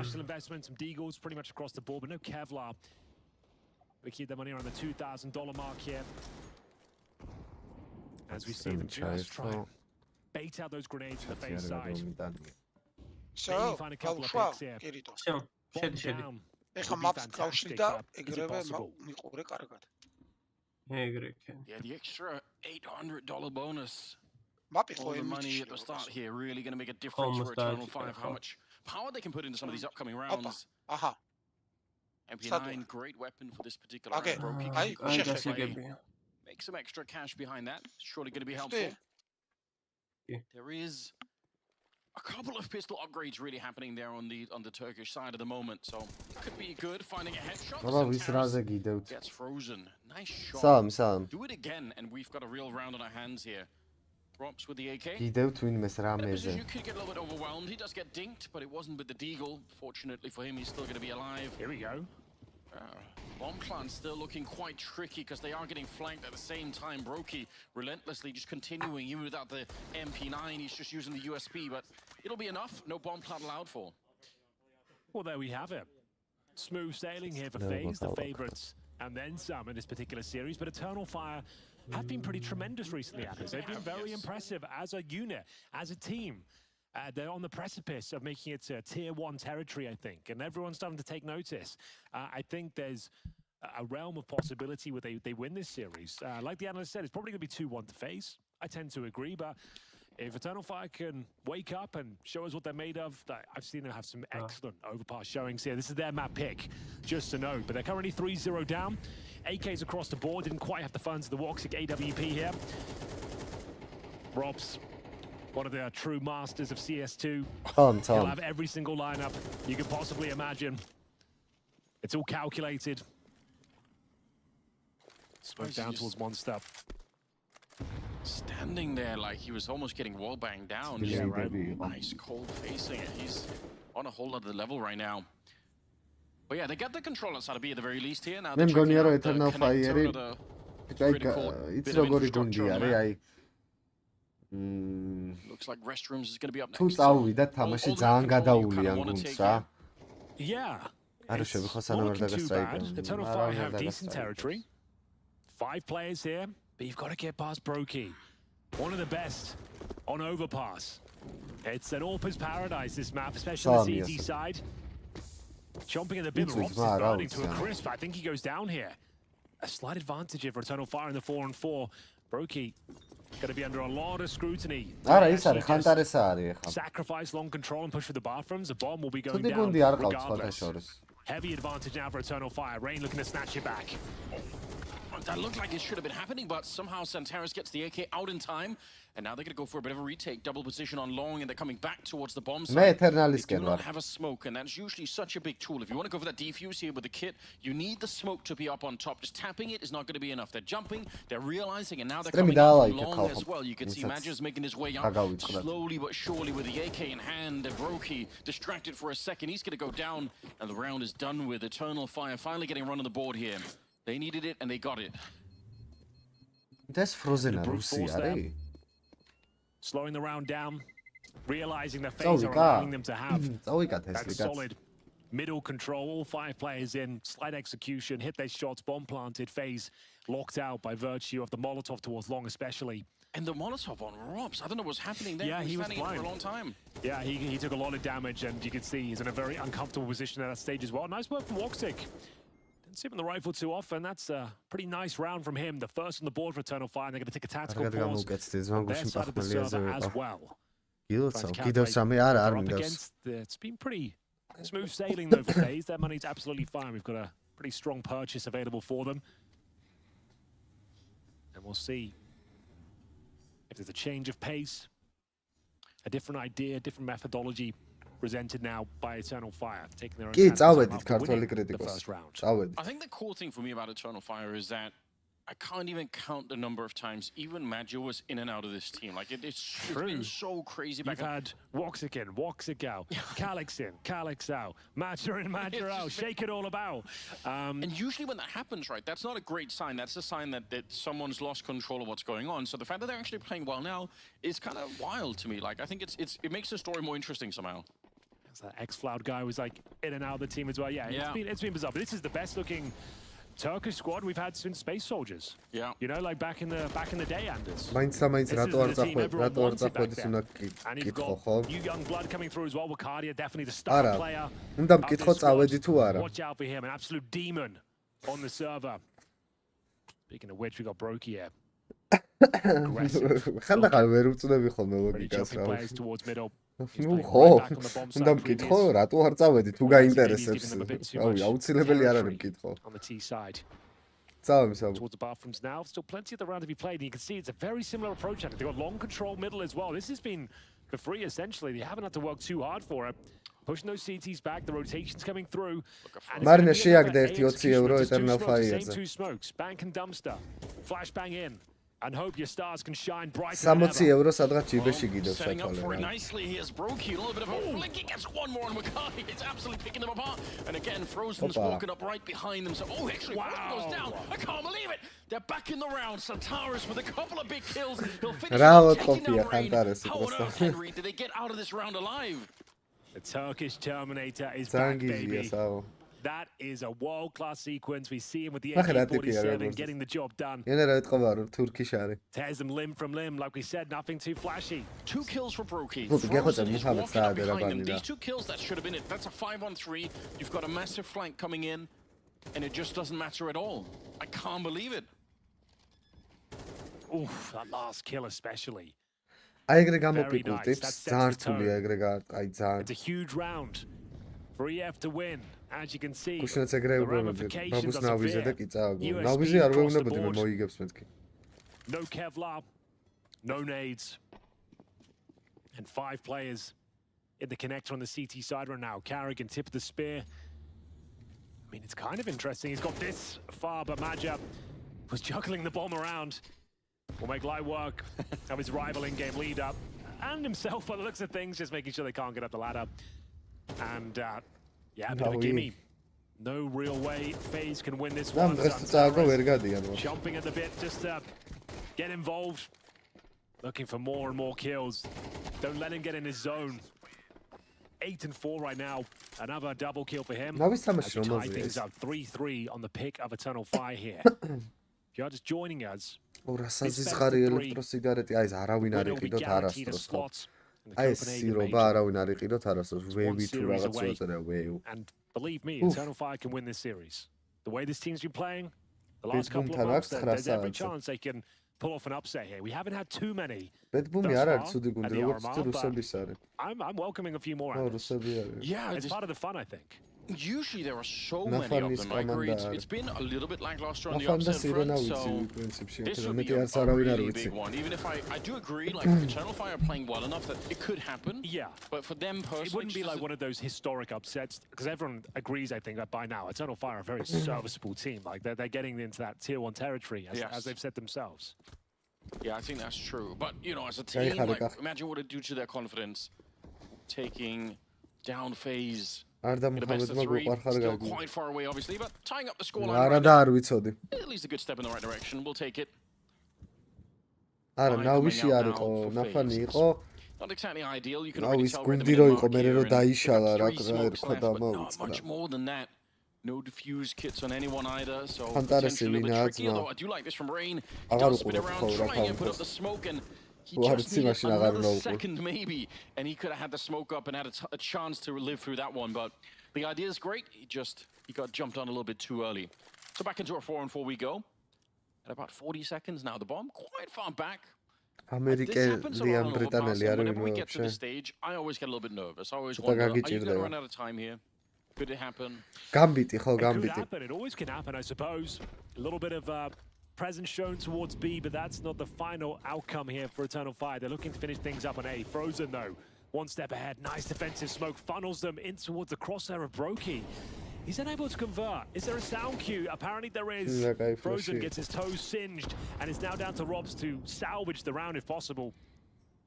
Marshall investment, some deagles pretty much across the board, but no Kevlar. We keep the money around the $2,000 mark here. As we see them just try and bait out those grenades to the face side. So, find a couple of გავუშვა, picks here. კირიტო. Bomb შედი. down. ეხლა Would be maps გავშლი fantastic, და but is it ეგრევე possible? მიყურე კარგად. ეგრე კი. Yeah, the extra $800 bonus. Mapი All ხო the money at the start here really going to make a difference for Almost Eternal died. 5. How much power they can put into some of these upcoming rounds. აჰა. MP9, great weapon for this particular Okay. round. Broky აი, can აი შეხება. გასაგებია. make some extra cash behind that. Surely going to be helpful. ხდი? Yeah. There is a couple of pistol upgrades really happening there on the Turkish side at the moment, so it could be good finding a headshot. Xantares gets frozen. Nice shot. Sam. Do it again, and we've got a real round on our hands here. Drops with the AK. Gidevtwinmes You rameze. could get a little bit overwhelmed. He does get dinked, but it wasn't with the deagle. Fortunately for him, he's still going to be alive. Here we go. Bomb clan still looking quite tricky because they are getting flanked at the same time. Broky relentlessly just continuing, even without the MP9, he's just using the USB, but it'll be enough. No bomb plant allowed for. Well, there we have it. Smooth sailing here for FaZe, the favorites, and then some in this particular series. But Eternal Fire have been pretty tremendous recently, Abbas. They've been very impressive as a unit, as a team. They're on the precipice of making it tier 1 territory, I think, and everyone's starting to take notice. I think there's a realm of possibility where they win this series. Like the analyst said, it's probably going to be 2-1 to FaZe. I tend to agree, but if Eternal Fire can wake up and show us what they're made of, I've seen them have some excellent overpass showings here. This is their map pick, just to note. But they're currently 3-0 down. AKs across the board, didn't quite have the funds of the Woxic AWP here. Rob's one of the true masters of CS2. He'll have every single lineup you could possibly imagine. It's all calculated. Smoke down towards one step. Standing there like he was almost getting wall banged down. Yeah, right. Nice cold facing it. He's on a whole other level right now. But yeah, they got the control outside of B at the very least here. Now they're checking out the connector of the critical bit of infrastructure on the map. Looks like restrooms is going to be up next. თუ წავიდა თამაში ძალიან გადაულია გუნდს რა. Yeah. არ შევიხო სანამ არ დაგასწრაიბა. Eternal Fire have decent territory. 5 players here, but you've got to get past Broky. One of the best on overpass. It's an Orpa's paradise, this map, especially on the CZ side. Chomping in the bit, Robs is burning to a crisp. I think he goes down here. A slight advantage here for Eternal Fire in the 4-on-4. Broky going to be under a lot of scrutiny. Sacrifice long control and push for the bathrooms. The bomb will be going down regardless. Heavy advantage now for Eternal Fire. Rain looking to snatch it back. That looked like it should have been happening, but somehow Xantares gets the AK out in time. And now they're going to go for a bit of a retake, double position on long, and they're coming back towards the bomb site. They do not have a smoke, and that's usually such a big tool. If you want to go for that defuse here with the kit, you need the smoke to be up on top. Just tapping it is not going to be enough. They're jumping, they're realizing, and now they're coming up from long as well. You can see Major's making his way up slowly but surely with the AK in hand. And Broky distracted for a second. He's going to go down, and the round is done with Eternal Fire finally getting run on the board here. They needed it, and they got it. That's frozen Russia. Slowing the round down, realizing that FaZe are allowing them to have that solid middle control. All 5 players in, slight execution, hit their shots, bomb planted. FaZe locked out by virtue of the Molotov towards long especially. And the Molotov on Robs, I don't know what's happening there. Yeah, he was standing in for a long time. Yeah, he took a lot of damage, and you can see he's in a very uncomfortable position at that stage as well. Nice work from Woxic. Didn't see him on the rifle too often. That's a pretty nice round from him. The first on the board for Eternal Fire, and they're going to take a tactical pause on their side of the server as well. It's been pretty smooth sailing though for FaZe. Their money's absolutely fine. We've got a pretty strong purchase available for them. And we'll see if there's a change of pace, a different idea, different methodology presented now by Eternal Fire, taking their own the first round. I think the cool thing for me about Eternal Fire is that I can't even count the number of times even Major was in and out of this team. Like it's been so crazy. You've had Woxic in, Woxic out, Calyx in, Calyx out, Major in, Major out, shake it all about. And usually when that happens, right, that's not a great sign. That's a sign that someone's lost control of what's going on. So the fact that they're actually playing well now is kind of wild to me. Like I think it makes the story more interesting somehow. That ex-Floud guy was like in and out of the team as well. Yeah, it's been bizarre. But this is the best looking Turkish squad we've had since Space Soldiers. Yeah. You know, like back in the day, Anders. მაინც რატო არ წახვედი უნდა And you've კითხო got ხო? new young blood coming through as well. Wakadia, definitely the star არა. player. უნდა მკითხო წავედი თუ არა. Watch out for him, an absolute demon on the server. Speaking of which, we got Brokey here. ხანდახან ვერ უწდები ხოლმე Ready ლოგიკას jumping რა. players towards middle. He's ნუ playing ხო, right back on the bomb უნდა side. მკითხო რატო არ წავედი თუ გაინტერესებს. რავი, აუცილებელი არ არის მკითხო. On the T side. წავე მსაბ. Towards the bathrooms now. Still plenty of the round to be played. And you can see it's a very similar approach. They've got long control middle as well. This has been for free, essentially. They haven't had to work too hard for it. Pushing those CTs back, the rotation's coming through. Marina შეაგდა 20 euro Eternal Fire-ზე. Two smokes, bank and dumpster. Flashbang in. And hope your stars can shine brighter than 60 ever. euro სადღაც ჯიბეში გიდევს Setting up for it საკვალე. nicely. Here's Brokey, a little bit of a flick. He gets one more on Wakadi. It's absolutely picking them apart. And again, Frozen's Opa. walking up right behind them. So, actually, Frozen goes down. I can't believe it. They're back in the round. Xantares with a couple of big kills. He'll finish off, taking down Rain. How on earth, Henry, did they get out of this round alive? The Turkish Terminator is back, baby. ზანგიზია. That is a world-class sequence. We see him with the ნახე რა AK-47 ტიპია getting the job done. ენა რა ეთქობა რომ თურქიში არის. Tears them limb from limb, like we said, nothing too flashy. 2 kills for Brokey. Look, Frozen Geforce is Muhammad walking up Saad behind them. era These 2 kills, that should have been it. That's a 5-on-3. You've got a massive flank coming in, and it just doesn't matter at all. I can't believe it. Oof, that last kill especially. აი ეგრე გამოფიქრ ტიპს, ძალიან რთულია ეგრე აი ძალიან. It's a huge round for EF to win. As you can see, კუშნაც ეგრე the უბრუნებდი. ramifications ბაბუს are ნავიზე და severe. კი წააგო. USB ნავიზე არ across the ვეუბნებოდი მე board. მოიგებს მეთქი. No Kevlar, no nades, and 5 players in the connector on the CT side right now. Carrigan tip of the spear. I mean, it's kind of interesting. He's got this far, but Majab was juggling the bomb around. Will make light work of his rival in-game leader and himself, by the looks of things, just making sure they can't get up the ladder. And yeah, a bit of a gimme. No real way FaZe can win this one. Jumping at the bit just to get involved. Looking for more and more kills. Don't let him get in his zone. 8 and 4 right now. Another double kill for him. As we tie things up 3-3 on the pick of Eternal Fire here. If you're just joining us, 200-ი ელექტროსიგარეტი, აი ეს არავინ არ იყიდოთ არასდროს ხო? აი ეს სირობა არავინ არ იყიდოთ არასდროს. ვევი თუ რაღაც შეწერა ვევ. And believe me, Eternal Fire can win this series. The way this team's been playing, the last couple of months, there's every chance they can pull off an upset here. We haven't had too many. ბედბუმი არ არის ცუდი გუნდი, როგორც რუსების არის. I'm welcoming a few more. რუსები არის. Yeah, it's part of the fun, I think. Usually there are so many of them. I agree. It's been a little bit lackluster on the upset front, so this would be a really big one. Even if I do agree, like Eternal Fire are playing well enough that it could happen. Yeah, but for them personally, it wouldn't be like one of those historic upsets because everyone agrees, I think, that by now Eternal Fire are a very serviceable team. Like they're getting into that tier 1 territory as they've said themselves. Yeah, I think that's true. But you know, as a team, like, imagine what it do to their confidence, taking down FaZe. Still quite far away, obviously, but tying up the scoreline. At least a good step in the right direction. We'll take it. Not exactly ideal. You can already tell we're in the not much more than that. No defuse kits on anyone either, so potentially a little bit tricky. Although I do like this from Rain. He does spin around, trying and put up the smoke, and he just needed another second maybe, and he could have had the smoke up and had a chance to live through that one. But the idea is great. He got jumped on a little bit too early. So back into our 4-on-4 we go. At about 40 seconds now, the bomb quite far back. This happens a lot on Overpass, and whenever we get to the stage, I always get a little bit nervous. I always wonder, are you going to run out of time here? Could it happen? It could happen. It always can happen, I suppose. A little bit of presence shown towards B, but that's not the final outcome here for Eternal Fire. They're looking to finish things up on A. Frozen, though, one step ahead. Nice defensive smoke funnels them in towards the crosshair of Brokey. He's unable to convert. Is there a sound cue? Apparently there is. Frozen gets his toes singed, and it's now down to Robs to salvage the round if possible.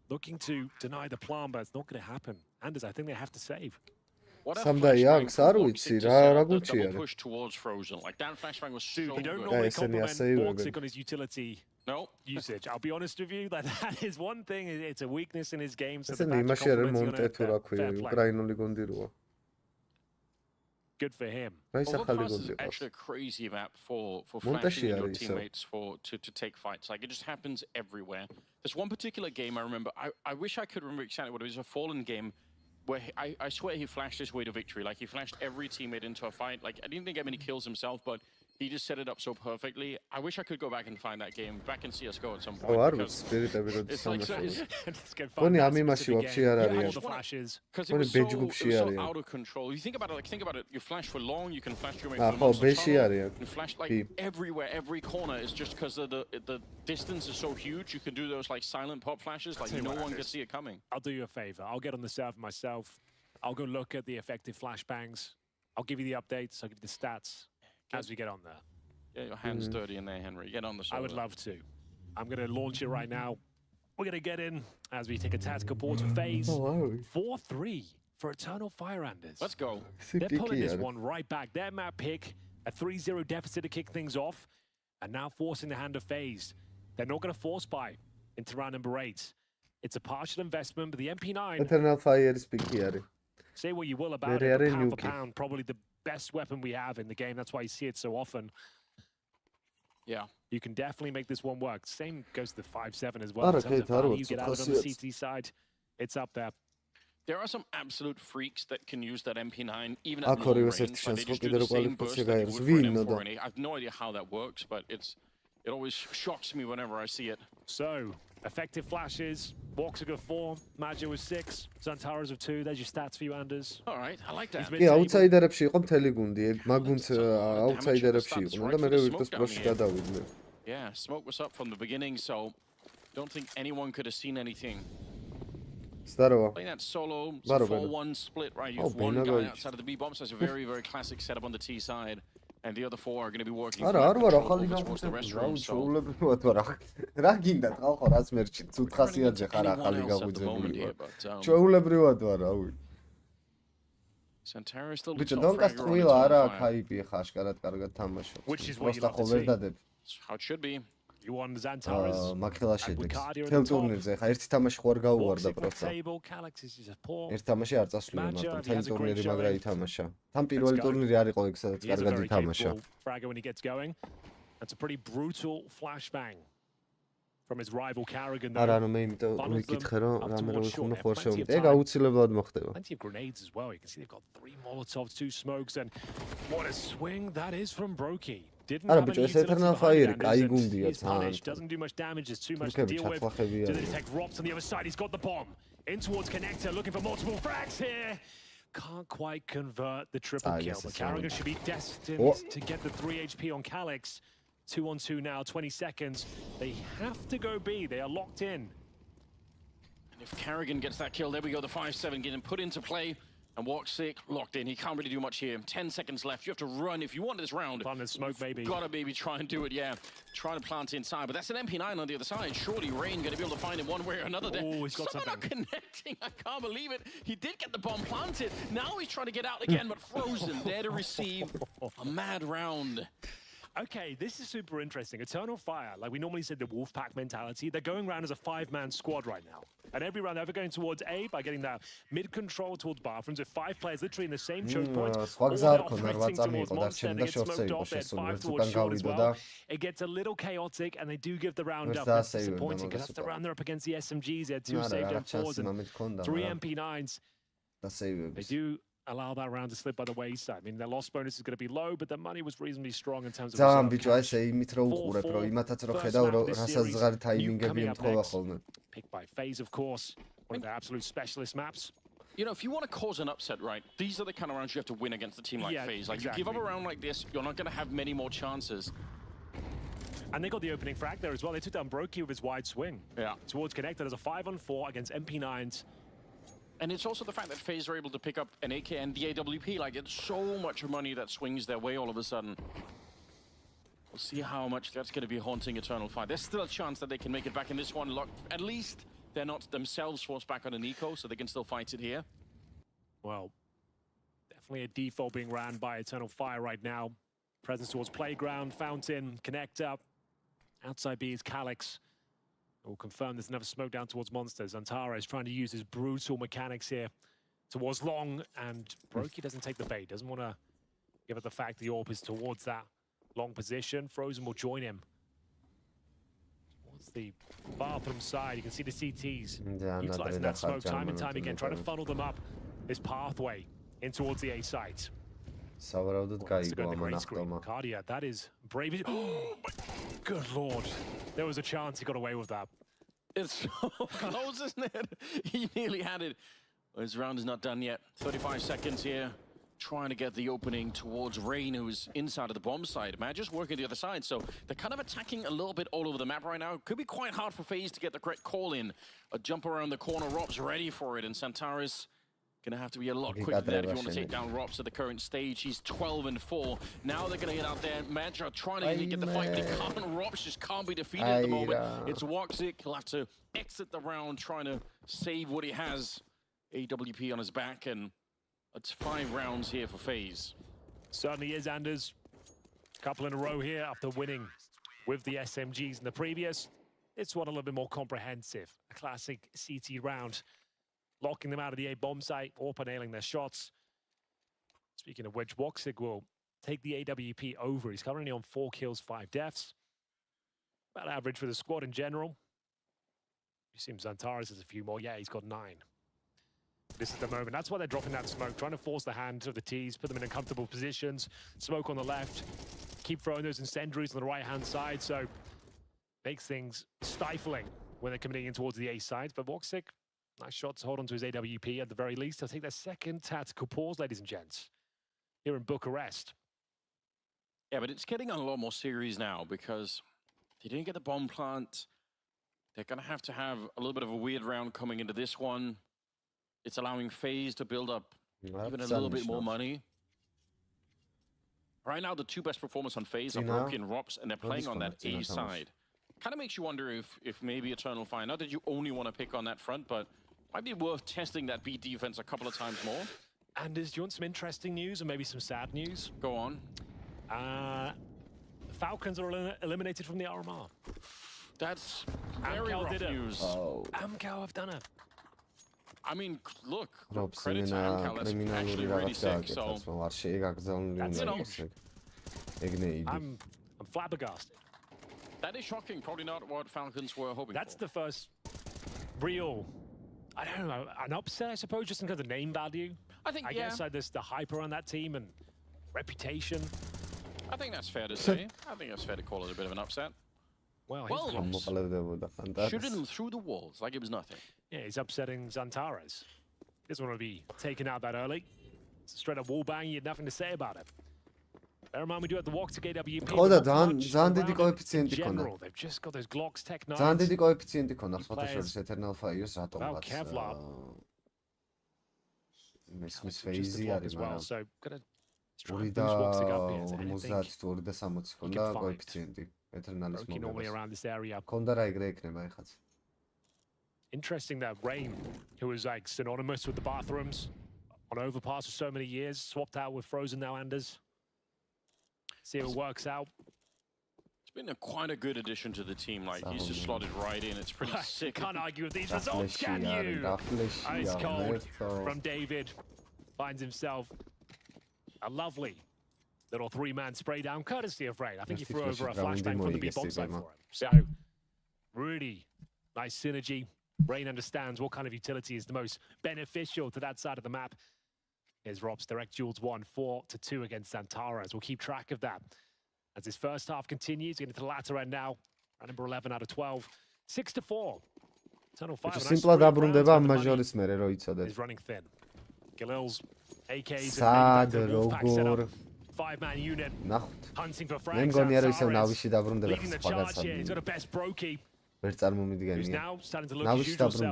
Looking to deny the plan, but it's not going to happen. Anders, I think they have to save. Youngs არ ვიცი რა გუჩია. Push towards Frozen. Like that flashbang was so you don't normally compliment Borxic on his utility No. usage. I'll be honest with you, like that is one thing. It's a weakness in his game. So the ესენი fact იმაში არის complimenting on მონტე it, თუ რა ქვია, fair play. უკრაინული გუნდი როა. Good for him. რა ის ახალი Overpass is გუნდი ყავს? actually a crazy map for Montashi flashing your არის ისე. teammates to take fights. Like it just happens everywhere. There's one particular game I remember. I wish I could remember exactly what it was. A Fallen game where I swear he flashed his way to victory. Like he flashed every teammate into a fight. Like I didn't get many kills himself, but he just set it up so perfectly. I wish I could go back and find that game back in CSGO at some point. არ because ვიცი, სპირიტები როდის it's like სამაშია. Let's get Oni that am imasi specific вообще game. არ Yeah, არის. all the flashes. Because it Oni was so ბეჯგუფში არიან. out of control. You think about it, like think about it. You flash for long, you can flash your mate Ah, for ხო, most of the ბეში tunnel. არიან. You flash like B. everywhere, every corner is just because the distance is so huge. You can do those like silent pop flashes, like tell you no what, one can Anders. see it coming. I'll do you a favor. I'll get on the server myself. I'll go look at the effective flashbangs. I'll give you the updates. I'll give you the stats as we get on there. Yeah, your hands dirty in there, Henry. Get on the server. I would love to. I'm going to launch it right now. We're going to get in as we take a tactical pause for FaZe. ვაუ. 4-3 for Eternal Fire Anders. Let's go. They're pulling this არის. one right back. Their map pick, a 3-0 deficit to kick things off, and now forcing the hand of FaZe. They're not going to force buy into round number 8. It's a partial investment, but the MP9, Eternal Fire-ის პიკი არის. say what you will about Very it, but are pound for nuki. pound, probably the best weapon we have in the game. That's why you see it so often. Yeah. You can definitely make this one work. Same goes to the 5.7 as well. Არა, In terms of კეთ, არ value ვარ, you get out of it on the ხასიათს. CT side, it's up there. There are some absolute freaks that can use that MP9 even at აქ long ორივე range. სერტი Like they შენს just do კიდე the რო same burst კვალიფიკაცია that you გაიღოს. would for an ვინ და? M4 I have no idea how that works, but it always shocks me whenever I see it. So, effective flashes, walks a good 4, Maggio with 6, Xantares with 2. There's your stats for you, Anders. All right, I like that. He's კი, mid-table. აუთსაიდერებში იყო მთელი გუნდი. მაგ გუნდს Some damage აუთსაიდერებში on the იყვნენ stats, და მე right, for the ვირტუს smoke პროში down here. გადავიდნენ. Yeah, smoke was up from the beginning, so don't think anyone could have seen anything. Zdarova. Playing that solo, it's Baro, a 4-1 split, right? You Oh, have one guy Benagovic. outside of the B bomb, so it's a very, very classic setup on the T side. And the other 4 are going to be working არა, არ ვარ control ახალი over towards the გაღვიძებული. რა restroom, so უჩვეულებრივად ვარ. რა გინდა ხალხო რას მერჩი? ცუდ ხასიათზე ხარ anyone ახალი else at the moment გაღვიძებული here, ვარ. but ჩვეულებრივად ვარ, რავი. Xantares still ბიჭო, top დონკას fragger on ტყუილა Eternal არა Fire. ხაიპი ხა აშკარად კარგად თამაშობს. Which is what you პროსტა love ხო to ვერ see. დადებ. It's how it should be. You want Xantares. მაგხელა შედეგს. Wicardia at თელ the top. ტურნირზე ხა ერთი თამაში ხო არ გაუვარდა Walks პროსტა. table, Calyx is a poor. ერთ თამაში არ წასულა Maggio, მარტო he მთელი has a great ტურნირი მაგრა showing. ითამაშა. თან პირველი go. ტურნირი არ იყო ეგ სადაც He is a კარგად very ითამაშა. capable fragger when he gets going. That's a pretty brutal flashbang from his rival Carrigan. არა, though. ანუ მე იმიტომ Funnels them ვიკითხე რომ up რამე towards რო short. ვიხმო They have ხო plenty of შევიდე. ეგ time. აუცილებლად მოხდება. Plenty of grenades as well. You can see they've got 3 Molotovs, 2 smokes, and what a swing that is from Brokey. Didn't არა, have ბიჭო, any ეს utility Eternal behind Fire it, კაი and გუნდია he's punished. თან. Doesn't do much damage. There's too much to თურქები deal with. ჩათვახებია. ZOWIE drops on the other side. He's got the bomb. In towards connector, looking for multiple frags here. Can't quite convert the triple Ah, kill, yes, but it's Carrigan on. should be destined Oh. to get the 3 HP on Calyx. 2-on-2 now, 20 seconds. They have to go B. They are locked in. And if Carrigan gets that kill, there we go, the 5-7 getting put into play. And walk sick, locked in. He can't really do much here. 10 seconds left. You have to run if you want this round. Plant and smoke, maybe. Gotta maybe try and do it, yeah. Try to plant inside, but that's an MP9 on the other side. Surely Rain gonna be able to find him one way or another. There. Oh, he's got Somehow not something. connecting. I can't believe it. He did get the bomb planted. Now he's trying to get out again, but frozen. There to receive a mad round. Okay, this is super interesting. Eternal Fire, like we normally said, the Wolfpack mentality, they're going around as a 5-man squad right now. And every round, they're going towards A by getting that mid-control towards bathrooms with 5 players literally in the same choke point. სხვა All გზა they არ are ქონდა, 8 threatening წამი towards იყო, Monster, დარჩენილი they და get შორტზე smoked იყო off, they had შესული. 5 ვერც towards უკან short as გავიდო well. და It gets a little chaotic, and they do give the round ვერც up. That's დაასეივებდა disappointing, because მაგას that's the უკან. round they're up against the SMGs. They had 2 არა, saved რა M4s ჩანსი and მამით ქონდა, 3 მაგრამ MP9s. They დასეივების. do allow that round to slip by the wayside. I mean, their loss bonus is going to be low, but the money was reasonably strong in terms of ძალიან reserve ბიჭო, cash. ესე იმით რო უყურებ, რომ იმათაც რო ხედავ, რომ რასაც ზღარი თაიმინგები ემთხოვა ხოლმე. Picked by FaZe, of course, one of their absolute specialist maps. You know, if you want to cause an upset, right, these are the kind of rounds you have to win against a team like Yeah, FaZe. Like, you give up exactly. a round like this, you're not going to have many more chances. And they got the opening frag there as well. They took down Brokey with his wide swing. Yeah. Towards connected as a 5-on-4 against MP9s. And it's also the fact that FaZe are able to pick up an AK and the AWP. Like, it's so much money that swings their way all of a sudden. We'll see how much that's going to be haunting Eternal Fire. There's still a chance that they can make it back in this one. Look, at least they're not themselves forced back on an eco, so they can still fight it here. Well, definitely a default being ran by Eternal Fire right now. Presence towards Playground, Fountain, Connector. Outside B is Calyx. We'll confirm there's another smoke down towards Monsters. Xantares trying to use his brutal mechanics here towards Long, and Brokey doesn't take the bait. Doesn't want to give it the fact the AWP is towards that long position. Frozen will join him. Towards the bathroom side, you can see the CTs utilizing that smoke time and time again, trying to funnel them up this pathway in towards the A site. Cardia, that is brave. Oh, good lord. There was a chance he got away with that. It's so close, isn't it? He nearly had it. His round is not done yet. 35 seconds here. Trying to get the opening towards Rain, who's inside of the bomb side. Man, just working the other side. So they're kind of attacking a little bit all over the map right now. Could be quite hard for FaZe to get the correct call in. A jump around the corner. Rob's ready for it. And Xantares gonna have to be a lot quicker than that if you want to take down Robs at the current stage. He's 12-4. Now they're gonna get out there. Magi trying to even get the fight, but he can't. Robs just can't be defeated at the moment. It's WAXIC. He'll have to exit the round, trying to save what he has. AWP on his back, and it's 5 rounds here for FaZe. Certainly is, Anders. Couple in a row here after winning with the SMGs in the previous. This one a little bit more comprehensive. A classic CT round. Locking them out of the A bomb site, AWP nailing their shots. Speaking of which, WAXIC will take the AWP over. He's currently on 4 kills, 5 deaths. About average for the squad in general. You see Xantares has a few more. Yeah, he's got 9. This is the moment. That's why they're dropping that smoke, trying to force the hand of the T's, put them in uncomfortable positions. Smoke on the left. Keep throwing those incendiaries on the right-hand side, so makes things stifling when they're coming in towards the A side. But WAXIC, nice shot to hold on to his AWP at the very least. He'll take their second tactical pause, ladies and gents, here in Bucharest. Yeah, but it's getting a lot more serious now because they didn't get the bomb plant. They're going to have a little bit of a weird round coming into this one. It's allowing FaZe to build up even a little bit more money. Right now, the 2 best performers on FaZe are Brokey and Robs, and they're playing on that A side. Kind of makes you wonder if maybe Eternal Fire, not that you only want to pick on that front, but might be worth testing that B defense a couple of times more. Anders, do you want some interesting news or maybe some sad news? Go on. Falcons are eliminated from the RMR. That's very rough news. Amcal have done it. I mean, look, credit to Amcal, that's actually really sick, so... That's it. I'm flabbergasted. That is shocking, probably not what Falcons were hoping That's for. the first real, I don't know, an upset, I suppose, just in terms of name value. I guess there's the hype around that team and reputation. I think that's fair to say. I think that's fair to call it a bit of an upset. Well, shooting them through the walls like it was nothing. Yeah, he's upsetting Xantares. Doesn't want to be taken out that early. It's a straight up wall bang, you had nothing to say about it. Bear in mind, we do have the WAXIC AWP. They've just got those Glocks Tech 9s. Well, Kevlar. Missed FaZe as well, so gonna try and boost WAXIC up here. Brokey normally around this area. Interesting that Rain, who was like synonymous with the bathrooms on Overpass for so many years, swapped out with Frozen now, Anders. See how it works out. It's been quite a good addition to the team. Like, he's just slotted right in. It's pretty sick. Can't argue with these results, can you? Ice cold from David. Finds himself a lovely little 3-man spray down, courtesy of Rain. I think he threw over a flashbang from the B bomb site for him. So, really nice synergy. Rain understands what kind of utility is the most beneficial to that side of the map. Here's Rob's direct duels 1, 4-2 against Xantares. We'll keep track of that as this first half continues. Getting to the latter end now. Round number 11 out of 12. 6-4. Eternal Fire. He's running thin. Galil's AKs and 5-man unit. Hunting for frags. Leading the charge here. He's got a best Brokey. Who's now starting to look his usual self.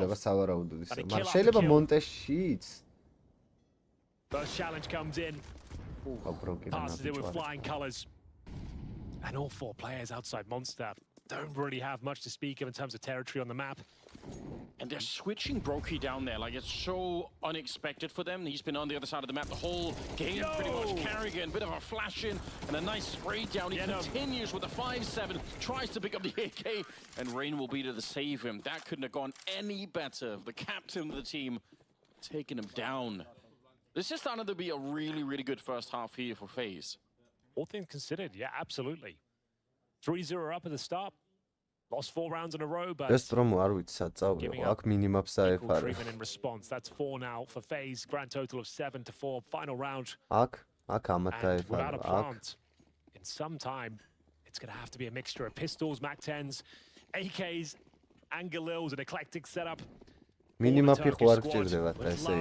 First challenge comes in. Passes it with flying colours. And all 4 players outside Monster don't really have much to speak of in terms of territory on the map. And they're switching BenQ down there. Like, it's so unexpected for them. He's been on the other side of the map the whole game, pretty much. Carrigan, bit of a flash in and a nice spray down. He continues with the 5-7, tries to pick up the AK, and Rain will be there to save him. That couldn't have gone any better. The captain of the team taking him down. This is starting to be a really, really good first half here for FaZe. All things considered, yeah, absolutely. 3-0 up at the start. Lost 4 rounds in a row, but giving up equal treatment in response. That's 4 now for FaZe. Grand total of 7-4. Final round. And without a plant in some time, it's going to have to be a mixture of pistols, MAC-10s, AKs, and Galils, an eclectic setup. Would love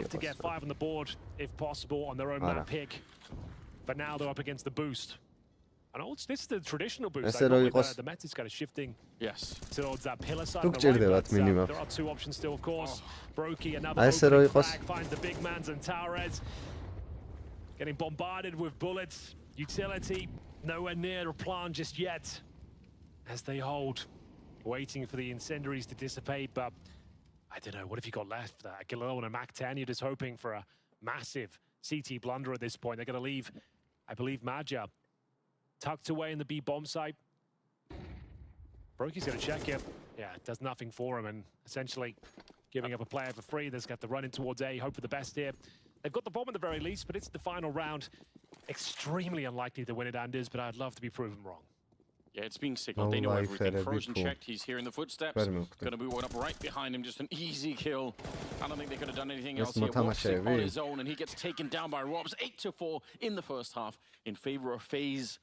to get 5 on the board, if possible, on their own map pick. But now they're up against the boost. And this is the traditional boost. The meta's kind of shifting towards that pillar side of the right, but, there are 2 options still, of course. BenQ, another opening frag, finds the big man, Xantares. Getting bombarded with bullets. Utility, nowhere near a plant just yet. As they hold, waiting for the incendiaries to dissipate, but I don't know, what have you got left? A Galil and a MAC-10, you're just hoping for a massive CT blunder at this point. They're going to leave, I believe, Maja tucked away in the B bomb site. BenQ's going to check it. Yeah, it does nothing for him, and essentially giving up a player for free. There's got the run in towards A, hope for the best here. They've got the bomb at the very least, but it's the final round. Extremely unlikely to win it, Anders, but I'd love to be proven wrong. Yeah, it's being signaled. They know everything. Frozen checked. He's hearing the footsteps. Going to move one up right behind him. Just an easy kill. I don't think they could have done anything else here. Wobbsy on his own, and he gets taken down by Robs. 8-4 in the first half in favor of FaZe.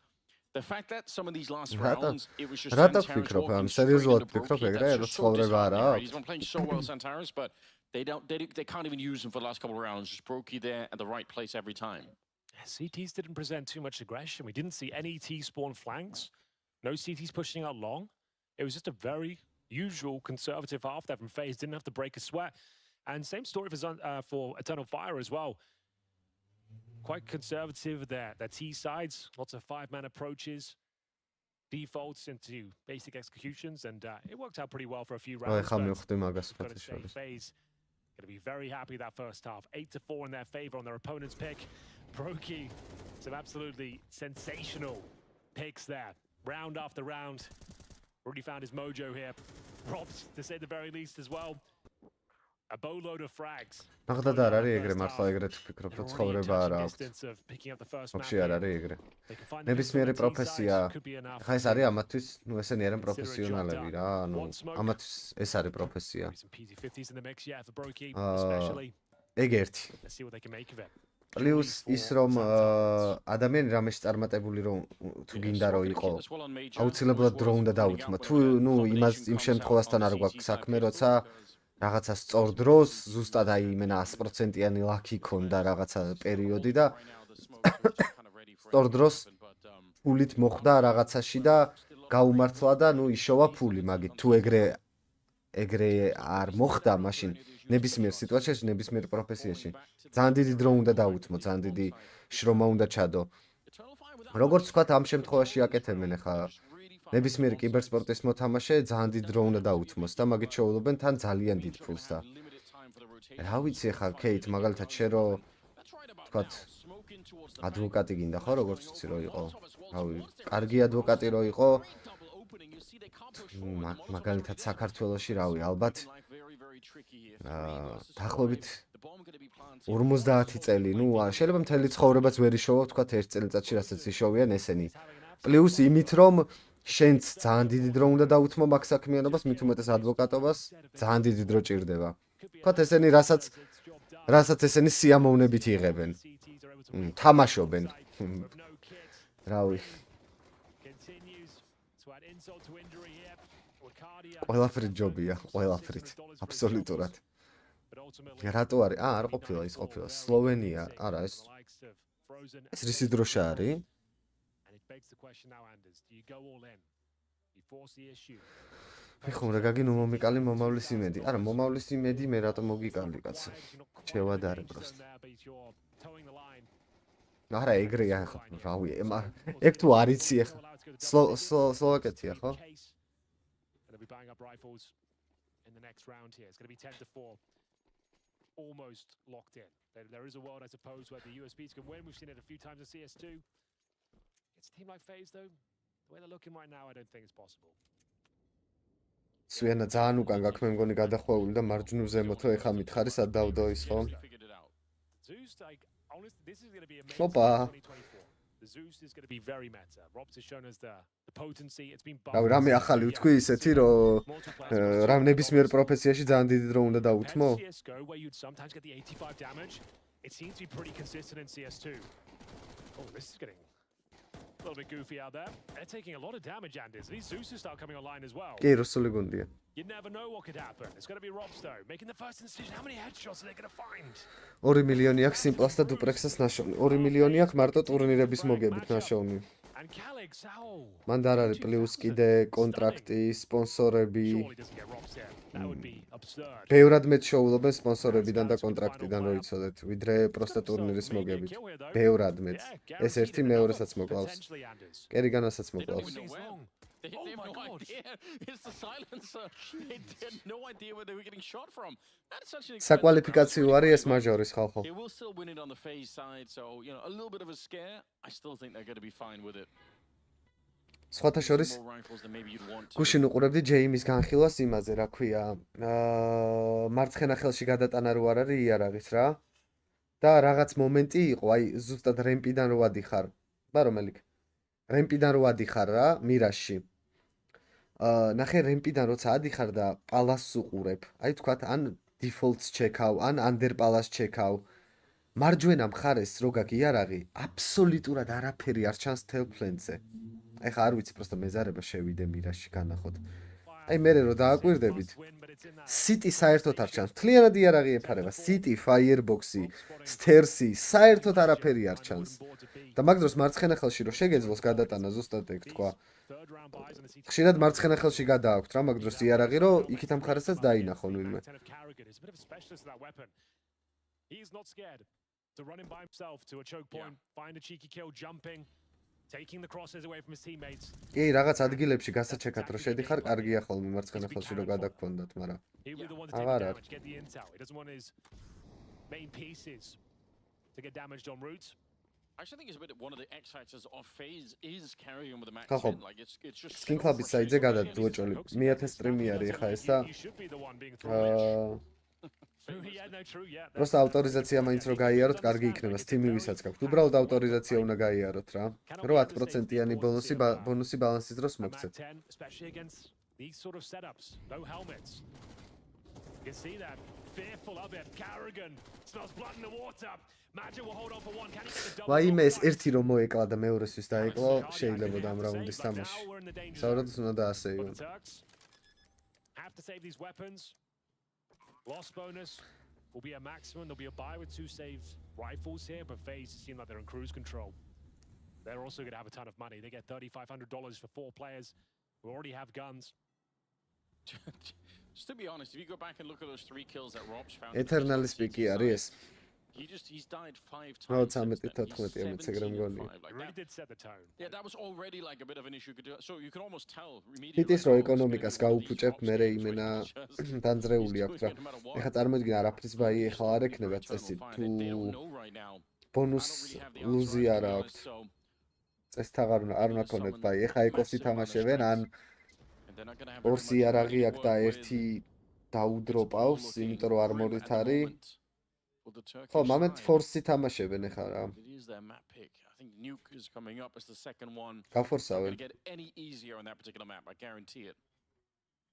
The fact that some of these last rounds, it was just Xantares walking straight into BenQ. That's just so disheartening. He's been playing so well, Xantares, but they can't even use him for the last couple of rounds. Just BenQ there at the right place every time. CTs didn't present too much aggression. We didn't see any T-spawn flanks. No CTs pushing out long. It was just a very usual conservative half there from FaZe. Didn't have to break a sweat. And same story for Eternal Fire as well. Quite conservative there. Their T sides, lots of 5-man approaches, defaults into basic executions, and it worked out pretty well for a few rounds. FaZe going to be very happy that first half. 8-4 in their favor on their opponent's pick. BenQ, some absolutely sensational picks there. Round after round. Already found his mojo here. Robs, to say the very least as well. A boatload of frags. ნებისმიერი პროფესია, ხა ეს არის ამათვის, ნუ ესენი არიან პროფესიონალები რა, ანუ ამათვის ეს არის პროფესია. ეგ ერთი. პლუს ის რომ ადამიანი რამეში წარმატებული რომ თუ გინდა რომ იყო, აუცილებლად დრო უნდა დაუთმო. თუ ნუ იმ შემთხვევასთან არ გვაქვს საქმე, როცა რაღაცა სწორ დროს, ზუსტად აი იმენა 100%-იანი ლაკი ქონდა რაღაცა პერიოდი და სწორ დროს ფულით მოხდა რაღაცაში და გაუმართლა და ნუ იშოვა ფული, მაგით თუ ეგრე არ მოხდა, მაშინ ნებისმიერ სიტუაციაში, ნებისმიერ პროფესიაში ძალიან დიდი დრო უნდა დაუთმო, ძალიან დიდი შრომა უნდა ჩადო. როგორც ვთქვათ, ამ შემთხვევაში აკეთებენ ახლა ნებისმიერ კიბერსპორტის მოთამაშე ძალიან დიდ დრო უნდა დაუთმოს და მაგით შეულობენ თან ძალიან დიდ ფულს და რა ვიცი ახლა კეით მაგალითად შე რო ვთქვათ ადვოკატი გინდა ხო როგორც ვიცი რო იყო რავი კარგი ადვოკატი რო იყო მაგალითად საქართველოში რავი ალბათ დაახლოებით 50 წელი ნუ შეიძლება მთელი ცხოვრებაც ვერ იშოვო ვთქვათ ერთ წელიწადში რასაც იშოვიან ესენი პლუს იმით რომ შენც ძალიან დიდი დრო უნდა დაუთმო მაგ საქმიანობას, მით უმეტეს ადვოკატობას, ძალიან დიდი დრო ჭირდება. ვთქვათ ესენი რასაც ესენი სიამოვნებით იღებენ. თამაშობენ. რავი. ყველაფერი ჯობია, ყველაფრით. აბსოლუტურად. რატო არის? არ ყოფილა ის ყოფილა. სლოვენია, არა ეს რისი დროშა არის? მიხუმრე გაგინო მომიკალი მომავლის იმედი. არა, მომავლის იმედი მე რატო მოგიკალი კაცო. შევადარე პროსტ. არა, ეგრეა ხო. რავი, ეგ თუ არ იცი ახლა. სლოვაკეთია ხო? up rifles in the next round here. It's going to be 10-4. Almost locked in. There is a world, I suppose, where the USBs can win. We've seen it a few times in CS2. It's a team like FaZe, though. The way they're looking right now, I don't think it's possible. სვიანა ძალიან უკან გაქვს მე მგონი გადახვეული და მარჯვნივ ზემოთო ეხა მითხარი სად დავდო ის ხო? Zeus, like, honestly, this is going to be amazing. Opa. 2024. The Zeus is going to be very meta. Robs has shown us the potency. It's been რავი რამე ახალი ვთქვი ისეთი რომ რამ ნებისმიერ პროფესიაში ძალიან დიდი დრო უნდა დაუთმო? CSGO, where you'd sometimes get the 85 damage, it seems to be pretty consistent in CS2. Oh, this is getting a little bit goofy out there. They're taking a lot of damage, Anders. These Zeuses start coming online as well. კი რუსული გუნდია. You never know what could happen. It's going to be Robs, though, making the first decision. How many headshots are they going to find? 2 მილიონი აქვს სიმპლას და დუპრექსას ნაშოვნი. 2 მილიონი აქვს მარტო ტურნირების მოგებით ნაშოვნი. And Calyx, how? მან არ არის პლუს კიდე კონტრაქტი, სპონსორები. Surely doesn't get Robs there. That would be absurd. ბევრად მეტ შეულობენ სპონსორებიდან და კონტრაქტიდან რო იცოდეთ, ვიდრე პროსტა ტურნირის მოგებით. ბევრად მეტ. ეს ერთი მეორესაც მოკლავს. Potentially, Anders. კერიგანასაც They don't მოკლავს. even know where. They Oh have my no God. idea. It's the silencer. They had no idea where they were getting shot from. That's such an expensive საკვალიფიკაციო round. არის ეს მაჟორის ხალხო. They will still win it on the FaZe side, so you know a little bit of a scare. I still think they're going to be fine with it. სხვათა შორის More rifles than maybe you'd want to. გუშინ უყურებდი ჯეიმის განხილვას იმაზე, რა ქვია, მარცხენა ხელში გადატანა რო არ არის იარაღის რა. და რაღაც მომენტი იყო, აი ზუსტად რემპიდან რო ადიხარ. და რომელი? რემპიდან რო ადიხარ რა, მირაში. ნახე რემპიდან როცა ადიხარ და პალასს უყურებ. აი თქვათ, ან defaults ჩეკავ, ან under პალას ჩეკავ. მარჯვენა მხარეს რო გაქვს იარაღი, აბსოლუტურად არაფერი არ ჩანს თელ ფლენზე. ეხა არ ვიცი, просто მეზარება შევიდე მირაში განახოთ. აი მე რო დააკვირდებით. City საერთოდ არ ჩანს. მთლიანად იარაღი ეფარება. City, Firebox-ი, Stairs-ი, საერთოდ არაფერი არ ჩანს. და მაგ დროს მარცხენა ხელში რო შეგეძლოს გადატანა ზუსტად ეგ თქვა. ხშირად მარცხენა ხელში გადააქვთ რა მაგ დროს იარაღი რო იქით ამ ხარესაც დაინახონ ვინმე. He's not scared to run in by himself to a choke point, find a cheeky kill, jumping, taking the crosses away from his teammates. კი, რაღაც ადგილებში გასაჩეკად რო შედიხარ, კარგია ხოლმე მარცხენა ხელში რო გადაგქონდათ, მაგრამ He would be the one to take the damage, get the intel. He doesn't want his main pieces to get damaged en route. I actually think it's a bit one of the X factors of FaZe is carrying him with the max ხახო. win. Like it's just Skin Club-ის საიძე გადადუო ჭოლი. მე-1000 სტრიმი არის ხა ეს და He should be the one being thrown. Yeah, no, true, yeah. просто ავტორიზაცია მაინც რო გაიაროთ, კარგი იქნება Steam-ვისაც გაქვთ. უბრალოდ ავტორიზაცია უნდა გაიაროთ რა. რო 10%-იანი ბონუსი ბალანსის დროს მოგცეთ. 10, especially against these sort of setups. No helmets. You can see that. Fearful of it. Carrigan smells blood in the water. Magic will hold on for one. Can he get the double? ვაიმე ეს ერთი რომ მოეკლა და მეორესთვის დაეკლო, შეიძლება ამ რაუნდის თამაში. საერთოდ უნდა დაასეივონ. Have to save these weapons. Loss bonus will be a maximum. There'll be a buy with 2 saves rifles here, but FaZe seem like they're in cruise control. They're also going to have a ton of money. They get $3,500 for 4 players who already have guns. Just to be honest, if you go back and look at those 3 kills that Robs found, Eternal-ის პიკი არის ეს. he's died 5 times. No, since then. 13-14 He's მეცე გრამ 17 and გონია. 5, like It really that. did set the tone. Yeah, that was already like a bit of an issue. So you can almost tell immediately. პიტის რო ეკონომიკას გაუფუჭებ, მერე იმენა დანძრეული აქვს რა. ეხა წარმოიდგინე არაფრის ბაი ეხლა არ ექნება წესი თუ ბონუს ლუზი არ აქვს. წესით აღარ უნდა ქონდეთ ბაი. ეხა ეკოსი თამაშებენ ან ორსი იარაღი აქვს და ერთი დაუდროპავს, იმიტომ რომ არმორით არის. ხო, მომენტ ფორსი თამაშებენ ეხლა რა. It is their map pick. I think Nuke is coming up as the second one. გაფორსავენ. Going to get any easier on that particular map, I guarantee it.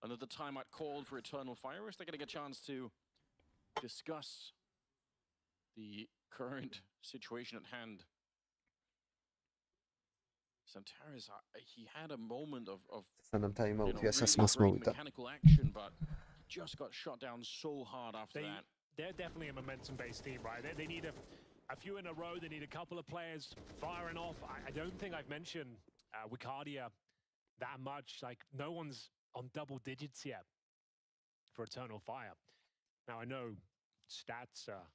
And at the time I called for Eternal Fires, they're going to get a chance to discuss the current situation at hand. Xantares, he had a moment of სანამ ტაიმაუთია really სასმელს great მოვიდა. mechanical action, but just got shot down so hard after that. They're definitely a momentum-based team, right? They need a few in a row. They need a couple of players firing off. I don't think I've mentioned Wicardia that much. Like, no one's on double digits yet for Eternal Fire. Now, I know stats are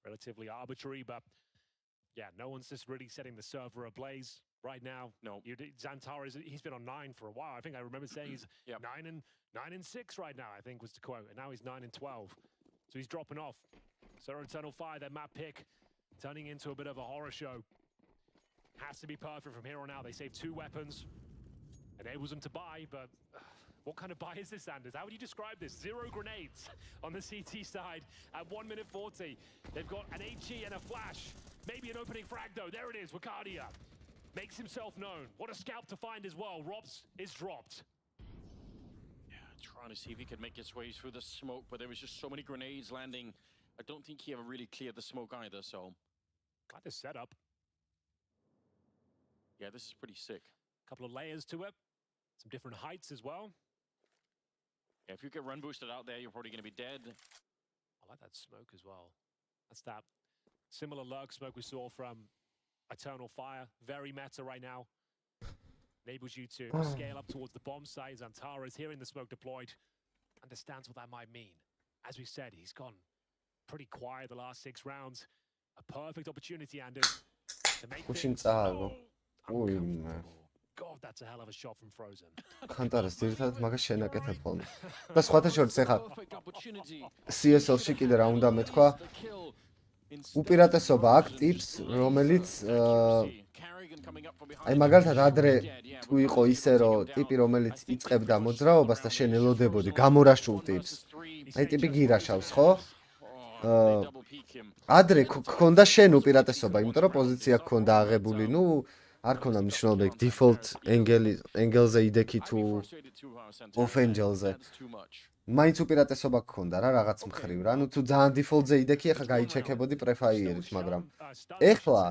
relatively arbitrary, but yeah, no one's just really setting the server ablaze. right now. No. Xantares, he's been on 9 for a while. I think I remember saying he's 9-6 right now, I think was the quote. And now he's 9-12. So he's dropping off. So Eternal Fire, their map pick, turning into a bit of a horror show. Has to be perfect from here on out. They save 2 weapons. Enables them to buy, but what kind of buy is this, Sanders? How would you describe this? 0 grenades on the CT side at 1 minute 40. They've got an HE and a flash. Maybe an opening frag, though. There it is, Wakadia. Makes himself known. What a scalp to find as well. Robs is dropped. Yeah, trying to see if he could make his way through the smoke, but there was just so many grenades landing. I don't think he ever really cleared the smoke either, so. Got this setup. Yeah, this is pretty sick. Couple of layers to it. Some different heights as well. Yeah, if you get run boosted out there, you're probably going to be dead. I like that smoke as well. That's that similar lurk smoke we saw from Eternal Fire. Very meta right now. Enables you to scale up towards the bomb site. Xantares, hearing the smoke deployed, understands what that might mean. As we said, he's gone pretty quiet the last 6 rounds. A perfect opportunity, Anders, to make things... God, that's a hell of a shot from Frozen. Xantares ძირითადად მაგას შენაკეთებ ხოლმე. და სხვათა შორის ეხლა CSL-ში კიდე რა უნდა მეთქვა? უპირატესობა აქ ტიპს, რომელიც აი მაგალითად ადრე თუ იყო ისე რომ ტიპი რომელიც იწყებდა მოძრაობას და შენ ელოდებოდი გამორაშულ ტიპს. აი ტიპი გირაშავს, ხო? ადრე გქონდა შენ უპირატესობა, იმიტომ რომ პოზიცია გქონდა აღებული, ნუ არ ქონდა მნიშვნელობა default angle-ზე იდექი თუ off angle-ზე. მაინც უპირატესობა გქონდა რა რაღაც მხრივ რა. ნუ თუ ძალიან default-ზე იდექი, ახლა გაიჩეკებოდი prefire-ით, მაგრამ ეხლა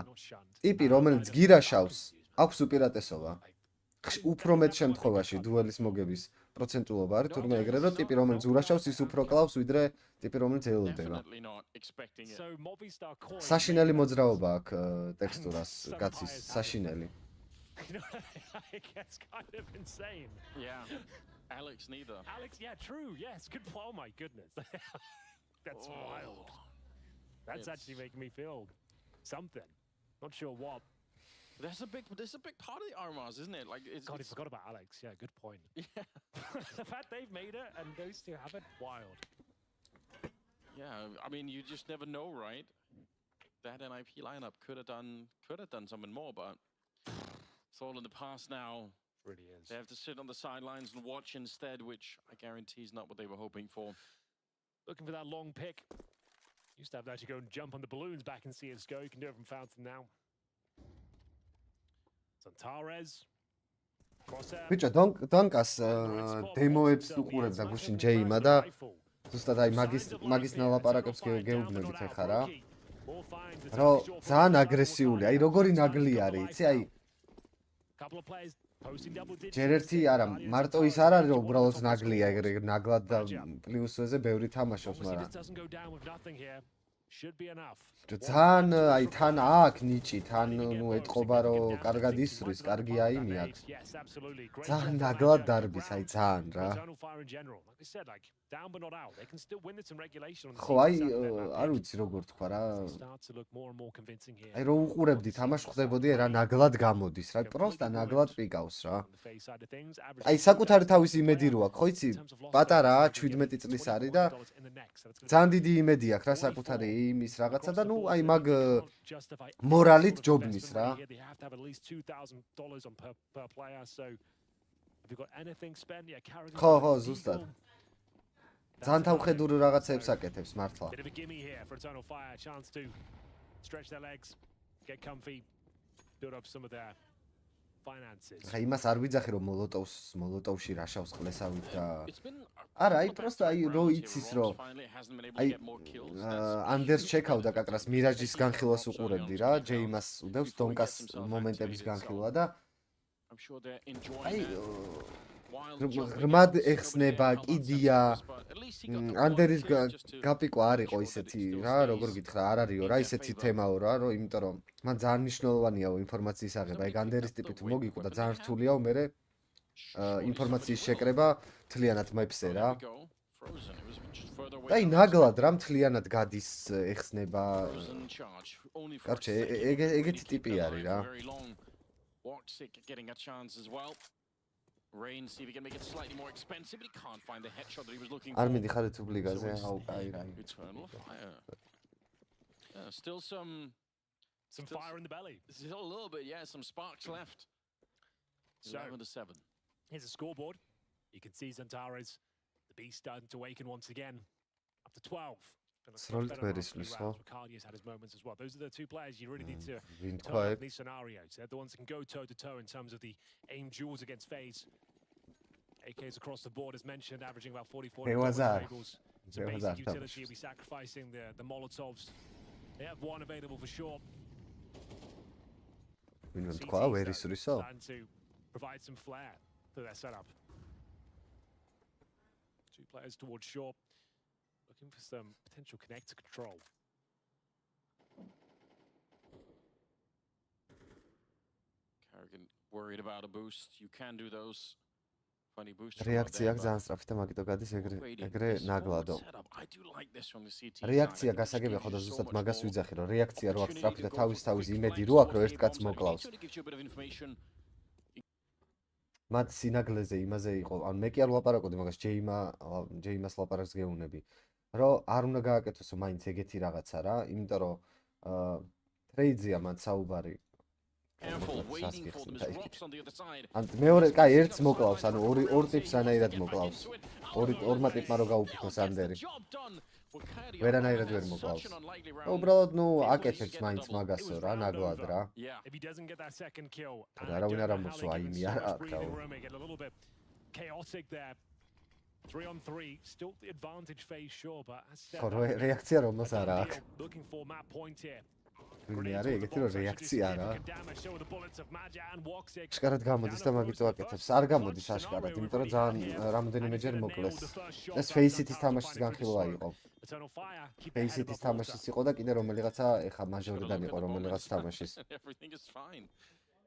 ტიპი რომელიც გირაშავს, აქვს უპირატესობა. უფრო მეტ შემთხვევაში დუელის მოგების პროცენტულობა არის, თურმე ეგრე რომ ტიპი რომელიც ურაშავს, ის უფრო კლავს ვიდრე ტიპი რომელიც ელოდება. საშინელი მოძრაობა აქ ტექსტურას გაცის, საშინელი. It's kind of insane. Yeah. Alex neither. Alex, yeah, true. Yes, good. Oh my goodness. That's wild. That's actually making me feel something. Not sure what. There's a big part of the RMRs, isn't it? Like, God, I forgot about Alex. Yeah, good point. Yeah. The fact they've made it and those two haven't, wild. Yeah, I mean, you just never know, right? That NIP lineup could have done something more, but it's all in the past now. It really is. They have to sit on the sidelines and watch instead, which I guarantee is not what they were hoping for. Looking for that long pick. Used to have that to go and jump on the balloons back in CSGO. You can do it from Fountain now. Xantares. Corsair. ბიჭო, დონკას დემოებს უყურებდა გუშინ ჯეიმა და ზუსტად აი მაგის ნალაპარაკებს გეუბნებით ეხლა რა. რომ ძალიან აგრესიული, აი როგორი ნაგლი არის, იცი, აი ჯერ ერთი არა, მარტო ის არ არის, რომ უბრალოდ ნაგლია, ეგრე ნაგლად და პლუსზე ბევრი თამაშობს, მაგრამ ძალიან აი თან აქ ნიჭი, თან ნუ ეტყობა რომ კარგად ისვრის, კარგი აიმი აქვს. ძალიან ნაგლად დარბის, აი ძალიან რა. ხო, აი არ ვიცი როგორ თქვა რა. აი რომ უყურებდი თამაშს ხვდებოდი რა ნაგლად გამოდის, რა პროსტა ნაგლად პიკავს რა. აი საკუთარი თავის იმედი რო აქვს, ხო იცი? პატარაა, 17 წლის არის და ძალიან დიდი იმედი აქვს რა საკუთარი იმის რაღაცა და ნუ აი მაგ მორალით ჯობნის რა. ხო, ხო, ზუსტად. ძალიან თავხედური რაღაცებს აკეთებს მართლა. ხა იმას არ ვიძახი რომ მოლოტოვში რაშავს ყლესავით და არა, აი პროსტა აი რო იცის რომ აი ანდერს ჩეკავდა კაკრას მირაჯის განხილვას უყურებდი რა, ჯეიმას უდევს დონკას მომენტების განხილვა და აი ღრმად ეხსნება, კიდია, ანდერის გაპიკვა არ იყო ისეთი რა, როგორ გითხრა, არ არისო რა, ისეთი თემაო რა, რომ იმიტომ რომ მან ძალიან მნიშვნელოვანიაო ინფორმაციის აღება, ეგ ანდერის ტიპით მოგიყვა და ძალიან რთულიაო მერე ინფორმაციის შეკრება მთლიანად მეფზე რა. და აი ნაგლად რა მთლიანად გადის ეხსნება. კარჩე, ეგეთი ტიპი არის რა. WOXIC getting a chance as well. Rain, see if he can make it slightly more expensive, but he can't find the headshot that he was looking for. არ მიდიხარით უბლიგაზე, აუ, კაი, რაი. Eternal fire. Still some fire in the belly. Still a little bit, yeah, some sparks left. 11-7. Here's a scoreboard. You can see Xantares, the beast starting to awaken once again. After 12. Cavyas had his moments as well. Those are the two players you really need to turn up these scenarios. They're the ones that can go toe-to-toe in terms of the aim duels against FaZe. AKs across the board, as mentioned, averaging about 44 tables. So basic utility, you'll be sacrificing the Molotovs. They have one available for sure. Starting to provide some flair to their setup. Two players towards shore. Looking for some potential connector control. Carrigan worried about a boost. You can do those. Funny boost. რეაქცია ძალიან სწრაფი და მაგიტო გადის ეგრე ნაგლადო. I do like this from the CT. რეაქცია გასაგებია ხო და ზუსტად მაგას ვიძახი რომ რეაქცია რო აქვს სწრაფი და თავის იმედი რო აქვს რომ ერთ კაცს მოკლავს. მათ სინაგლეზე იმაზე იყო, ან მე კი არ ვლაპარაკობდი მაგას ჯეიმას ლაპარაკს გეუნები. რომ არ უნდა გააკეთოსო მაინც ეგეთი რაღაცა რა, იმიტომ რომ ტრეიძია მან საუბარი. ან მეორე, კაი, ერთს მოკლავს, ანუ ორ ტიპს რანაირად მოკლავს. ორმა ტიპმა რო გაუფიქოს ანდერი. ვერანაირად ვერ მოკლავს. უბრალოდ ნუ აკეთებს მაინც მაგასო რა, ნაგლად რა. და არავინ არ ამბობს აიმი არ აქვს. Chaotic there. 3-on-3, still the advantage FaZe sure, but as said, რეაქცია რომელს არ აქვს. looking for map point here. ვინმე არის ეგეთი რომ რეაქცია რა. შკარად გამოდის და მაგიტო აკეთებს. არ გამოდის აშკარად, იმიტომ რომ ძალიან რამოდენიმეჯერ მოკლეს. ეს FaZe-ის თამაშის განხილვა იყო. FaZe-ის თამაშის იყო და კიდე რომელიღაცა ეხა მაჟორიდან იყო რომელიღაც თამაშის.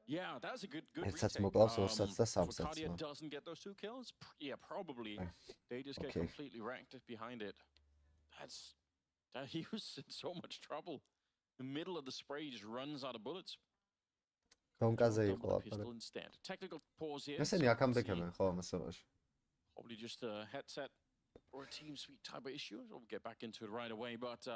Yeah, that's a good ერთსაც მოკლავს, ორსაც და სამსაც. Doesn't get those two kills. Yeah, probably. They just get completely wrecked behind it. He was in so much trouble. The middle of the spray just runs out of bullets. Donkaze იყო pistol instead. Technical pause here. ესენი აკამბექებენ ხო ამასობაში. Probably just a headset or a team suite type of issue. We'll get back into it right away, but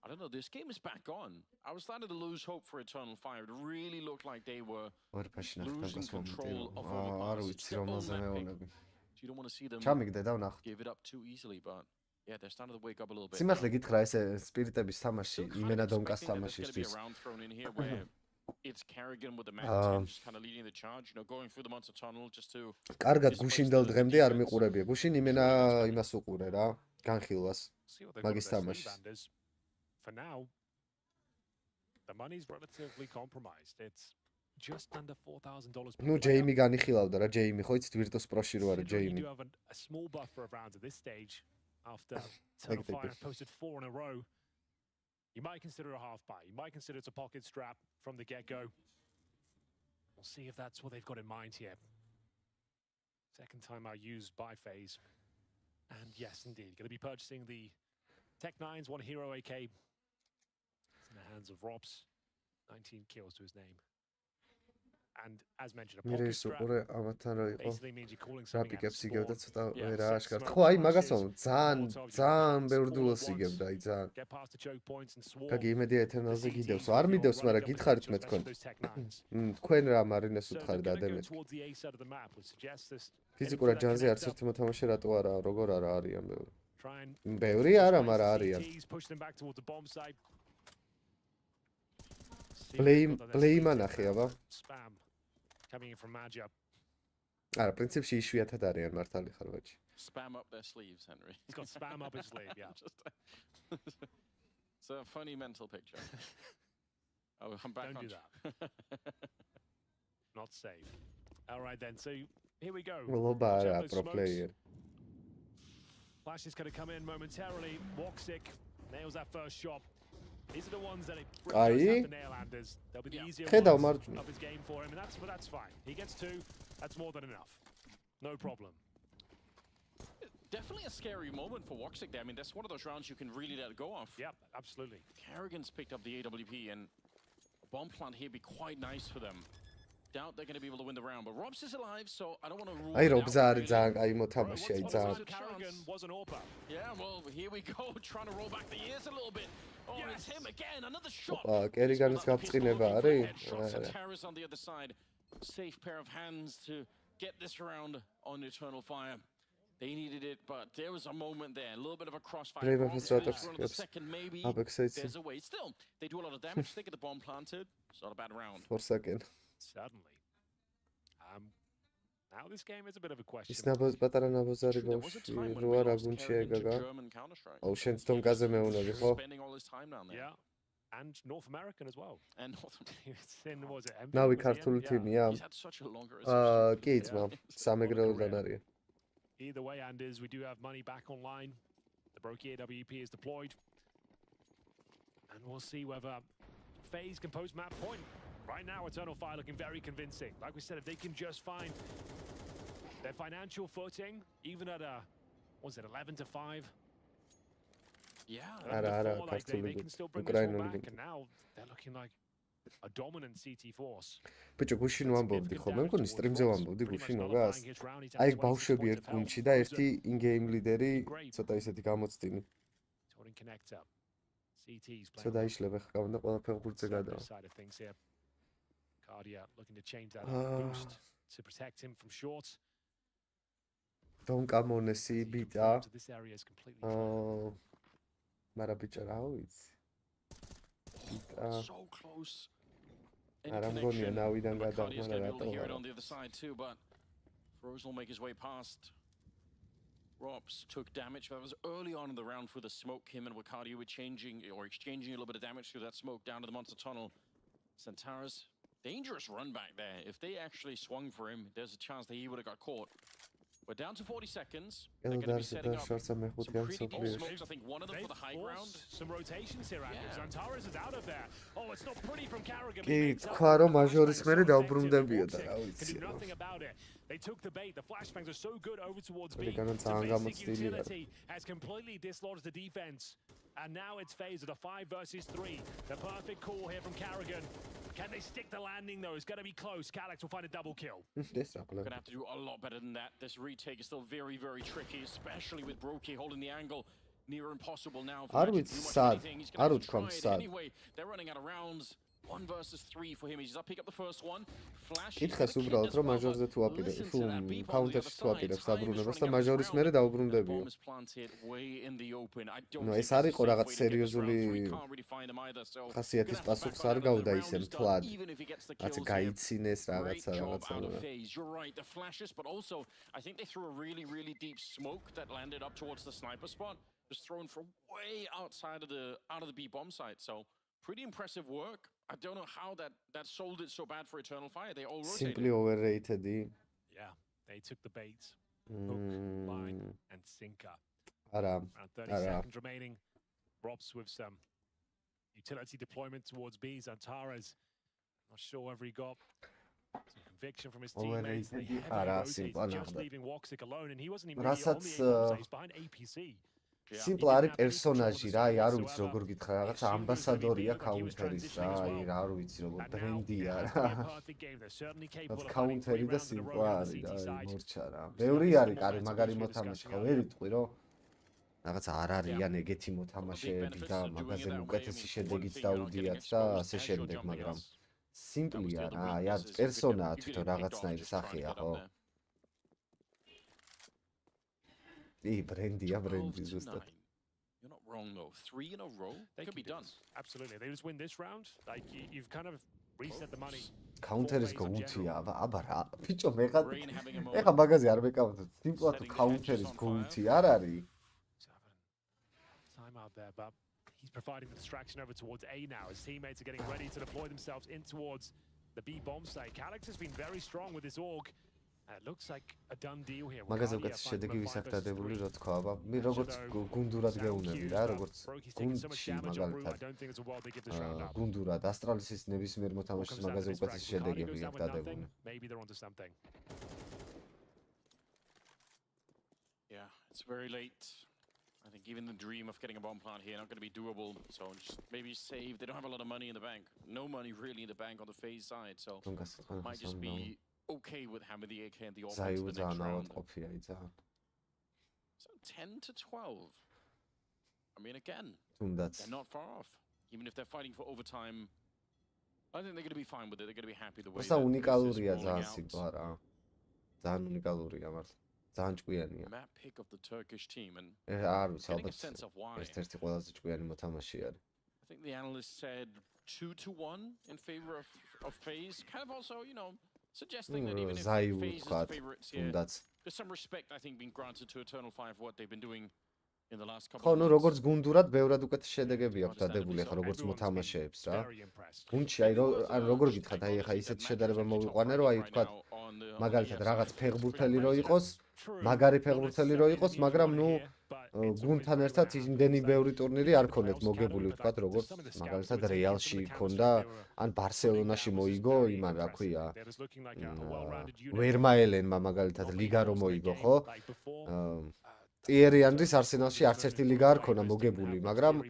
I don't know, this game is back on. I was starting to lose hope for Eternal Fire. It really looked like they were losing control of overpass. So you don't want to see them give it up too easily, but yeah, they're starting to wake up a little bit. სიმართლე გითხრა ეს სპირიტების თამაში, იმენა დონკას თამაშისთვის. It's Carrigan with the man just kind of leading the charge, you know, going through the monster tunnel just to კარგად გუშინდელ დღემდე არ მიყურებია. გუშინ იმენა იმას უყურე რა, განხილვას. მაგის თამაშის. For now, the money's relatively compromised. It's just under $4,000. ნუ ჯეიმი განიხილავდა რა, ჯეიმი ხო იცით ვირტუს პროში რო არის ჯეიმი. You have a small buffer of rounds at this stage after Eternal Fire posted 4 in a row. You might consider a half buy. You might consider it's a pocket strap from the get-go. We'll see if that's what they've got in mind here. Second time out used by FaZe. And yes, indeed, going to be purchasing the Tech 9's one Hero AK. In the hands of Robs, 19 kills to his name. And as mentioned, a pocket strap basically means you're calling something out of sport. ხო, აი მაგას ვამბობ, ძალიან ბევრ დულოს იგებდა, აი ძალიან. კაგი, იმედია ეთერნალზე გიდევს, არ მიდევს, მაგრამ გითხარით მე თქვენ. თქვენ რა მარინეს უთხარით ადემეთ. ფიზიკურად ჯანზე არც ერთი მოთამაშე რატო არა, როგორ არა არიან ბევრი. ბევრი არა, მაგრამ არიან. Blame ანახე აბა. Coming in from Magia. არა, პრინციპში იშვიათად არიან მართალი ხარვაჭი. Spam up their sleeves, Henry. He's got spam up his sleeve, yeah. It's a funny mental picture. Oh, I'm back. Don't do that. Not safe. All right then, so here we go. Ულობა არა, pro player. Flash is going to come in momentarily. WOXIC nails that first shot. These are the ones that have the nail handers. They'll be the easier ones of his game for him, and that's fine. He gets 2. That's more than enough. No problem. Definitely a scary moment for WOXIC there. I mean, that's one of those rounds you can really let go off. Yeah, absolutely. Carrigan's picked up the AWP, and a bomb plant here would be quite nice for them. doubt they're going to be able to win the round, but Robs is alive, so I don't want to rule აი it out. Robs არის ძალიან კაი მოთამაშე, აი ძალიან. Carrigan was an AWPer. Yeah, well, here we go, trying to roll back the years a little bit. Oh, it's him again, another shot. კერიგანის გაბრწყინება არის? Xantares on the other side. Safe pair of hands to get this round on Eternal Fire. They needed it, but there was a moment there, a little bit of a crossfire. The second, maybe there's a way. Still, they do a lot of damage. They get the bomb planted. It's not a bad round. For a second. Certainly. Now this game is a bit of a question. Ის ნაბოზ პატარა ნაბოზარი ბავშვი როა რა გუნჩი ეგაგა. აუ შენც დონკაზე მეუნები ხო? Yeah. And North American as well. And North American. Was it Now we ქართული თიმია. კი ძმა, სამეგრელოდან არის. Either way, Anders, we do have money back online. The Brokey AWP is deployed. And we'll see whether FaZe can post map point. Right now, Eternal Fire looking very convincing. Like we said, if they can just find their financial footing, even at a, what was it, 11-5? Yeah, they can still bring this one back. And now they're looking like a dominant CT force. ბიჭო გუშინ ვამბობდი ხო? მე მგონი სტრიმზე ვამბობდი გუშინ მაგას. აი ბავშვები ერთ გუნდში და ერთი in-game ლიდერი ცოტა ისეთი გამოცდინი. ცოტა იშლება ხა გამოდა ყველაფერი გურწე გადავა. Cavyas looking to change that boost to protect him from short. Don't come on see bita. This area is completely მარა ბიჭო რა ვიცი. So close. არა მგონია ნავიდან გადავმა რატო. On the other side too, but Frozen will make his way past. Robs took damage. That was early on in the round for the smoke. Him and Wakadio were changing or exchanging a little bit of damage through that smoke down to the monster tunnel. Xantares, dangerous run back there. If they actually swung for him, there's a chance that he would have got caught. We're down to 40 seconds. They're going to be setting up some pretty deep smokes. I think one of them for the high ground. Some rotations here, Xantares is out of there. Oh, it's not pretty from Carrigan. კი, თქვა რომ მაჟორის მერე დაუბრუნდებიოდა, რა ვიცი. They took the bait. The flashbangs are so good over towards B. The basic utility has completely dislodged the defense. And now it's FaZe at a 5 versus 3. The perfect call here from Carrigan. Can they stick the landing though? It's going to be close. GAMMAXX will find a double kill. Gonna have to do a lot better than that. This retake is still very, very tricky, especially with Brokey holding the angle. Near impossible now. Anyway, they're running out of rounds. 1 versus 3 for him. He's up, pick up the first one. Flash. კითხეს უბრალოდ რომ მაჟორზე თუ აპირებს, თუ კაუნტერში თუ აპირებს დაბრუნებას და მაჟორის მერე დაუბრუნდებიო. ნუ ეს არ იყო რაღაც სერიოზული ხასიათის პასუხს არ გავდა ისე მთლად. რაც გაიცინეს რაღაცა. You're right, the flashes, but also I think they threw a really, really deep smoke that landed up towards the sniper spot. Just thrown from way outside of the B bomb site. So pretty impressive work. I don't know how that sold it so bad for Eternal Fire. They all rotated. Simply overrated. Yeah, they took the bait. Hook, line, and sinker. Around 30 seconds remaining. Robs with some utility deployment towards B. Xantares, not sure whether he got some conviction from his teammates. They heavily rotated, just leaving Woxic alone, and he wasn't even really on the A, he's behind APC. Simple არის პერსონაჟი რა, აი არ ვიცი როგორ გითხრა, რაღაც ამბასადორია კაუნტერის რა, აი რა არ ვიცი როგორ ბრენდია რა. რაც კაუნტერი და სიმპლა არის რა, მორჩა რა. ბევრი არის კარი მაგარი მოთამაშე, ხო ვერ იტყვი რომ რაღაც არ არიან ეგეთი მოთამაშეები და მაგაზე უკეთესი შედეგიც დაუდიათ და ასე შემდეგ, მაგრამ სიმპლია რა, აი არის პერსონაა თვითონ რაღაცნაირი სახეა, ხო? Brandy ზუსტად. You're not wrong though. 3 in a row, they could be done. Absolutely. They just win this round. Like you've kind of reset the money. Counter-ის გუნდია, აბა რა. ბიჭო მე ხა მაგაზე არ მეკავთ. სიმპლად counter-ის გუნდი არ არის. Time out there, but he's providing the distraction over towards A now. His teammates are getting ready to deploy themselves in towards the B bomb site. GAMMAXX has been very strong with this AUG. It looks like a done deal here. მაგაზე უკეთეს შედეგი ვისაკეთებული რო თქვა, აბა მე როგორც გუნდურად გეუნები რა, როგორც გუნდში მაგალითად გუნდურად ასტრალისის ნებისმიერ მოთამაშეს მაგაზე უკეთეს შედეგები აქვს დადებული. Yeah, it's very late. I think even the dream of getting a bomb plant here not going to be doable. So just maybe save. They don't have a lot of money in the bank. No money really in the bank on the FaZe side. So might just be okay with having the AK and the offense in the next round. So 10 to 12. I mean, again, they're not far off. Even if they're fighting for overtime, I think they're going to be fine with it. They're going to be happy the way that this is rolling out. Map pick of the Turkish team and getting a sense of why. I think the analyst said 2-1 in favor of FaZe. Kind of also, you know, suggesting that even if FaZe is the favorites here, there's some respect, I think, being granted to Eternal Fire for what they've been doing in the last couple of months. ხო, როგორც გუნდურად ბევრად უკეთ შედეგები აქვს დადებული ახლა როგორც მოთამაშეებს რა. გუნდში აი როგორ გითხათ, აი ახლა ისეთი შედარება მოვიყვანე, რომ აი თქვა მაგალითად რაღაც ფეხბურთელი რო იყოს, მაგარი ფეხბურთელი რო იყოს, მაგრამ ნუ გუნდთან ერთად იმდენი ბევრი ტურნირი არ ქონდეთ მოგებული, ვთქვათ, როგორც მაგალითად რეალში ქონდა, ან ბარსელონაში მოიგო, იმან რა ქვია, ვერმაელენმა მაგალითად ლიგა რო მოიგო, ხო? ტიერი ანდრის არსენალში არც ერთი ლიგა არ ქონა მოგებული, მაგრამ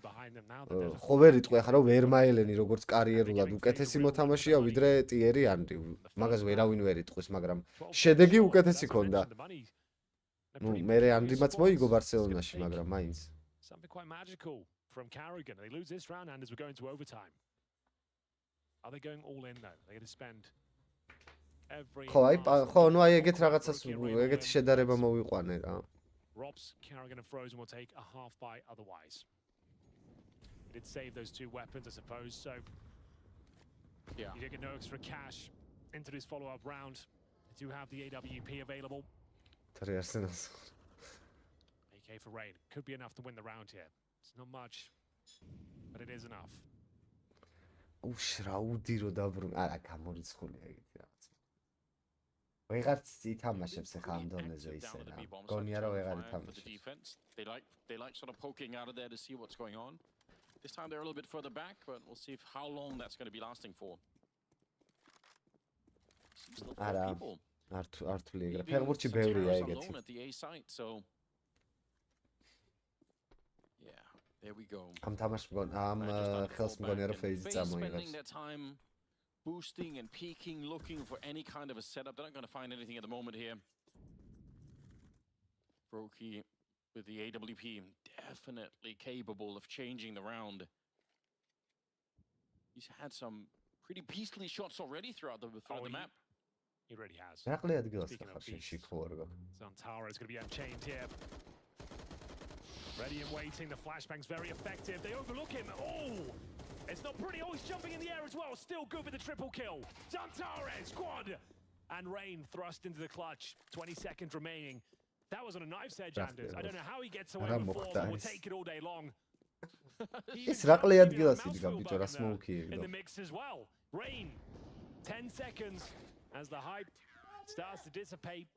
ხო ვერ იტყვი ახლა რომ ვერმაელენი როგორც კარიერულად უკეთესი მოთამაშეა ვიდრე ტიერი ანდრი. მაგას ვერავინ ვერ იტყვის, მაგრამ შედეგი უკეთესი ქონდა. ნუ მე ანდრიმაც მოიგო ბარსელონაში, მაგრამ მაინც. ხო, ნუ აი ეგეთ რაღაცას, ეგეთი შედარება მოვიყვანე რა. Robs, Carrigan and Frozen will take a half bite otherwise. He did save those two weapons, I suppose, so yeah, you get no extra cash into this follow-up round. They do have the AWP available. AK for Rain. Could be enough to win the round here. It's not much, but it is enough. უშრაუდი რო დაბრუნ, არა, გამორიცხულია ეგეთი რაღაც. ვეღარც ითამაშებს ახლა ამ დონეზე ისე რა. გონია რომ ვეღარ ითამაშებს. They like sort of poking out of there to see what's going on. This time they're a little bit further back, but we'll see if how long that's going to be lasting for. არა, ართული ეგრე. ფეხბურთში ბევრია ეგეთი. Yeah, there we go. ამ თამაშს ამ ხელს მგონია რომ FaZe წამოიღებს. Boosting and peaking, looking for any kind of a setup. They're not going to find anything at the moment here. Brokey with the AWP, definitely capable of changing the round. He's had some pretty beastly shots already throughout the map. He already has. Xantares is going to be unchained here. Ready and waiting. The flashbang's very effective. They overlook him. Oh! It's not pretty. Oh, he's jumping in the air as well. Still good with the triple kill. Xantares, quad! And Rain thrust into the clutch. 20 seconds remaining. That was on a knife's edge, Anders. I don't know how he gets away with 4, but we'll take it all day long. It's Rakley ადგილას იდგა ბიჭო, რა smoke in the mix as well. Rain, 10 seconds as the hype starts to dissipate.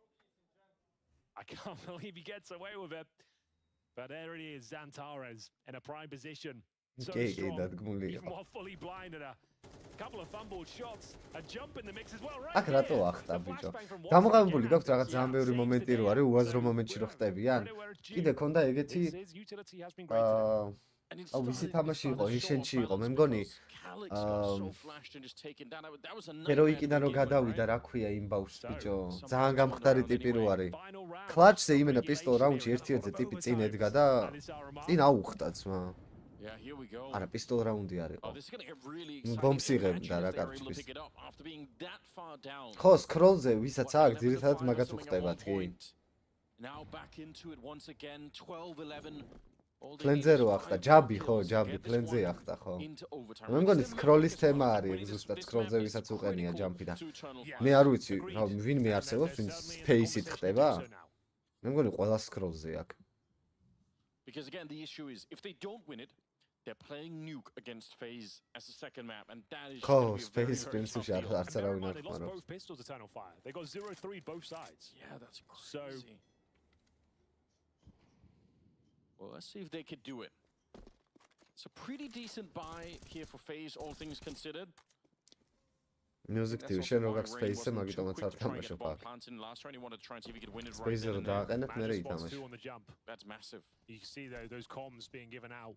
I can't believe he gets away with it. But there it is, Xantares in a prime position. So strong, even while fully blind, and a couple of fumbled shots, a jump in the mix as well, right? აქ რატო ახტა ბიჭო? გამოყენებული გაქვს რაღაც ძალიან ბევრი მომენტი რო არის, უაზრო მომენტში რო ხტებიან. კიდე ქონდა ეგეთი აუ ვისი თამაში იყო, ისენში იყო, მე მგონი ჰეროიკიდან რო გადავიდა, რა ქვია იმ ბავშვს ბიჭო? ძალიან გამხდარი ტიპი რო არის. კლაჩზე იმენა პისტოლ რაუნდში ერთ-ერთზე ტიპი წინ ედგა და წინ აუხტაც მა. Yeah, here we go. არა, პისტოლ რაუნდი არის. Oh, this is going to get really ბომბს იღებდა რა კარგში. ხო, ხო, სკროლზე ვისაც აქვს, ძირითადად მაგათ უხტებათ კი. Now back into it once again, 12-11. ფლენზე რო ახტა, ჯაბი ხო, ჯაბი ფლენზე ახტა ხო. მე მგონი სკროლის თემა არის, ზუსტად სკროლზე ვისაც უყენია ჯამპი და მე არ ვიცი, რა ვინ მეარსებობს, ვინ სპეისით ხტება? მე მგონი ყველა სკროლზე აქვს. Because again, the issue is if they don't win it, they're playing Nuke against FaZe as a second map, and that is oh, FaZe principally arts around they lost both pistols Eternal Fire. They got 0-3 both sides. Yeah, that's crazy. Well, let's see if they could do it. It's a pretty decent buy here for FaZe, all things considered. Music TV შენ რო გაქვს Space-ზე, მაგიტომაც არ თამაშობ აქ. Space-ზე რო დააყენებ, მე რე ითამაშ. That's massive. You can see though those comms being given out.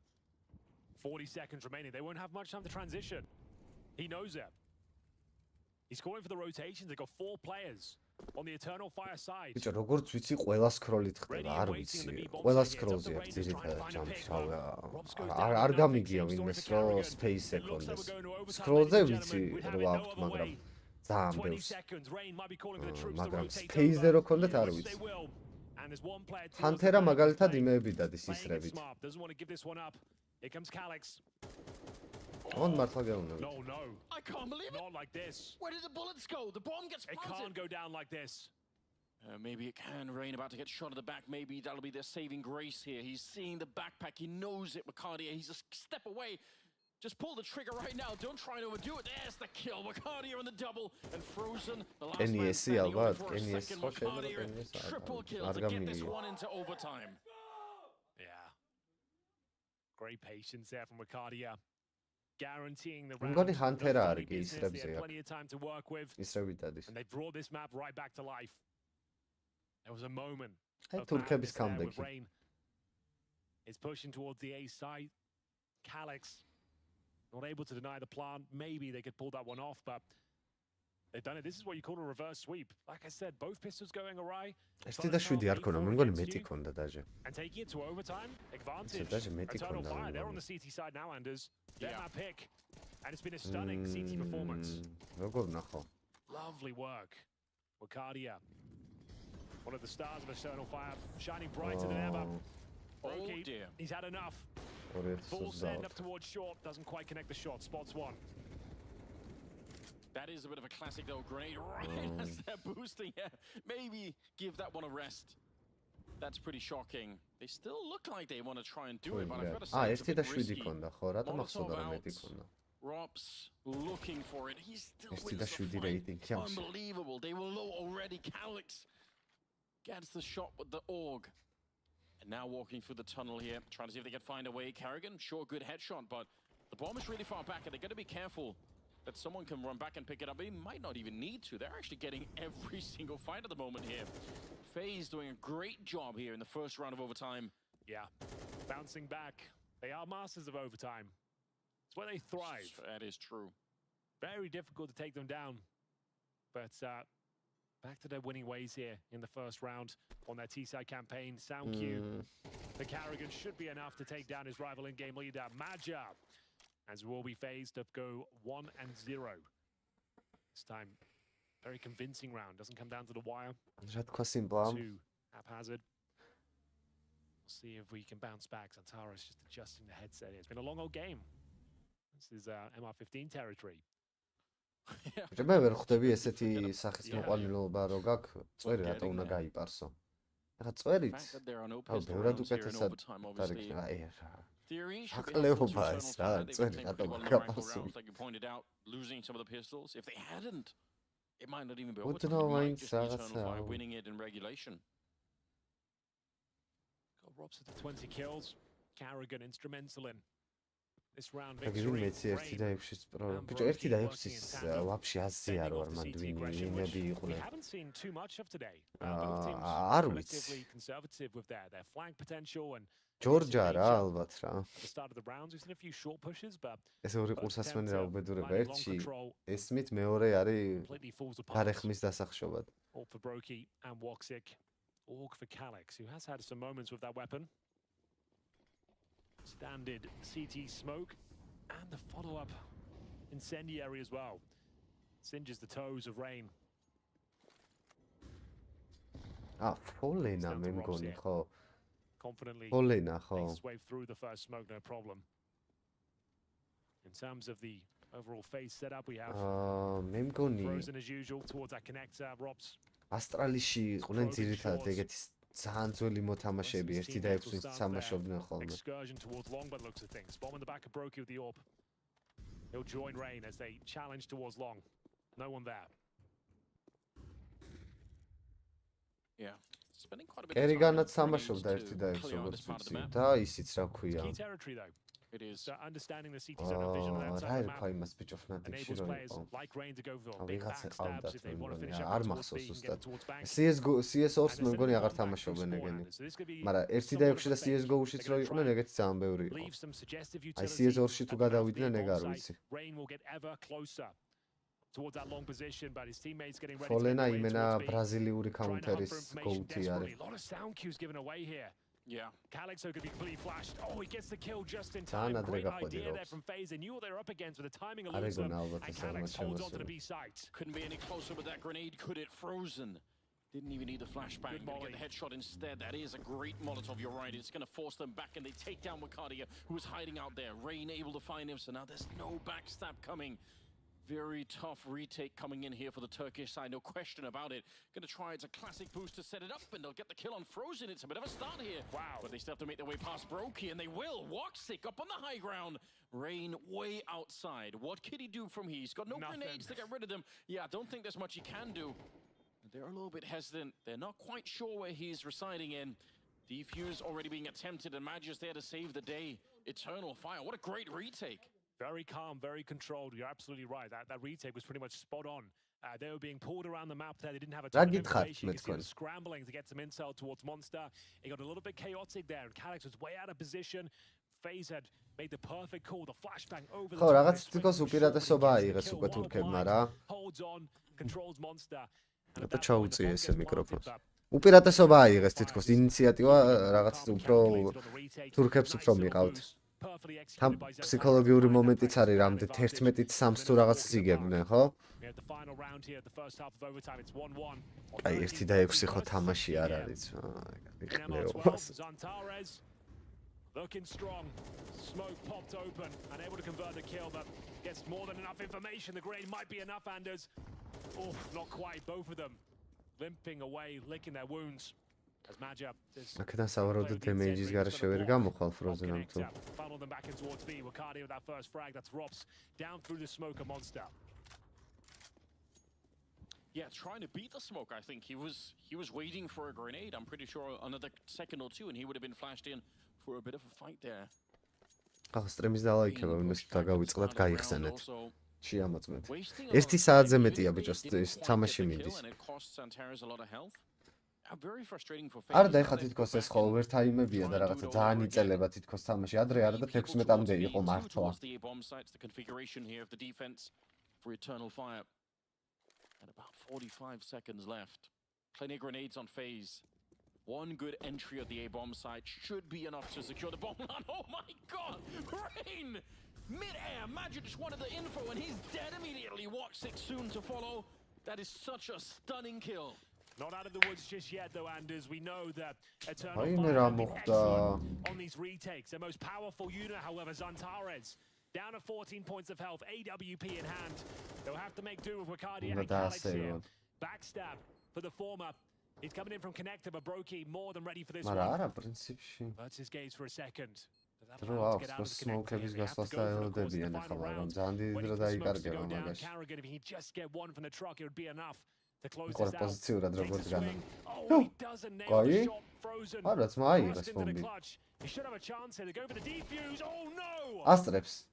40 seconds remaining. They won't have much time to transition. He knows it. He's calling for the rotations. They've got 4 players on the Eternal Fire side. ბიჭო, როგორც ვიცი, ყველა სკროლით ხდება, არ ვიცი. ყველა სკროლზე აქვს ძირითადად ჯამპი, არ გამიგია ვინმეს რო Space-ზე კონდეს. სკროლზე ვიცი რო აქვს, მაგრამ ძალიან ბევრს. მაგრამ Space-ზე რო კონდეთ, არ ვიცი. Xantares მაგალითად იმეები დადის ისრებით. Here comes CAMMAXX. On მართლა გეუბნები. No. I can't believe it. Not like this. Where did the bullets go? The bomb gets It planted. can't go down like this. Maybe it can. Rain about to get shot at the back. Maybe that'll be their saving grace here. He's seeing the backpack. He knows it, Macardia. He's a step away. Just pull the trigger right now. Don't try and overdo it. There's the kill. Macardia on the double. And Frozen, the last man NES standing over ალბათ, for a NES second. ხო შეიძლება Macardia, NES triple kill არ to get this გამიგია. one into overtime. Yeah. Great patience there from Ricardia. Guaranteeing the მგონი round. Xantares No არის funny კი business. They ისრებზე had აქ. plenty of time to work with. ისრებით დადის. And they brought this map right back to life. There was a moment. აი of თურქების madness there with comeback-ი. Rain. It's pushing towards the A side. CAMMAXX not able to deny the plant. Maybe they could pull that one off, but they've done it. This is what you call a reverse sweep. Like I said, both pistols going awry. 1-7 არ ქონდა, მე მგონი მეტი ქონდა დაჟე. And taking it to overtime. Advantage. Daži meti Eternal kondam, Fire. They're mgoni. on the CT side now, Anders. They're Yeah. that pick. And it's been a stunning CT performance. როგორ ნახო? Lovely work. Ricardia. One of the stars of Eternal Fire. Shining brighter than ever. Oh Brokey, dear. he's had enough. Full send up 2022. towards short. Doesn't quite connect the shot. Spots one. That is a bit of a classic though. Grenade right as they're boosting. Yeah, maybe give that one a rest. That's pretty shocking. They still look like they want to try and do it, but I've got to say it's a bit 1-7 risky. ქონდა, ხო, რატომ ახსოვდა რომ Molotov მეტი out. ქონდა? Rops looking for it. He's still wins the 1-7 fight. რეიტინგი აქვს. Unbelievable. They were low already. CAMMAXX gets the shot with the AUG. And now walking through the tunnel here, trying to see if they can find a way. Carrigan, sure, good headshot, but the bomb is really far back, and they're going to be careful that someone can run back and pick it up. They might not even need to. They're actually getting every single fight at the moment here. FaZe doing a great job here in the first round of overtime. Yeah. Bouncing back. They are masters of overtime. It's where they thrive. That is true. Very difficult to take them down. But back to their winning ways here in the first round on their T-side campaign. SoundQ, the Carrigan should be enough to take down his rival in-game leader, Maja, as will be FaZe to go 1-0. This time, very convincing round. Doesn't come down to the wire. რა თქვა სიმპლა? Too haphazard. We'll see if we can bounce back. Xantares just adjusting the headset here. It's been a long old game. This is MR15 territory. მე ვერ ხვდები ესეთი სახის მოყვანილობა რო გაქვს, წვერი რატო უნდა გაიპარსო? ეხლა წვერით ბევრად უკეთესად დარიქნა, აი რა. აყლეობა ეს რა, წვერი რატო გაგაპარსო? Losing some of the pistols. If they hadn't, it might not even be What overtime. do I You might mean, just be Eternal Sarah? Fire winning it in regulation. Got Robs at the 20 kills. Carrigan instrumental in this round გივი victory. მეცი 1-6 პრო. ბიჭო 1-6-ის ვაფშე აზი არ ვარ მან ვინები We იყვნენ. haven't seen too much of today. არ Relatively ვიცი. conservative with their flank potential and ჯორჯა რა ალბათ რა. at the start of the rounds we've seen a few short pushes, but ეს ორი ყურსასმენი რა უბედურება finding long ერთში control ესმით მეორე არის completely falls apart. გარეხმის დასახშობად. All for Brokey and Woxic. Org for CAMMAXX, who has had some moments with that weapon. Standard CT smoke and the follow-up incendiary as well. Singes the toes of Rain. ფოლენა მე მგონი ხო? Confidently ფოლენა ხო? makes his way through the first smoke, no problem. In terms of the overall FaZe setup, we have მე მგონი Frozen as usual towards that connector. Robs ასტრალიში იყვნენ ძირითადად ეგეთი ძალიან ძველი მოთამაშეები 1-6-ით თამაშობდნენ ხოლმე. excursion towards long by the looks of things. Bomb in the back of Brokey with the orb. He'll join Rain as they challenge towards long. No one there. Yeah. Spending quite a bit of time კერიგანაც on თამაშობდა grenades to 1-6 clear out როგორც this part of the ვიცი map. და ისიც რა ქვია. Key territory though. It is. So understanding the CT zone vision on that side of the map იმას ბიჭოფნა enables players like Rain to go for big ვიღაცა backstabs if they want to finish up არ towards მახსოვს B and get უბრალოდ towards bank. CSGO CS2-ს მე მგონი აღარ თამაშობენ ეგენი მაგრამ 1-6 და CSGO-შიც რო იყვნენ ეგეთი ძალიან ბევრი იყო Leave some suggestive აი utility. CS2-ში თუ გადავიდნენ ეგ არ ვიცი Rain will get ever closer towards that long position, but his teammates getting ready Folena to make their way იმენა towards B. ბრაზილიური Trying to hunt counter-ის for information go-to desperately. არის A lot of sound cues given away here. Yeah. Calyxo could be completely flashed. Oh, he gets the kill just in ძალიან time. ადრე Great გახვედი idea there როქს from FaZe. They knew what they were up against, but the timing არ eludes them. ეგონა ალბათ And ეს Calyx holds on to the შემოსული B site. Couldn't be any closer with that grenade, could it? Frozen. Didn't even need the flashbang. Good Gonna molly. get the headshot instead. That is a great Molotov, you're right. It's gonna force them back and they take down Wakadia, who was hiding out there. Rain able to find him, so now there's no backstab coming. Very tough retake coming in here for the Turkish side, no question about it. Gonna try, it's a classic boost to set it up, and they'll get the kill on Frozen. It's a bit of a start here. Wow. But they still have to make their way past Brokey, and they will. Walksick up on the high ground. Rain way outside. What can he do from here? He's got no Nothing. grenades to get rid of them. Yeah, I don't think there's much he can do. They're a little bit hesitant. They're not quite sure where he's residing in. Defuse already being attempted, and Magi's there to save the day. Eternal Fire, what a great retake. Very calm, very controlled. You're absolutely right. That retake was pretty much spot on. They were being pulled around the map there. They didn't have a ton of information. You can see them scrambling to get some intel towards Monster. It got a little bit chaotic there, and Calyx was way out of position. FaZe had made the perfect call, the flashbang over the ხო რაღაც თვითონ უპირატესობა აიღეს უკვე თურქებმა რა holds on, controls Monster. და ჩაუწია ესე მიკროფონს უპირატესობა აიღეს თითქოს ინიციატივა რაღაც უფრო თურქებს უფრო მიყავთ там ფსიქოლოგიური მომენტიც არის რამდენ 11-ით 3 თუ რაღაც ზიგებდნენ ხო აი 1 და 6 ხო თამაში არ არის Looking strong. Smoke popped open, unable to convert the kill, but gets more than enough information. The grenade might be enough, Anders. Oh, not quite. Both of them limping away, licking their wounds. As Magia is... აქედან სავარაუდოდ დემეიჯის გარეშე ვერ გამოხვალ Frozen-ამ თუ. Funnel them back in towards B. Wakadia with that first frag. That's Rops down through the smoke, a Monster. Yeah, trying to beat the smoke, I think. He was waiting for a grenade. I'm pretty sure another second or two, and he would have been flashed in for a bit of a fight there. ახლა სტრიმის დალაიქება, ვინმეს დაგავიწყდათ, გაიხსენეთ. შეამოწმეთ. 1 საათზე მეტია ბიჭოს ეს თამაში მიდის. არ და ეხლა თითქოს ეს ხო ოვერთაიმებია და რაღაცა ძალიან იწელება თითქოს თამაში. ადრე არა და 16-მდე იყო მართლა. And about 45 seconds left. Plenty of grenades on FaZe. One good entry of the A-bomb site should be enough to secure the bomb line. Oh my god! Rain! Mid-air! Magic just wanted the info and he's dead immediately. Walksick soon to follow. That is such a stunning kill. Not out of the woods just yet though, Anders. We know that Eternal Fire have been excellent on these retakes. Their most powerful unit, however, Xantares. Down to 14 points of health, AWP in hand. They'll have to make do with Wakadia and Calyx here. Backstab for the former. He's coming in from connector, but Brokey more than ready for this one. არა, პრინციპში. Let's his gaze for a second. დრო აქვს, რომ smoke-ების გასვლას დაელოდებიან ახლა, მაგრამ ძალიან დიდი დრო დაიკარგება მაგაში. If he just get one from the truck, it would be enough to close this out. პოზიციურად როგორ განა. Oh, he doesn't nail the shot. Frozen. არა, მაიღეს ბომბი. He should have a chance here. They go for the defuse. Oh no! ასტრებს.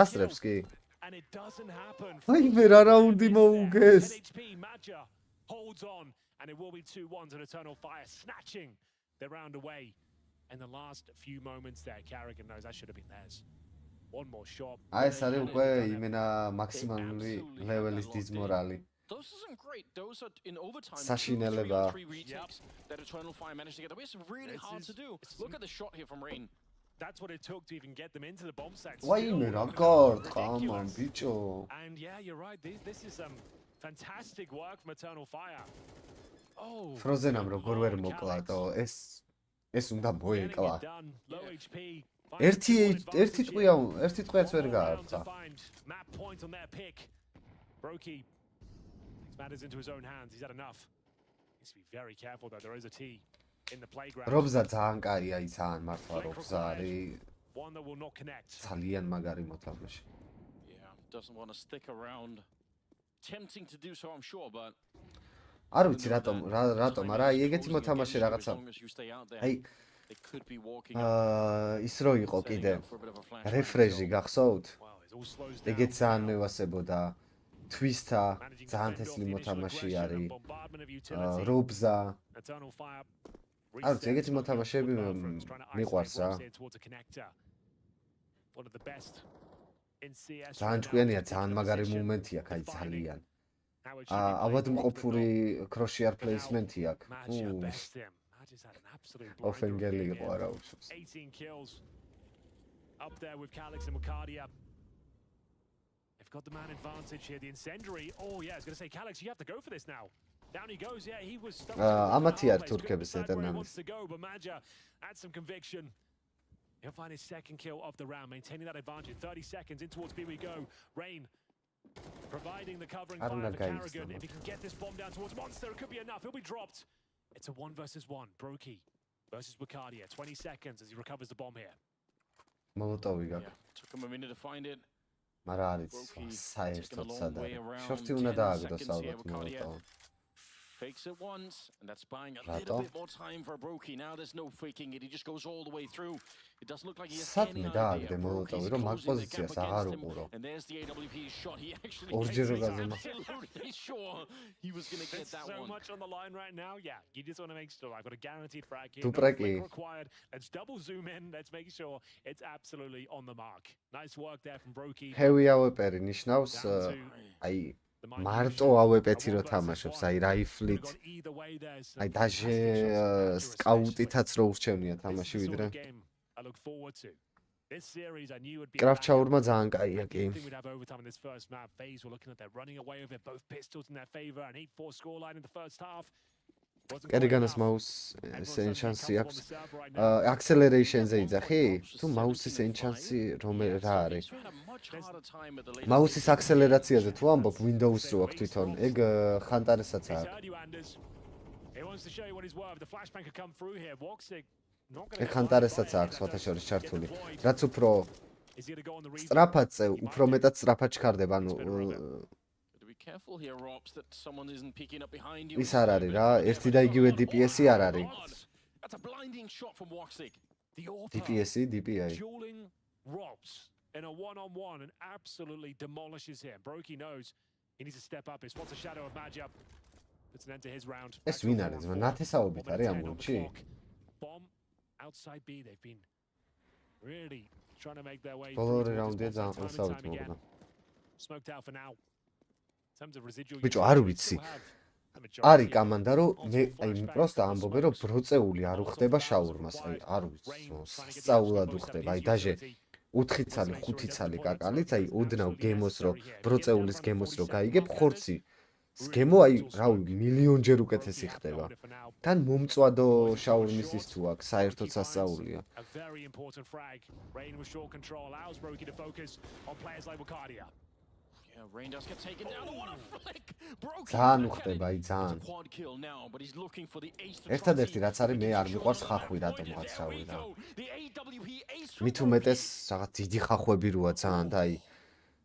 ასტრებს კი. And it doesn't happen. აი მე რა რაუნდი მოუგეს. HP Magia holds on and it will be 2-1 to Eternal Fire snatching the round away. And the last few moments there, Carrigan knows that should have been theirs. One more shot. აი ეს არის უკვე იმენა მაქსიმალური ლეველის დიზმორალი. Those isn't great. Those are in overtime. Sashineleva. That Eternal Fire managed to get away. It's really hard to do. Look at the shot here from Rain. That's what it took to even get them into the bomb site. Why me record? Come on, bicho. And yeah, you're right. This is some fantastic work from Eternal Fire. Oh. Frozen-am როგორ ვერ მოკლატო. ეს უნდა მოეკლა. Low HP. ერთი ტყვიაც ვერ გაართა. Map point on their pick. Brokey takes matters into his own hands. He's had enough. He needs to be very careful though. There is a T in the playground. Robza ძალიან კაია ის ძალიან მართლა Robza არის. One that will not connect. ძალიან მაგარი მოთამაშე. Yeah, doesn't want to stick around. Tempting to do so, I'm sure, but არ ვიცი რატომ, მაგრამ აი ეგეთი მოთამაშე რაღაცა. აი They could be walking ის რო იყო კიდე refresh-ი გახსოვთ? ეგეც ძალიან მევასებოდა twist-ა ძალიან თესლი მოთამაშე არის. Robza. არ ეგეთი მოთამაშეები მიყვარს რა. ძალიან ჭკვიანია, ძალიან მაგარი მომენტი აქვს, აი ძალიან. ავადმყოფური crochet placement-ი აქვს. Offengeli იყო არა უშავს. 18 kills up there with Calyx and Wakadia. They've got the man advantage here, the incendiary. Oh yeah, I was going to say Calyx, you have to go for this now. Down he goes. Yeah, he was stuck. Amati ar Turkების ეტერნამის. Wants to go, but Maja had some conviction. He'll find his second kill of the round, maintaining that advantage. 30 seconds in towards B we go. Rain providing the covering fire for Carrigan. If he can get this bomb down towards Monster, it could be enough. He'll be dropped. It's a 1 versus 1. Brokey versus Wakadia. 20 seconds as he recovers the bomb here. Molotov-ი გაქვს. Took him a minute to find it. მაგრამ არის საერთოდ სადა. შორტი უნდა დააგდოს ალბათ Molotov. Fakes it once, and that's buying a little bit more time for Brokey. Now there's no faking it. He just goes all the way through. It doesn't look like he has any idea. Molotov-ი რომ მაგ პოზიციას აღარ უყურო. And there's the AWP shot. He actually absolutely sure he was going to get that one. So much on the line right now. Yeah, you just want to make sure I've got a guaranteed frag here. No required. Let's double zoom in. Let's make sure it's absolutely on the mark. Nice work there from Brokey. Heavy AWP-ი ნიშნავს აი მარტო AWP-ი რო თამაშობს, აი რაიფლით. აი დაჟე სკაუტითაც რო ურჩევნია თამაში ვიდრე. კრაფჩაურმა ძალიან კაია კი. კერიგანას მაუს სენ შანსი აქვს. Acceleration-ზე იძახი? თუ მაუსის სენ შანსი რა არის? მაუსის აქსელერაციაზე თუ ამბობ Windows რო აქვს თვითონ, ეგ Xantareსაც აქვს. ეგ Xantareსაც აქვს ფოთაშორის ჩართული. რაც უფრო სწრაფად წევ, უფრო მეტად სწრაფად ჩქარდება, ანუ Careful here, Rops, that someone isn't picking up behind you. ის არ არის რა, ერთი და იგივე DPS-ი არ არის. That's a blinding shot from Woxic. DPS-ი, DPI. Dueling Rops in a one-on-one and absolutely demolishes him. Brokey knows he needs to step up. He spots a shadow of Maja. It's an end to his round. ეს ვინ არის? ნათესაობით არის ამ გუნდში? Bomb outside B. They've been really trying to make their way. ბოლო რაუნდია ძალიან ყელსავით მოგდა. Smoked out for now. ბიჭო არ ვიცი. არის კომანდა რომ მე აი პროსტა ამბობენ რომ ბროწეული არ უხდება შაურმას, აი არ ვიცი, სასწაულად უხდება, აი დაჟე 4 ცალი, 5 ცალი კაკალიც, აი ოდნავ გემოს რო ბროწეულის გემოს რო გაიგებ ხორცი. გემო აი რავი მილიონჯერ უკეთესი ხდება. თან მომწვადო შაურმის ის თუ აქვს, საერთოდ სასწაულია. Rain does get taken down. What a flick! ძალიან უხდება, აი ძალიან. ერთადერთი რაც არის მე არ მიყვარს ხახვი რატომღაც რავი რა. მით უმეტეს რაღაც დიდი ხახვები როა ძალიან და აი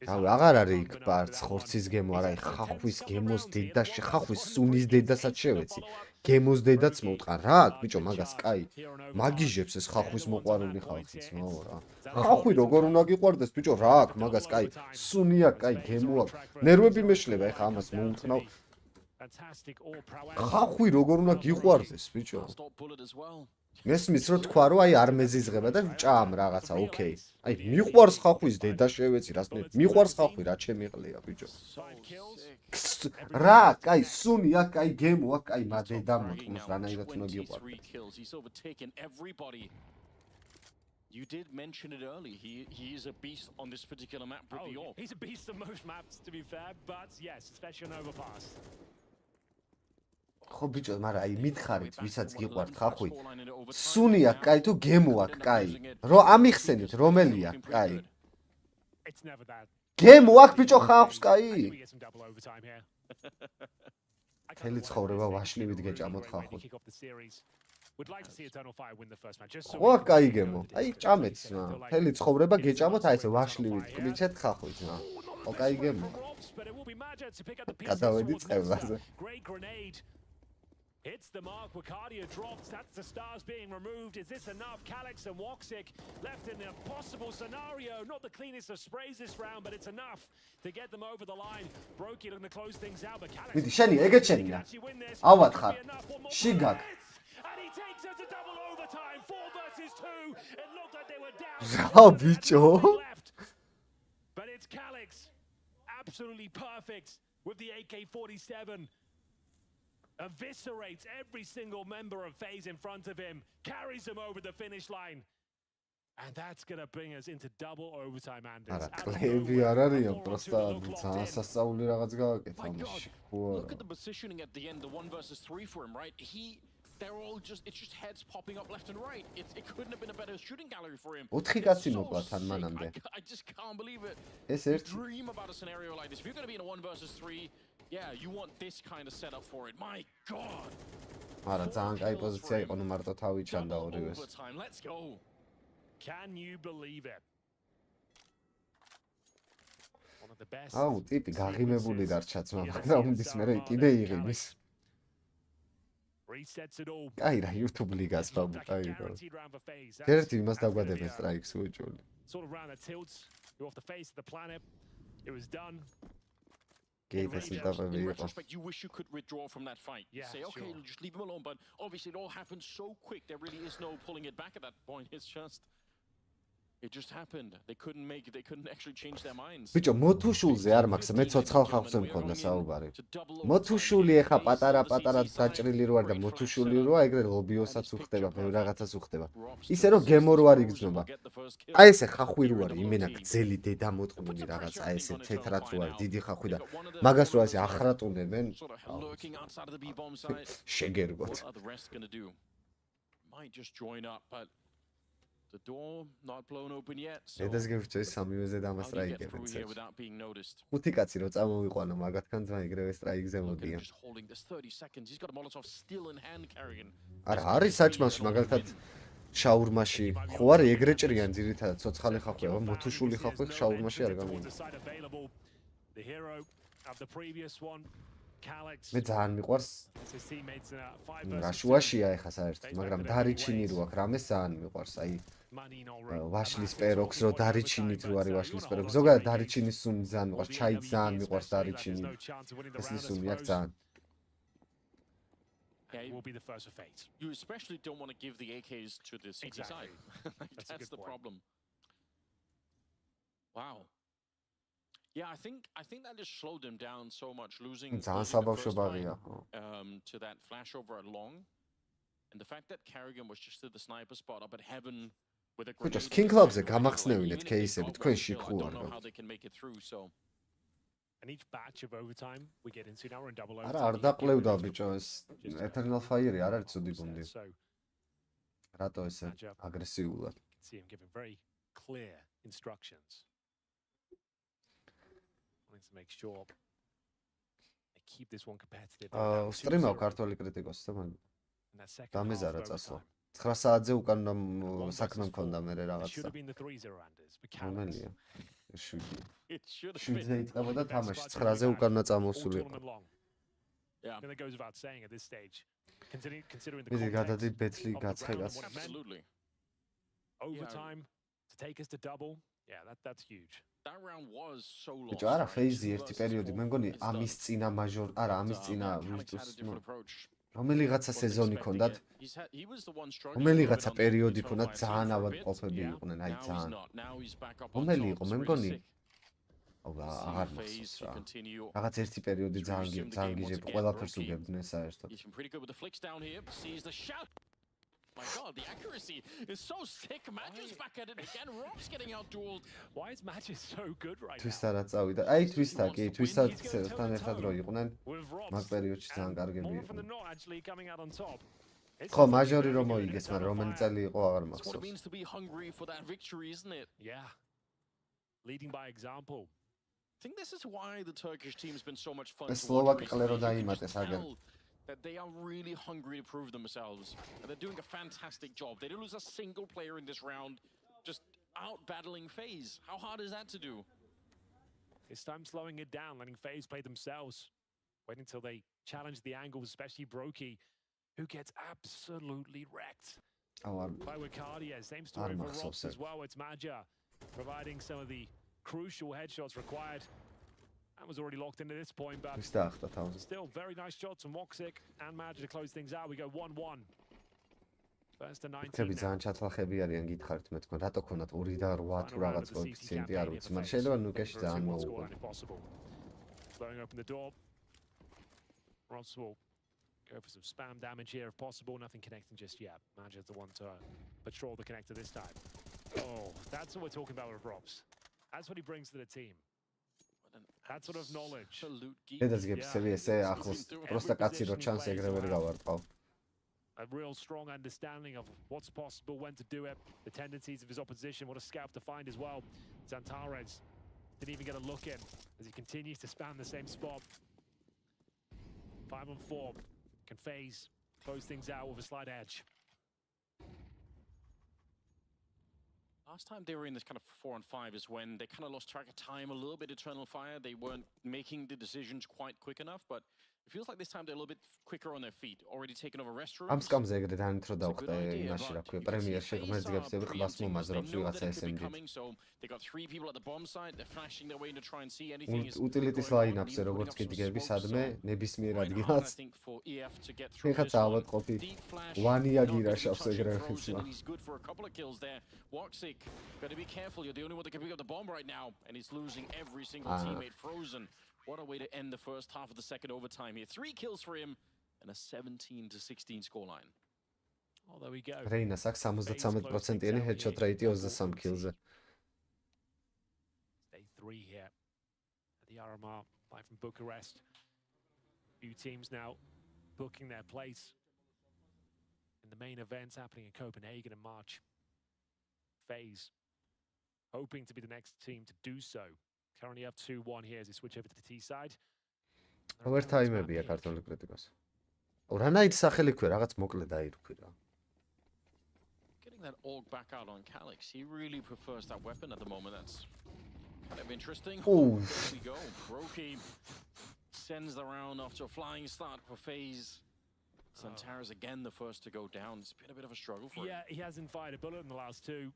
რავი აღარ არის იქ პარც ხორცის გემო არა, აი ხახვის გემოს დედა ხახვის სუნის დედასაც შევეცი. გემოს დედაც მოვტყარ რა, ბიჭო მაგას კაი. მაგიჟებს ეს ხახვის მოყვარული ხალხიც ნო რა. ხახვი როგორ უნდა გიყვარდეს ბიჭო რა აქ მაგას კაი. სუნი აქ კაი გემო აქ. ნერვები მეშლება ეხა ამას მოუხნავ. ხახვი როგორ უნდა გიყვარდეს ბიჭო. მესმის რომ თქვა რომ აი არ მეზიზღება და ჭამ რაღაცა, ოკეი. აი მიყვარს ხახვის დედა შევეცი რას მიყვარს ხახვი რა ჩემიყლია ბიჭო. რა, კაი სუნი აქ, კაი გემო აქ, კაი მადედა მოტყნოს რანაირად უნდა გიყვარდეს. You did mention it early. He is a beast on this particular map with the AWP. He's a beast on most maps to be fair, but yes, especially on overpass. ხო ბიჭო, მაგრამ აი მითხარით, ვისაც გიყვართ ხახვი. სუნი აქ, კაი თუ გემო აქ, კაი. რო ამიხსენით, რომელი აქ, კაი. It's never that. გემო აქ ბიჭო ხავს, კაი. თელი ცხოვრება ვაშლივით გეჭამოთ ხახვი. We'd like to see Eternal Fire win the first match. Just so ხო კაი გემო. აი ჭამეთ რა. თელი ცხოვრება გეჭამოთ აი ესე ვაშლივით კლიჩეთ ხახვით რა. ხო კაი გემო. გადავედი წევაზე. Hits the mark, Wakadia drops, that's the stars being removed. Is this enough? Calyx and Woxic left in an impossible scenario. Not the cleanest of sprays this round, but it's enough to get them over the line. Brokey looking to close things out, but Calyx can actually win this. Shigak. And he takes it to double overtime, 4 versus 2. It looked like they were down. Left. But it's Calyx, absolutely perfect with the AK-47. Eviscerates every single member of FaZe in front of him, carries him over the finish line. And that's going to bring us into double overtime, Anders. Look at the positioning at the end, the 1 versus 3 for him, right? They're all just, it's just heads popping up left and right. It couldn't have been a better shooting gallery for him. I just can't believe it. You dream about a scenario like this. If you're going to be in a 1 versus 3, yeah, you want this kind of setup for it. My God. Let's go. Can you believe it? One of the best. Resets it all. YouTube ლიგას Guaranteed round for FaZe. Sort of round that tilts you off the face of the planet. It was done. In retrospect, you wish you could withdraw from that fight. Yeah, say, okay, just leave him alone. But obviously, it all happened so quick. There really is no pulling it back at that point. It just happened. They couldn't make it. They couldn't actually change their minds. ბიჭო, მოთუშულზე არ მაქვს, მე ცოცხალ ხალხზე მქონდა საუბარი. მოთუშული ეხა პატარა დაჭრილი რო არ და მოთუშული როა, ეგრე ლობიოსაც უხდება, მე რაღაცას უხდება. ისე რომ გემო რო არ იგრძნობა. აი ესე ხახვი რო არის, იმენა გძელი დედა მოტყნული რაღაცა, აი ესე თეთრად რო არის, დიდი ხახვი და მაგას რო ასე ახრატუნებენ. შეგერგოთ. Might just join up, but the door not blown open yet. Edას გევრჩეს სამივეზე დამასტრაიგებენ. Without being noticed. ხუთი კაცი რო წამოვიყვანო, მაგათგან ძმა ეგრევე სტრაიგზე მოდიან. Just holding this 30 seconds. He's got a Molotov still in hand carrying. არა, არის საჭმელში, მაგალითად შაურმაში. ხო არის ეგრე ჭრიან ძირითადად ცოცხალი ხახვი, აბა მოთუშული ხახვი შაურმაში არ გამიგია. The hero of the previous one. მე ძალიან მიყვარს რაშუაშია ეხა საერთოდ, მაგრამ დარიჩინი რო აქვს, რამეს ძალიან მიყვარს, აი ვაშლის პეროქს რო დარიჩინით რო არის ვაშლის პეროქს, ზოგადად დარიჩინის სუნი ძალიან მიყვარს, ჩაიც ძალიან მიყვარს დარიჩინი, ეს სუნი აქვს ძალიან. It will be the first of FaZe. You especially don't want to give the AKs to the CT side. That's the problem. Wow. Yeah, I think that just slowed them down so much, losing to that flashover at long, and the fact that Carrigan was just at the sniper spot up at heaven with a grenade. Just King Clubs გამახსნევინეთ кейსები, თქვენ შიქხუარ. I don't know how they can make it through, so. And each batch of overtime we get into now we're in double overtime. არა, არ დაყლევდა ბიჭო ეს Eternal Fire-ი არ არის ცუდი ბუნდი. რატო ესე აგრესიულად? See him giving very clear instructions. To make sure they keep this one competitive. Stream-აw ქართული კრიტიკოსი და მაგ დამეზარა წასვლა. 9 საათზე უკან საქმე მქონდა მე რაღაცა. რომელია? შვიდზე იწყებოდა თამაში, 9-ზე უკანა წამოსულიყო. Yeah. It goes without saying at this stage. Considering the მე გადადი ბეთლი გაცხელას. Overtime to take us to double. Yeah, that's huge. That round was so long. ბიჭო, არა FaZe ერთი პერიოდი, მე მგონი ამის წინა მაჟორ, არა ამის წინა Virtus. რომელიღაცა სეზონი ქონდათ. რომელიღაცა პერიოდი ქონდათ, ძალიან ავადმყოფები იყვნენ, აი ძალიან. რომელი იყო, მე მგონი აღარ მახსოვს რა. რაღაც ერთი პერიოდი ძალიან გიჟებ, ყველაფერს უგებდნენ საერთოდ. My God, the accuracy is so sick. Matches back at it again. Rock's getting out-dueled. Why is Matches so good right now? Twistara წავიდა. აი Twista კი, Twista-თან ერთად რო იყვნენ. მაგ პერიოდში ძალიან კარგები იყვნენ. ხო, მაჟორი რომ მოიგეს, მაგრამ რომელი წელი იყო აღარ მახსოვს. What it means to be hungry for that victory, isn't it? Yeah. Leading by example. I think this is why the Turkish team's been so much fun. Slovak ყლერო დაიმატეს აგერ. That they are really hungry to prove themselves, and they're doing a fantastic job. They didn't lose a single player in this round, just out-battling FaZe. How hard is that to do? This time slowing it down, letting FaZe play themselves. Waiting until they challenge the angles, especially Brokey. who gets absolutely wrecked Our by Wakadia. Same story for Rops as well. It's Maja providing some of the crucial headshots required. That was already locked into this point, but still very nice shots from Woxic and Maja to close things out. We go 1-1. First to 19 ხები ძალიან ჩათლახები არიან გითხარით მე თქვენ რატო ქონათ 2 და 8 თუ რაღაც კოეფიციენტი არ ვიცი მაგრამ შეიძლება ნუკეში ძალიან მოუყვება blowing open the door. Rops will go for some spam damage here if possible. Nothing connecting just yet. Maja's the one to patrol the connector this time. Oh, that's what we're talking about with Rops. That's what he brings to the team. That sort of knowledge. დედაზგებს CSGO ახლოს პროსტა კაცი რო ჩანს ეგრე ვერ გავარტყავ. A real strong understanding of what's possible, when to do it, the tendencies of his opposition. What a scout to find as well. Xantares didn't even get a look in as he continues to spam the same spot. 5-on-4. Can FaZe close things out with a slight edge. Last time they were in this kind of 4-on-5 is when they kind of lost track of time a little bit. Eternal Fire, they weren't making the decisions quite quick enough, but it feels like this time they're a little bit quicker on their feet, already taken over restrooms. ამ სკამზე ეგრე დაანთრო დავხტე იმაში რა ქვია პრემიერში ღმერთებს ხბას მომაზრობს ვიღაცა SMG. They got 3 people at the bomb site, they're flashing their way to try and see anything. Utilities line-up-ზე როგორც კი დგები სადმე ნებისმიერ ადგილას. ვიღაცა ავატყოფი ვანია გირაშავს ეგრე ხიცმა. He's good for a couple of kills there. Woxic, better be careful, you're the only one that can pick up the bomb right now, and he's losing every single teammate frozen. What a way to end the first half of the second overtime here. 3 kills for him and a 17-16 scoreline. Oh, there we go. Reina აქვს 73%-იანი headshot rate 23 kills-ზე. Day 3 here at the RMR live from Bucharest. Few teams now booking their place in the main events happening in Copenhagen in March. FaZe hoping to be the next team to do so. Currently up 2-1 here as they switch over to the T side. Overtime-ებია ქართული კრიტიკოს. რანაირ სახელი ქვია, რაღაც მოკლე დაირქვი რა. Getting that AUG back out on Calyx, he really prefers that weapon at the moment. That's kind of interesting. Oh, there we go. Brokey sends the round after a flying start for FaZe. Xantares again the first to go down. It's been a bit of a struggle for him. Yeah, he hasn't fired a bullet in the last 2.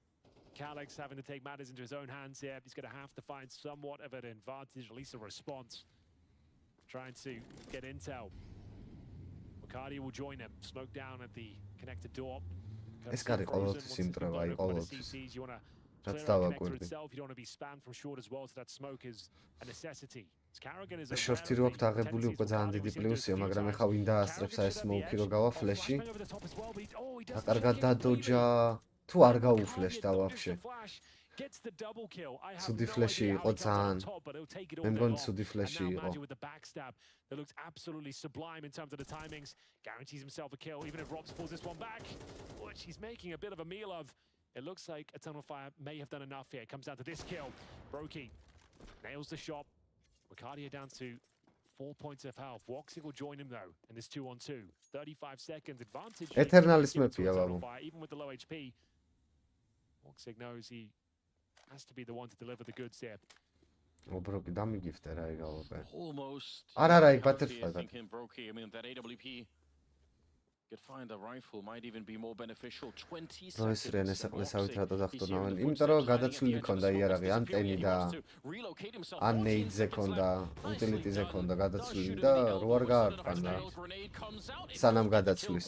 Calyx having to take matters into his own hands here. He's going to have to find somewhat of an advantage, at least a response. Trying to get intel. Wakadia will join him. Smoke down at the connected door. ეს კარი ყოველთვის იმტრევა, აი ყოველთვის. You want to რაც clear out the connector დავაკვირდი. itself. You don't want to be spammed from short as well, so that smoke is a necessity. Carrigan is a შორტი რო აქვს აღებული უკვე ძალიან დიდი პლუსია, მაგრამ ეხა ვინ დაასწრებს აი სმოუკი რო გავა ფლეში. და კარგად დადოჯა. თუ არ გაუფლეშდა ვაფშე. ცუდი ფლეში იყო ძალიან. მე მგონი ცუდი ფლეში იყო. That looks absolutely sublime in terms of the timings. Guarantees himself a kill, even if Rops pulls this one back, which he's making a bit of a meal of. It looks like Eternal Fire may have done enough here. It comes down to this kill. Brokey nails the shot. Wakadia down to 4 points of health. Woxic will join him though in this 2-on-2. 35 seconds advantage. Eternalis მეფია ბაბუ. Even with the low HP, Woxic knows he has to be the one to deliver the goods here. Brokey დამიგიფტე რა იგავობე. Almost. არა, იქ ბატერფლაი. Thinking Brokey, I mean that AWP could find a rifle might even be more beneficial. 20 seconds. ეს რენესაკლესავით რატო დახტონავენ? იმიტომ რომ გადაცვლილი ქონდა იარაღი ან ტენი და ან ნეიდზე ქონდა, utilities-ზე ქონდა გადაცვლილი და რო არ გაარტყანა. სანამ გადაცვლის.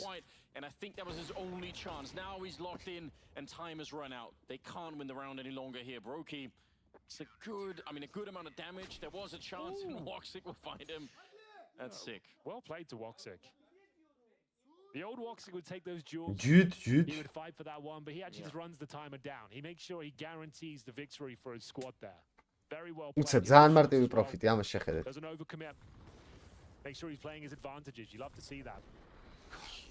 And I think that was his only chance. Now he's locked in and time has run out. They can't win the round any longer here. Brokey, it's a good amount of damage. There was a chance and Woxic will find him. That's sick. Well played to Woxic. The old Woxic would take those duels. He would fight for that one, but he actually just runs the timer down. He makes sure he guarantees the victory for his squad there. Very well played. ძალიან მარტივი პროფიტი ამას შეხედეთ. Doesn't overcommit. Make sure he's playing his advantages. You love to see that.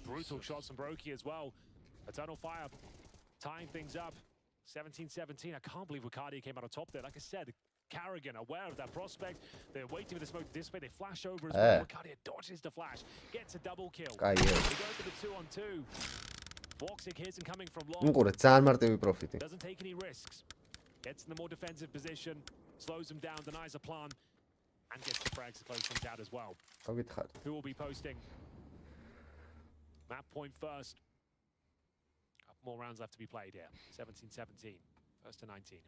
Brutal shots from Brokey as well. Eternal Fire tying things up. 17-17. I can't believe Wakadia came out on top there. Like I said, Carrigan aware of that prospect. They're waiting for the smoke to dissipate. They flash over as well. Wakadia dodges the flash. Gets a double kill. They go for the 2-on-2. Woxic hears him coming from long. Doesn't take any risks. Gets in the more defensive position. Slows him down. Denies a plan. And gets the frags to close things out as well. Who will be posting? Map point first. Couple more rounds left to be played here. 17-17. First to 19.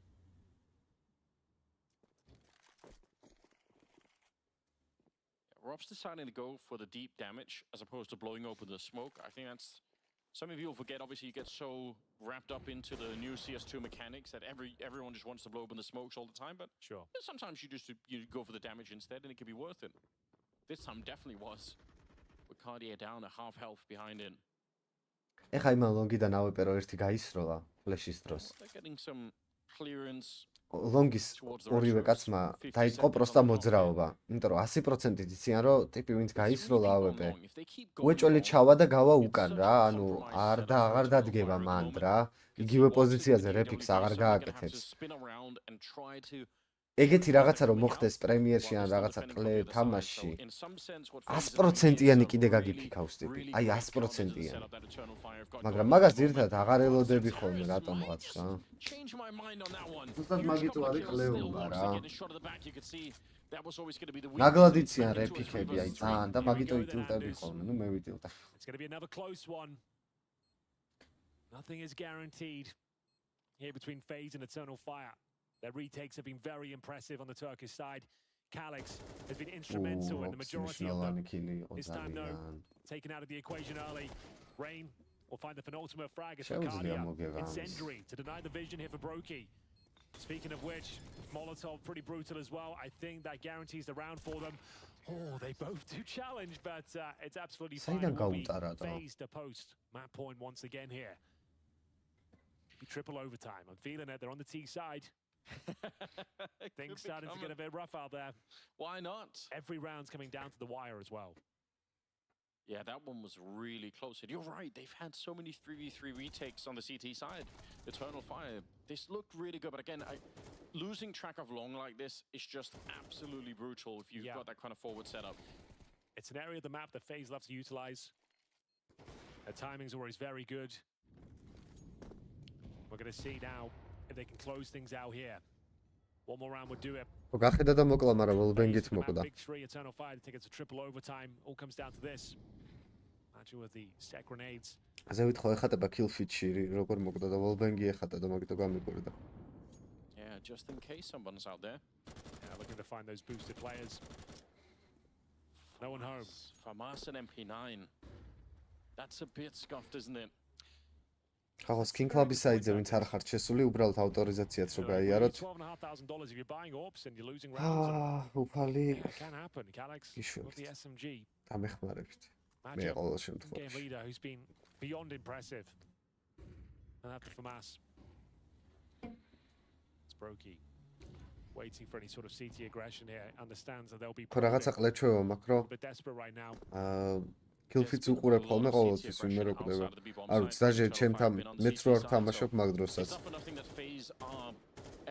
Rob's deciding to go for the deep damage as opposed to blowing open the smoke. I think that's something people forget. Obviously, you get so wrapped up into the new CS2 mechanics that everyone just wants to blow open the smokes all the time. But sure, sometimes you go for the damage instead, and it can be worth it. This time definitely was. With Cartier down, a half health behind it. ეხა იმან ლონგიდან ავეპე რომ ერთი გაისროლა ფლეშის დროს. They're getting some clearance. ლონგის ორივე კაცმა დაიწყო პროსტა მოძრაობა. იმიტომ რომ 100%-ით იციან რომ ტიპი ვინც გაისროლა ავეპე. უეჭველი ჩავა და გავა უკან რა, ანუ აღარ დადგება მანდ რა. იგივე პოზიციაზე რეფიქს აღარ გააკეთებს. ეგეთი რაღაცა რომ მოხდეს პრემიერში ან რაღაცა თამაშში 100%-იანი კიდე გაგიფიქავს ტიპი. აი 100%-იანი. მაგრამ მაგას ძირითადად აღარ ელოდები ხოლმე რატომღაც რა. ზუსტად მაგით არის ყლეობა რა. ნაგლად იციან რეფიქები აი ძალიან და მაგითო იტილტები ხოლმე. ნუ მე ვიტილტა. It's going to be another close one. Nothing is guaranteed here between FaZe and Eternal Fire. Their retakes have been very impressive on the Turkish side. Calyx has been instrumental in the majority of them. This time, though, taken out of the equation early. Rain will find the penultimate frag as Cavyas. Incendiary to deny the vision here for Brokey. Speaking of which, Molotov pretty brutal as well. I think that guarantees the round for them. Oh, they both do challenge, but it's absolutely fine. It will be FaZe to post. Map point once again here. Triple overtime. I'm feeling it. They're on the T side. Things starting to get a bit rough out there. Why not? Every round's coming down to the wire as well. Yeah, that one was really close. And you're right, they've had so many 3v3 retakes on the CT side. Eternal Fire, this looked really good, but again, losing track of long like this is just absolutely brutal if you've got that kind of forward setup. It's an area of the map that FaZe loves to utilize. Their timing's always very good. We're going to see now if they can close things out here. One more round would do it. გახედა და მოკლა, მაგრამ ველბენგით მოკლა. Big 3 Eternal Fire to take it to triple overtime. All comes down to this. Imagine with the stack grenades. ასე ვითხო, ეხატება kill feed-ში როგორ მოკდა და ველბენგი ეხატა და მაგითო გამიკვირდა. Yeah, just in case someone's out there. Yeah, looking to find those boosted players. No one home. FAMAS and MP9. That's a bit scuffed, isn't it? ხახო skin club-ის საიტზე ვინც არ ხართ შესული, უბრალოდ ავტორიზაციაც რო გაიაროთ. $12,500 if you're buying orbs and you're losing rounds. უფალი. It can happen. Calyx with the SMG. დამეხმარებით. მე ყოველ შემთხვევაში. Game leader who's been beyond impressive. And that's FAMAS. It's Brokey. Waiting for any sort of CT aggression here. Understands that they'll be რაღაცა ყლეჩვევა მაქვს რო. A bit desperate right now. Killfits უყურებ ხოლმე ყოველთვის ვინმე რო კვდება. არ ვიცი, დაჟე ჩემთან მეც რო არ თამაშობ მაგ დროსაც.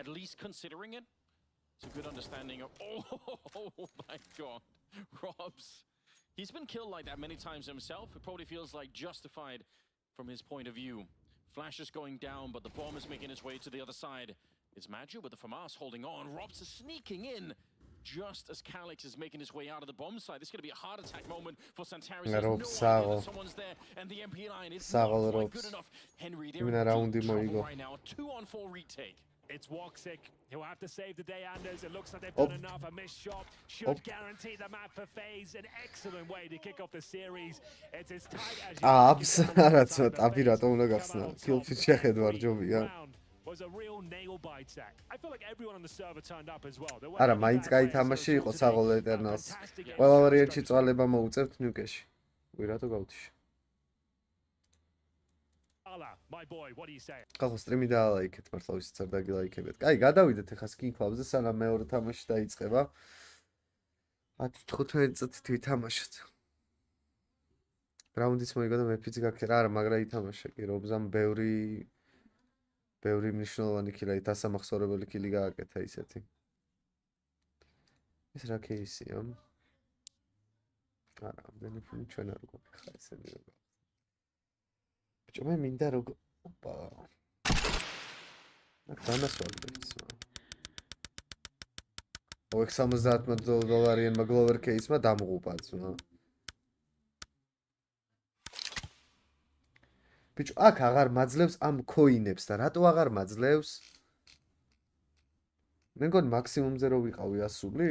At least considering it. It's a good understanding of oh my god. Robs. He's been killed like that many times himself. It probably feels like justified from his point of view. Flash is going down, but the bomb is making its way to the other side. It's Maju with the FAMAS holding on. Robs is sneaking in. Just as Calyx is making his way out of the bomb site. This is going to be a heart attack moment for Xantares. There's no idea that someone's there, and the MP9 is not quite good enough. Henry, they're in trouble right now. A 2-on-4 retake. It's Woxic. He'll have to save the day, Anders. It looks like they've done enough. A missed shot should guarantee the map for FaZe. An excellent way to kick off the series. It's as tight as you აბსოლუტურად აბირატო უნდა გახსნა. Killfit შეხედვარ ჯობია. Was a real nail bite sack. I feel like everyone on the server turned up as well. არა, მაინც კაი თამაში იყო საღოლ ეტერნალს. ყველა ვარიანტში წვალება მოუწევთ ნიუკეში. ვი რატო გავთიშე? My boy, what do you say? ხალხო სტრიმი დაალაიქეთ, მართლა ვისაც არ დაგილაიქებთ. კაი, გადავიდეთ ახლა skin club-ზე, სანამ მეორე თამაში დაიწყება. 10-15 წუთით ვითამაშოთ. რაუნდიც მოიგო და მეფიც გაქერა, არა, მაგრა ითამაშა კი, რობზამ ბევრი მნიშვნელოვანი კილი, დასამახსოვრებელი კილი გააკეთა ისეთი. ეს რა кейსია? არა, ბენეფინი ჩვენ არ გვაქვს ხა ესენი როგორ. ბიჭო, მე მინდა როგორ ოპა. აქ დამასვაგდეს. $70 გლოვერ кейსმა დამღუპა ძმა. ბიჭო, აქ აღარ მაძლევს ამ coin-ებს და რატო აღარ მაძლევს? მე მგონი მაქსიმუმზე რო ვიყავი 100-ლი?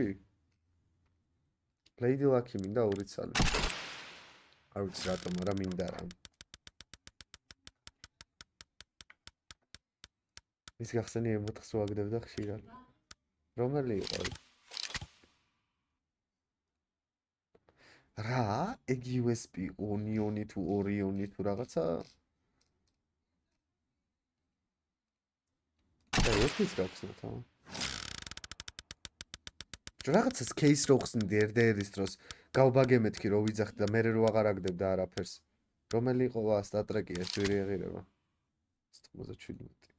Lady Lucky მინდა 2 წელი. არ ვიცი რატომ, მაგრამ მინდა რა. ის გახსენი M4-ს ვაგდებდა ხშირად. რომელი იყო? რა? ეგ USB ონიონი თუ ორიონი თუ რაღაცა? და ერთიც გავხსნათ, ა? რაღაცას case რო ხსნიდი RDR-ის დროს, გავბაგე მეთქი რო ვიძახდი და მე რო აღარ აგდებდა არაფერს. რომელი იყო ლა Star Trek-ი ეს ვირი ეღირება? 97.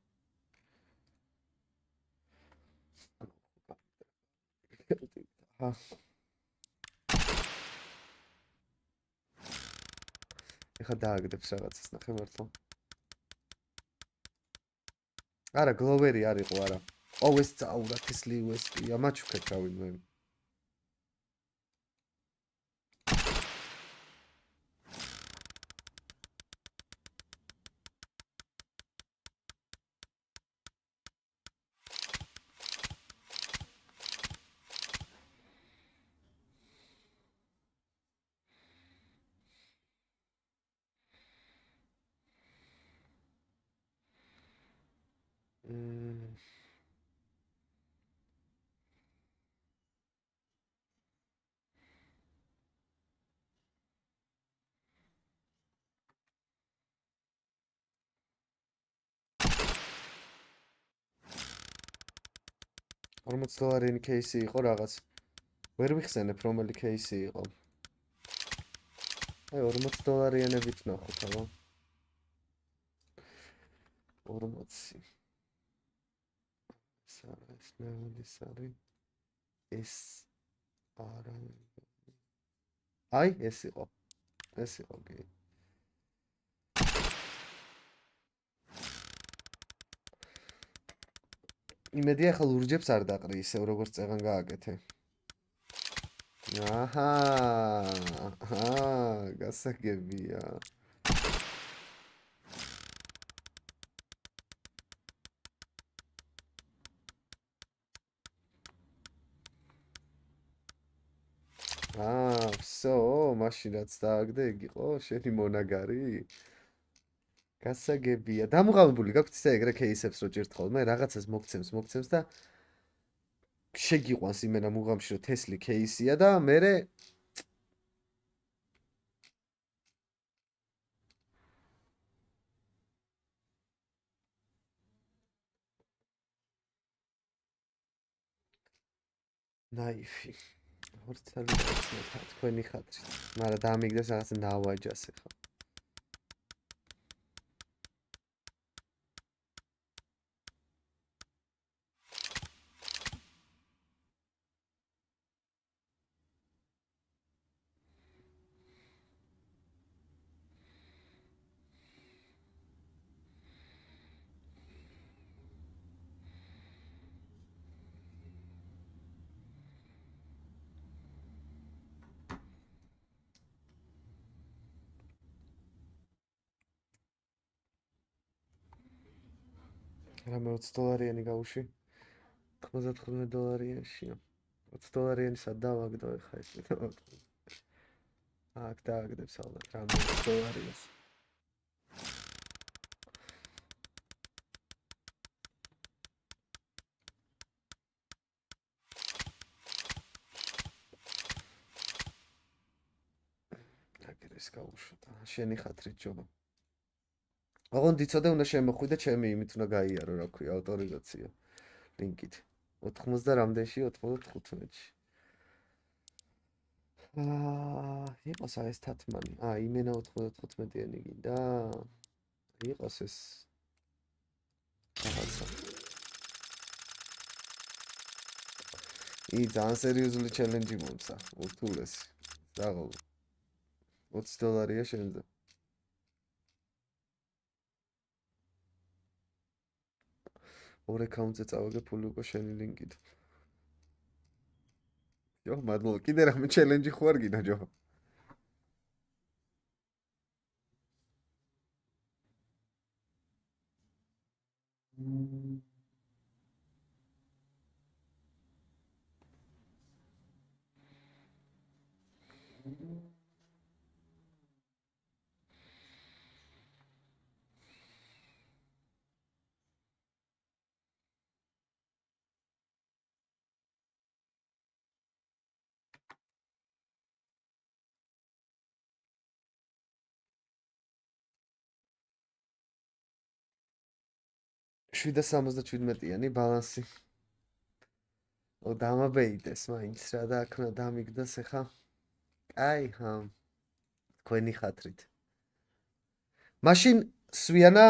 ეხა დააგდებს რაღაცას ნახე მართლა. არა, გლოვერი არ იყო, არა. ო, ეს წაულა თესლი USB-ა, მაჩუქეთ რავინმე. $40 кейსი იყო რაღაც. ვერ ვიხსენებ რომელი кейსი იყო. აი $40-იანებით ნახოთ, აბა. 40. ეს არა. აი, ეს იყო. ეს იყო კი. იმედია ხა ლურჯებს არ დაყრი ისევ როგორც წეგან გააკეთე. აჰა. გასაგებია. всё, მაშინ რაც დააგდე, ეგ იყო შენი მონაგარი. გასაგებია. დამუღამებული გაქვთ ისე ეგრე кейსებს რო ჭირთ ხოლმე, რაღაცას მოგცემს და შეგიყვანს იმენა მუღამში რომ თესლი кейსია და მერე ნაიფი. ორცალი დაიწყო თქვენი ხათრით. მაგრამ დამიგდეს რაღაც ნავაჯას ახლა. რამე $20-იანი გავუში. $95-იანშია. $20-იანი სად დავაგდო ეხა ეს. აქ დააგდებს ალბათ რამე $20-იანს. აგერეს გავუშვდა. შენი ხათრით ჯობა. აღონ დიცოდე უნდა შემოხვიდე ჩემი იმით უნდა გაიარო რა ქვია ავტორიზაცია ლინკით 90 რამდენში 95-ში იყოს ეს თათმანი იმენა 95-იანი გინდა იყოს ეს რაღაცა ძალიან სერიოზული ჩელენჯი მომცა ურთულესი დაღო $20 შენზე ორ აკაუნტზე წავაგე ფული უკვე შენი ლინკით. ჯო, მადლობა. კიდე რამე ჩელენჯი ხო არ გინდა, ჯო? $777-იანი ბალანსი. დამაბეიდეს მაინც რა დააქნა დამიგდას ახლა. აი ხა. თქვენი ხათრით. მაშინ სვიანა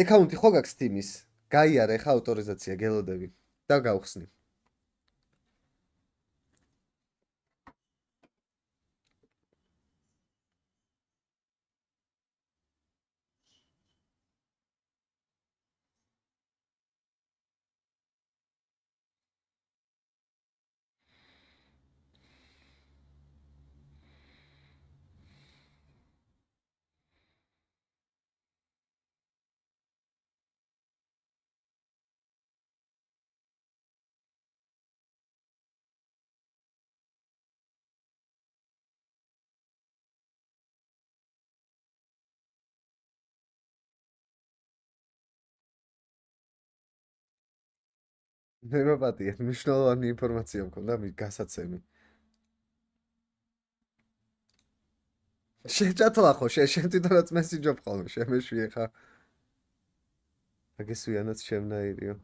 აკაუნტი ხო გაქვს Steam-ის? გაიარე ხა ავტორიზაცია გელოდები და გავხსნი. მე მაპატია, მნიშვნელოვანი ინფორმაცია მქონდა მის გასაცემი. შეჭათლა ხო, შენ თვითონაც მესიჯობ ხოლმე, შემეშვიე ხა. აგე სვიანაც შემნაირიო.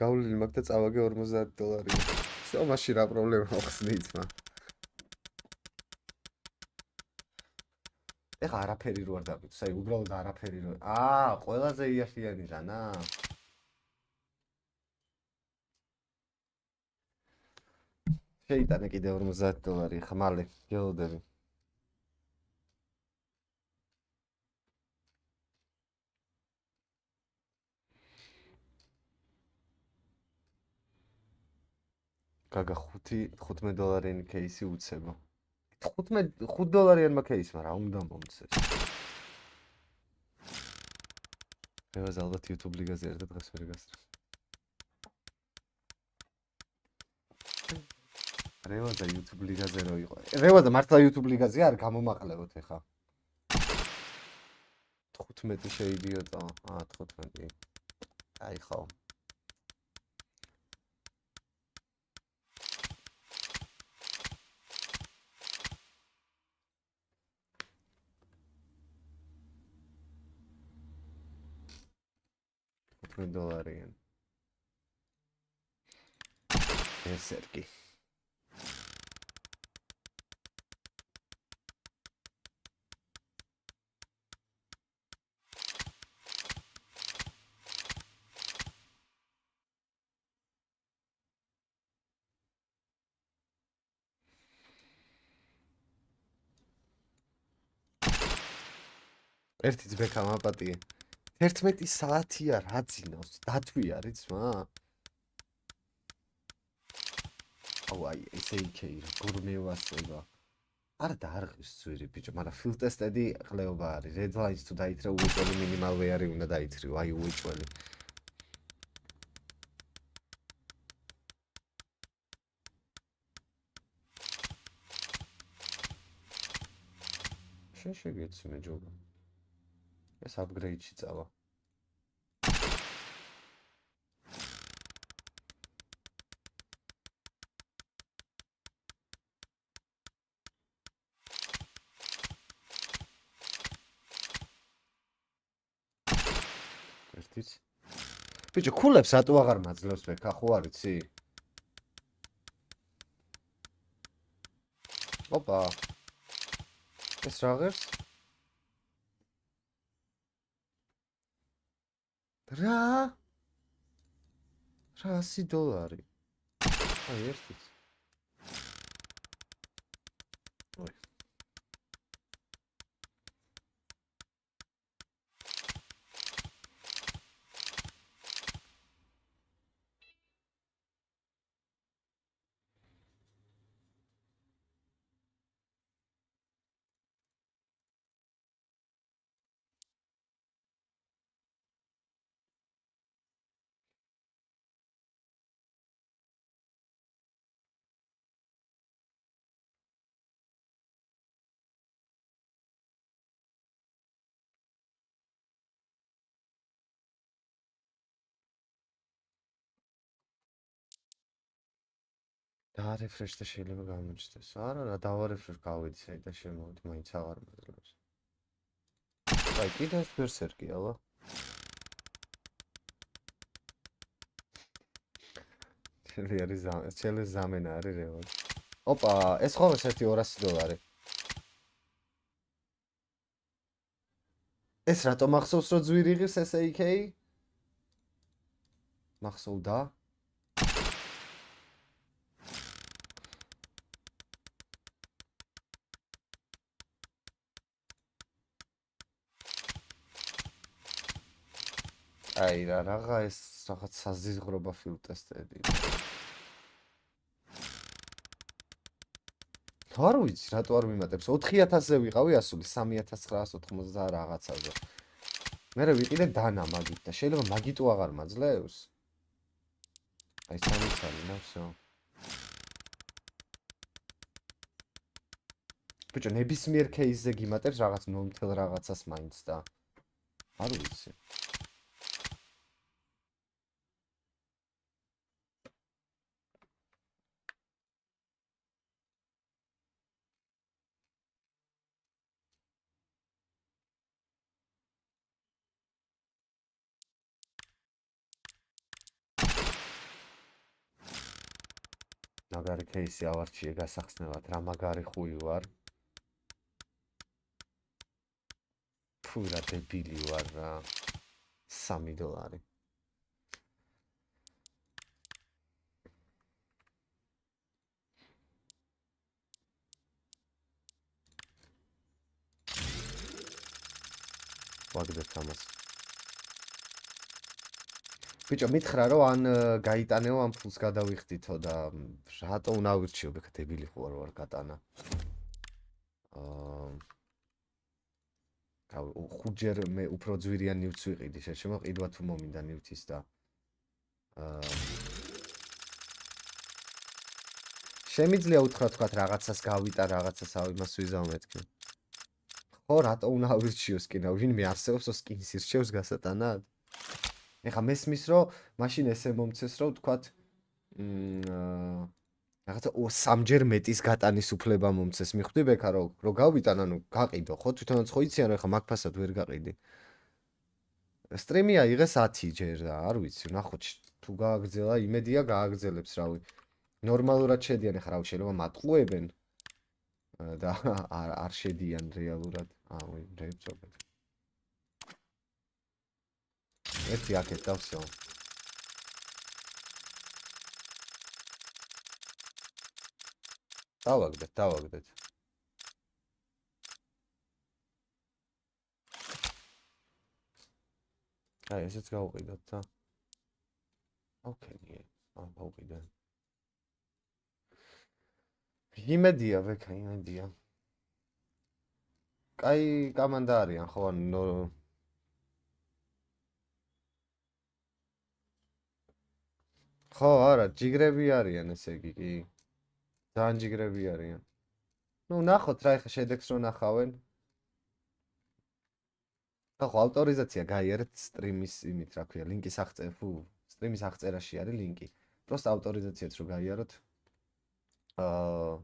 გავლილი მაქვს და წავაგე $50. всё, მაშინ რა პრობლემა ხსნი ძმა. ეხა არაფერი რო არ დაგიწევ, აი უბრალოდ არაფერი რო. ყველაზე იახიანი რანა. შეიტანე კიდე $50 ხმალი, გელოდები. გაგა $15 кейსი უცებო. $5 кейსმა რა უნდა მომცეს. მე ალბათ YouTube ლიგაზე ერთ დღეს ვერ გასწრებ. რევაზა YouTube ლიგაზე რო იყო. რევაზა მართლა YouTube ლიგაზე არ გამომაყლებოთ ეხა. 15 შეიდიოდა. 15. აი ხო. $5. ესერგი. ერთი ძბექა მაპატიე. 11 საათია რა ძინავს? დათვი არის ძმა? აი ესე იქეი რა გურმევასება. არ დაარღვის ძვირი ბიჭო, მაგრამ field test-ები ყლეობა არის. Redlines თუ დაითრა უეჭველი minimal wear-ი უნდა დაითრიო, აი უეჭველი. შენ შეგეცინე ჯობა. ეს upgrade-ში წავა. ერთიც. ბიჭო, ქულებს რატო აღარ მაძლევს ბექა, ხო არ იცი? ოპა. ეს რა ღერს? რა $100. აი ერთიც. ой. დაარეფრეშ და შეიძლება გამოჩნდეს. არა, რა დავარეფრეშ გავედი საიდან შემოვედი, მაინც აღარ მაძლევს. აი, კიდევ ბერსერკი ალა. ჩელი ზამენა არის რეალურად. ოპა, ეს ხო ერთი $200. ეს რატო მახსოვს რომ ძვირი ღირს ეს AK? მახსოვდა? აი რა რაღა ეს რაღაც საზიზღრობა ფილტესტები. არ ვიცი რატო არ მიმატებს 4000-ზე ვიყავი ასული 3990 რაღაცაზე. მე ვიყიდე დანა მაგით და შეიძლება მაგიტო აღარ მაძლევს. აი სამიცალი ნავსო. ბიჭო ნებისმიერ кейსზე გიმატებს რაღაც ნომთელ რაღაცას მაინც და არ ვიცი. მაგარი кейსი ავარჩიე გასახსნელად რა მაგარი ხუი ვარ. ფუ რა დებილი ვარ რა. $3. ვაგდებ ამას. ბიჭო მითხრა რომ ან გაიტანეო ან ფულს გადავიხდითო და რატო უნდა ვირჩიო ბექა დებილი ხوار გატანა. ხუჯერ მე უფრო ძვირიან ნივთს ვიყიდი შემოყიდვა თუ მომინდა ნივთის და შემიძლია უთხრა თქვათ რაღაცას გავიტან რაღაცას იმას ვიზავ მეთქი. ხო რატო უნდა ვირჩიოს კინა ვინმე არსებობს ო სკინის ირჩევს გასატანად? ეხა მესმის რომ მაშინ ესე მომცეს რომ თქვათ რაღაცა 3-ჯერ მეტის გატანის უფლება მომცეს. მიხვდი ბექა რომ გავიტან ანუ გაყიდო ხო თვითონაც ხო იციან რომ ეხა მაგფასად ვერ გაყიდი. სტრიმი აიღეს 10-ჯერ და არ ვიცი ნახოთ თუ გააგრძელა იმედია გააგრძელებს რავი. ნორმალურად შედიან ეხა რავი შეიძლება მატყუებენ და არ შედიან რეალურად. აი რეებწობთ. ერთი აქეთ და всё. დავაგდეთ. აი ესეც გავუყიდოთ და. ოკეი. გავუყიდე. იმედია ვექა იმედია. კაი კომანდა არიან ხო ანუ ხო არა ჯიგრები არიან ესე იგი კი ძალიან ჯიგრები არიან. ნუ ნახოთ რა ეხა შედეგს რო ნახავენ. ხო ავტორიზაცია გაიარეთ სტრიმის იმით რა ქვია ლინკის აღწერა ფუ სტრიმის აღწერაში არის ლინკი. просто ავტორიზაციაც რო გაიაროთ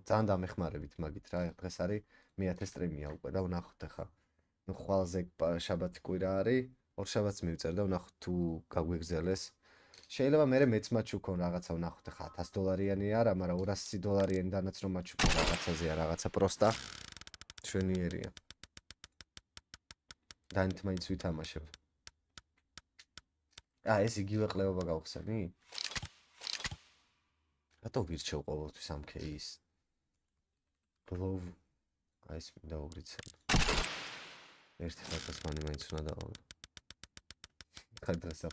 ძალიან დამეხმარებით მაგით რა დღეს არის მე-10 სტრიმია უკვე და ვნახოთ ახლა. ნუ ხვალზე შაბათი კვირა არის 2 შაბათს მივწერ და ვნახოთ თუ გაგვეგზელეს. შეიძლება მე მეც მაჩუქონ რაღაცა ვნახოთ ახლა $100-იანი არა, მაგრამ $200 დანაც რომ მაჩუქონ რაღაცაზეა, რაღაცა პროსტა ჩვენიერია. დაინთ მაინც ვითამაშებ. ეს იგივე ყლეობა გავხსენი? რატო ვირჩევ ყოველთვის ამ кейს? ბლოვ ეს მინდა უგრიცენ. ერთი ხალხს მანი მაინც უნდა დავაგდო. კადრასა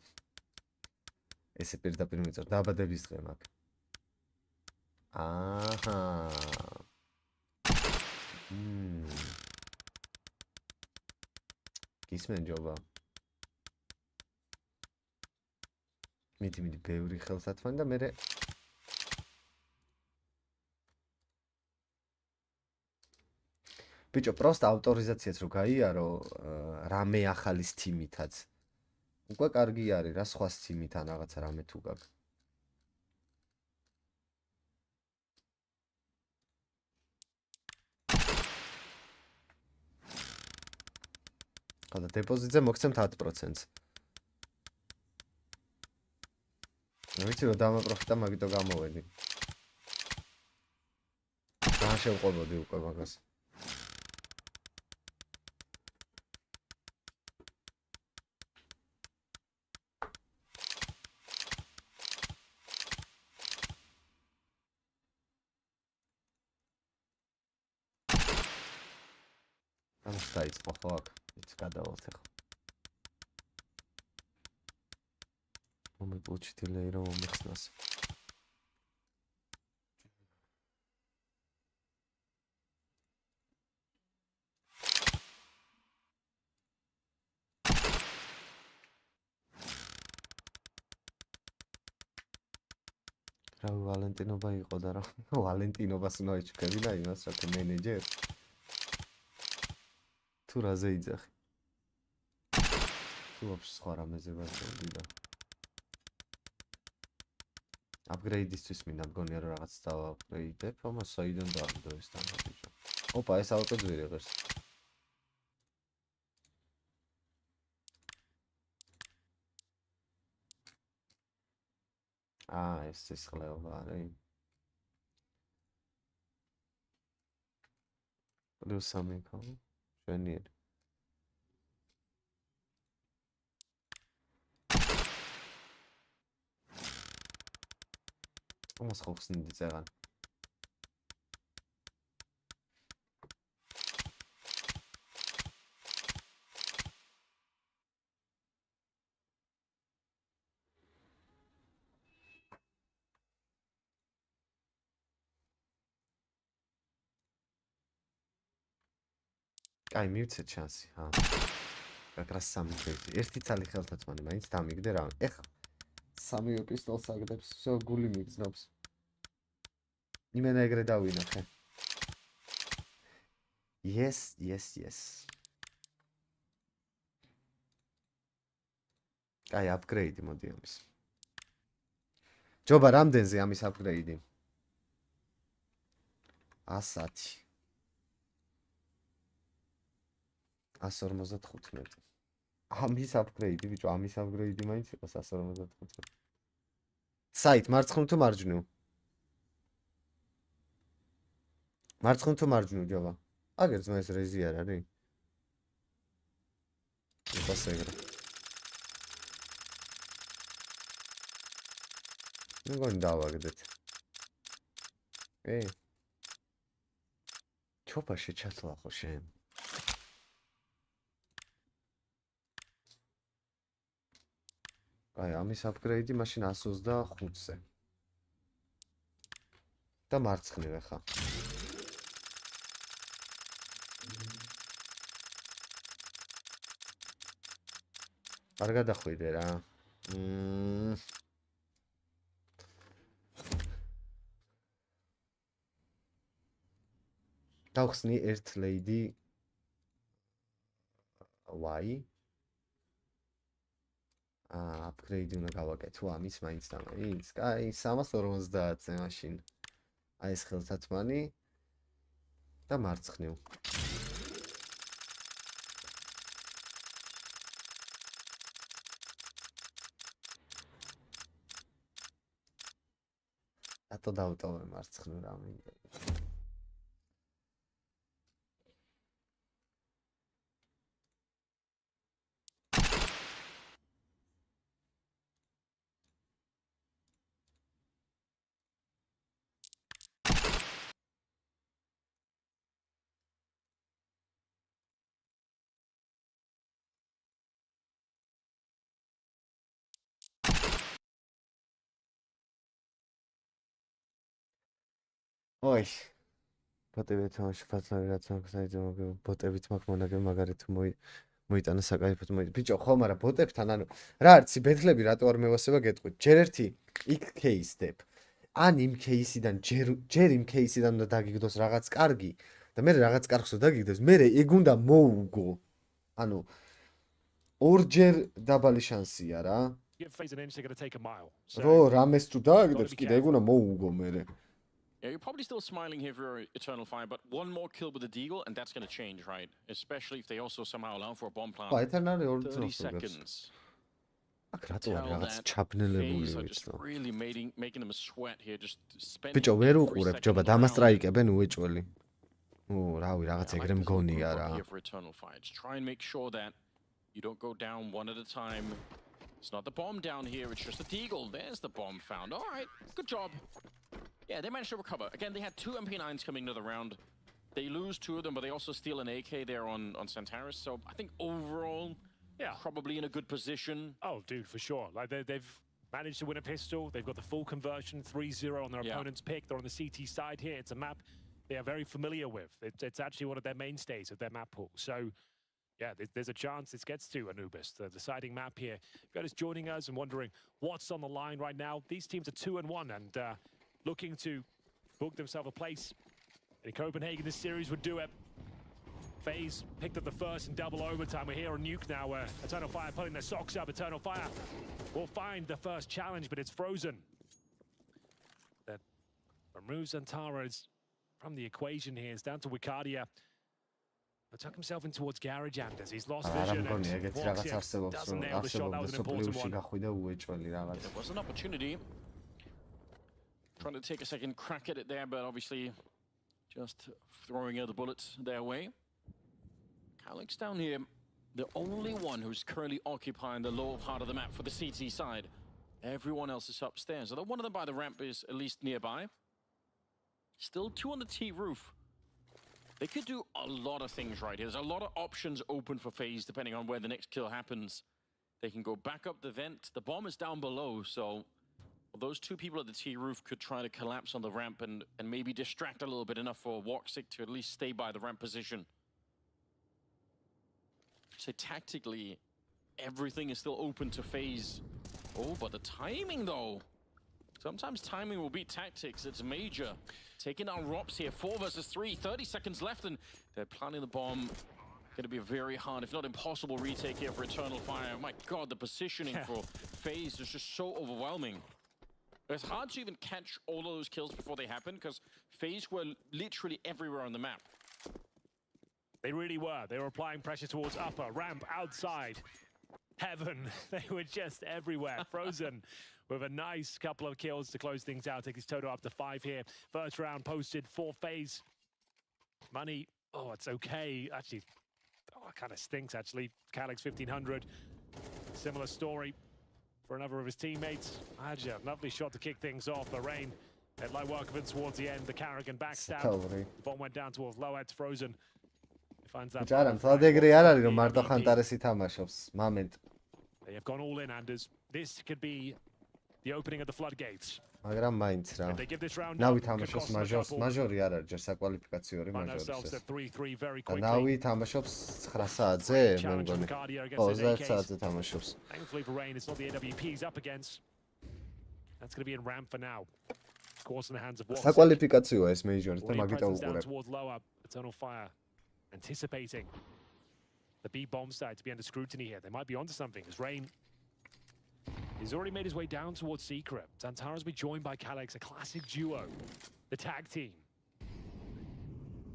ესე პირდაპირ მიწერ დაბადების დღე მაქვს. აჰა. გისმენ ჯობა. მიდი ბევრი ხელსათმანი და მე ბიჭო პროსტა ავტორიზაციაც რო გაიარო რამე ახალი Steam-ითაც. უკვე კარგი არის რა სხვა Steam-თან რაღაცა რამე თუ გაქვს. ხოდა დეპოზიტზე მოგცემთ 10%-ს. ვიცი რომ დამაპროფიტა მაგიტო გამოვედი. რა შევყვებოდი უკვე მაგას. ამას დაიწყო ხო აქ? იცი გადავალთ ახლა. მომეპუჩი დილეი რომ მომეხსნას. რა ვალენტინობა იყო და რა ვალენტინობას უნდა იჩქებინა იმას რა მენეჯერს. თუ რაზე იძახი? თუ ვაფშე სხვა რამეზე ვარდი და აპგრეიდისთვის მინდა მგონია რომ რაღაც დავაპგრეიდებ, ამას საიდან დავიდო ეს თანაბიჯო. ოპა, ეს ავტო ძვირი ღირს. ეს სისხლეობა არის. პლუს 3 ხო? შვენიერი. ამას ხო ხსნიდი წეღან. აი მივცეთ შანსი, ჰა. გაკრას 3 ფეიზი. ერთი ცალი ხელთათმანი, მაინც დამიგდე რა. ეხა 3 პისტოლს აგდებს, всё გული მიგზნობს. იმენა ეგრე დავინახე. Yes. აი აპგრეიდი მოდი ამის. ჯობა რამდენზე ამის აპგრეიდი? 110. 155. ამის აპგრეიდი, ბიჭო, ამის აპგრეიდი მაინც იყო 155. საით მარცხნივ თუ მარჯვნივ? მარცხნივ თუ მარჯვნივ, ჯობა? აგერ ძმა ეს რეზი არ არის? იყოს ეგრე. მგონი დავაგდეთ. ჩოპა შეჩათლა ხო შენ? აი ამის აპგრეიდი მაშინ 125-ზე. და მარცხნივ ახლა. არ გადახვიდე რა. დავხსნი ერთ ლეიდი Y. აპგრეიდი უნდა გავაკეთო ამის მაინც და მაინც. კაი, 350-ზე მაშინ. აი ეს ხელთათმანი და მარცხნივ. ატო დავტოვე მარცხნივ რა მინდა. ой ბოტები თამაში ფათლავი რაც აქვს საერთოდ ბოტებით მაქვს მონაგები მაგარით მოიტანა საკაიფოდ ბიჭო ხო მაგრამ ბოტებთან ანუ რა არცი ბეთლები რატო არ მევასება გეტყვით ჯერ ერთი იქ кейსდებ ან იმ кейსიდან ჯერ იმ кейსიდან უნდა დაგიგდოს რაღაც კარგი და მე რაღაც კარგს უნდა დაგიგდოს მე ეგ უნდა მოუგო ანუ ორჯერ დაბალი შანსია რა რო რამეს თუ დააგდებს კიდე ეგ უნდა მოუგო მე Yeah, you're probably still smiling here for Eternal Fire, but one more kill with the Deagle, and that's going to change, right? Especially if they also somehow allow for a bomb plant. 30 seconds. Tell that FaZe are just really making them sweat here, just spending ბიჭო ვერ უყურებ ჯობა დამასტრაიკებენ უეჭველი. რავი რაღაც ეგრე მგონია რა. Just try and make sure that you don't go down one at a time. It's not the bomb down here, it's just the Deagle. There's the bomb found. All right, good job. Yeah, they managed to recover. Again, they had 2 MP9s coming into the round. They lose 2 of them, but they also steal an AK there on Xantares. So I think overall, yeah, probably in a good position. Oh, dude, for sure. Like they've managed to win a pistol. They've got the full conversion, 3-0 on their opponent's pick. They're on the CT side here. It's a map they are very familiar with. It's actually one of their mainstays of their map pool. So, yeah, there's a chance this gets to Anubis, the deciding map here. If you guys joining us and wondering what's on the line right now, these teams are 2-1 and looking to book themselves a place in Copenhagen. This series would do it. FaZe picked up the first in double overtime. We're here on Nuke now. Eternal Fire putting their socks up. Eternal Fire will find the first challenge, but it's frozen. That removes Xantares from the equation here. It's down to Wicadia. Tuck himself in towards Garage Anders. He's lost vision and doesn't nail the shot. That was an important one. There was an opportunity. Trying to take a second crack at it there, but obviously just throwing out the bullets their way. Alex down here, the only one who's currently occupying the lower part of the map for the CT side. Everyone else is upstairs. Although one of them by the ramp is at least nearby. Still 2 on the T roof. They could do a lot of things right here. There's a lot of options open for FaZe depending on where the next kill happens. They can go back up the vent. The bomb is down below, so those 2 people at the T roof could try to collapse on the ramp and maybe distract a little bit enough for WARXIC to at least stay by the ramp position. So tactically, everything is still open to FaZe. Oh, but the timing though. Sometimes timing will beat tactics. It's major. Taking down Rops here, 4 versus 3, 30 seconds left, and they're planting the bomb. Going to be a very hard, if not impossible, retake here for Eternal Fire. My God, the positioning for FaZe is just so overwhelming. It's hard to even catch all of those kills before they happen because FaZe were literally everywhere on the map. They really were. They were applying pressure towards upper, ramp, outside. Heaven. They were just everywhere. Frozen with a nice couple of kills to close things out. Take his total up to 5 here. First round posted for FaZe. Money, oh, it's okay. Actually, oh, it kind of stinks, actually. Calyx 1500. Similar story for another of his teammates. Adja, lovely shot to kick things off. The rain had light work of it towards the end. The Carrigan backstab. The bomb went down towards low. It's frozen. ჯარამ თვალდეგრე არ არის რომ მარტო ხანტარესი თამაშობს მომენტ. They have gone all in, Anders. This could be the opening of the floodgates. მაგრამ მაინც რა. ნავი თამაშობს მაჟორი არ არის ჯერ საკვალიფიკაციური მაჟორი. ნავი თამაშობს 9 საათზე მე მგონი. 20 საათზე თამაშობს. Thankfully for Rain, it's not the AWP he's up against. That's going to be in ramp for now. Of course in the hands of WARXIC. საკვალიფიკაციო ეს მეიჟორის და მაგიტო უყურებ. Eternal Fire anticipating the B bomb side to be under scrutiny here. They might be onto something as Rain he's already made his way down towards Secret. Xantares will be joined by Calyx, a classic duo, the tag team.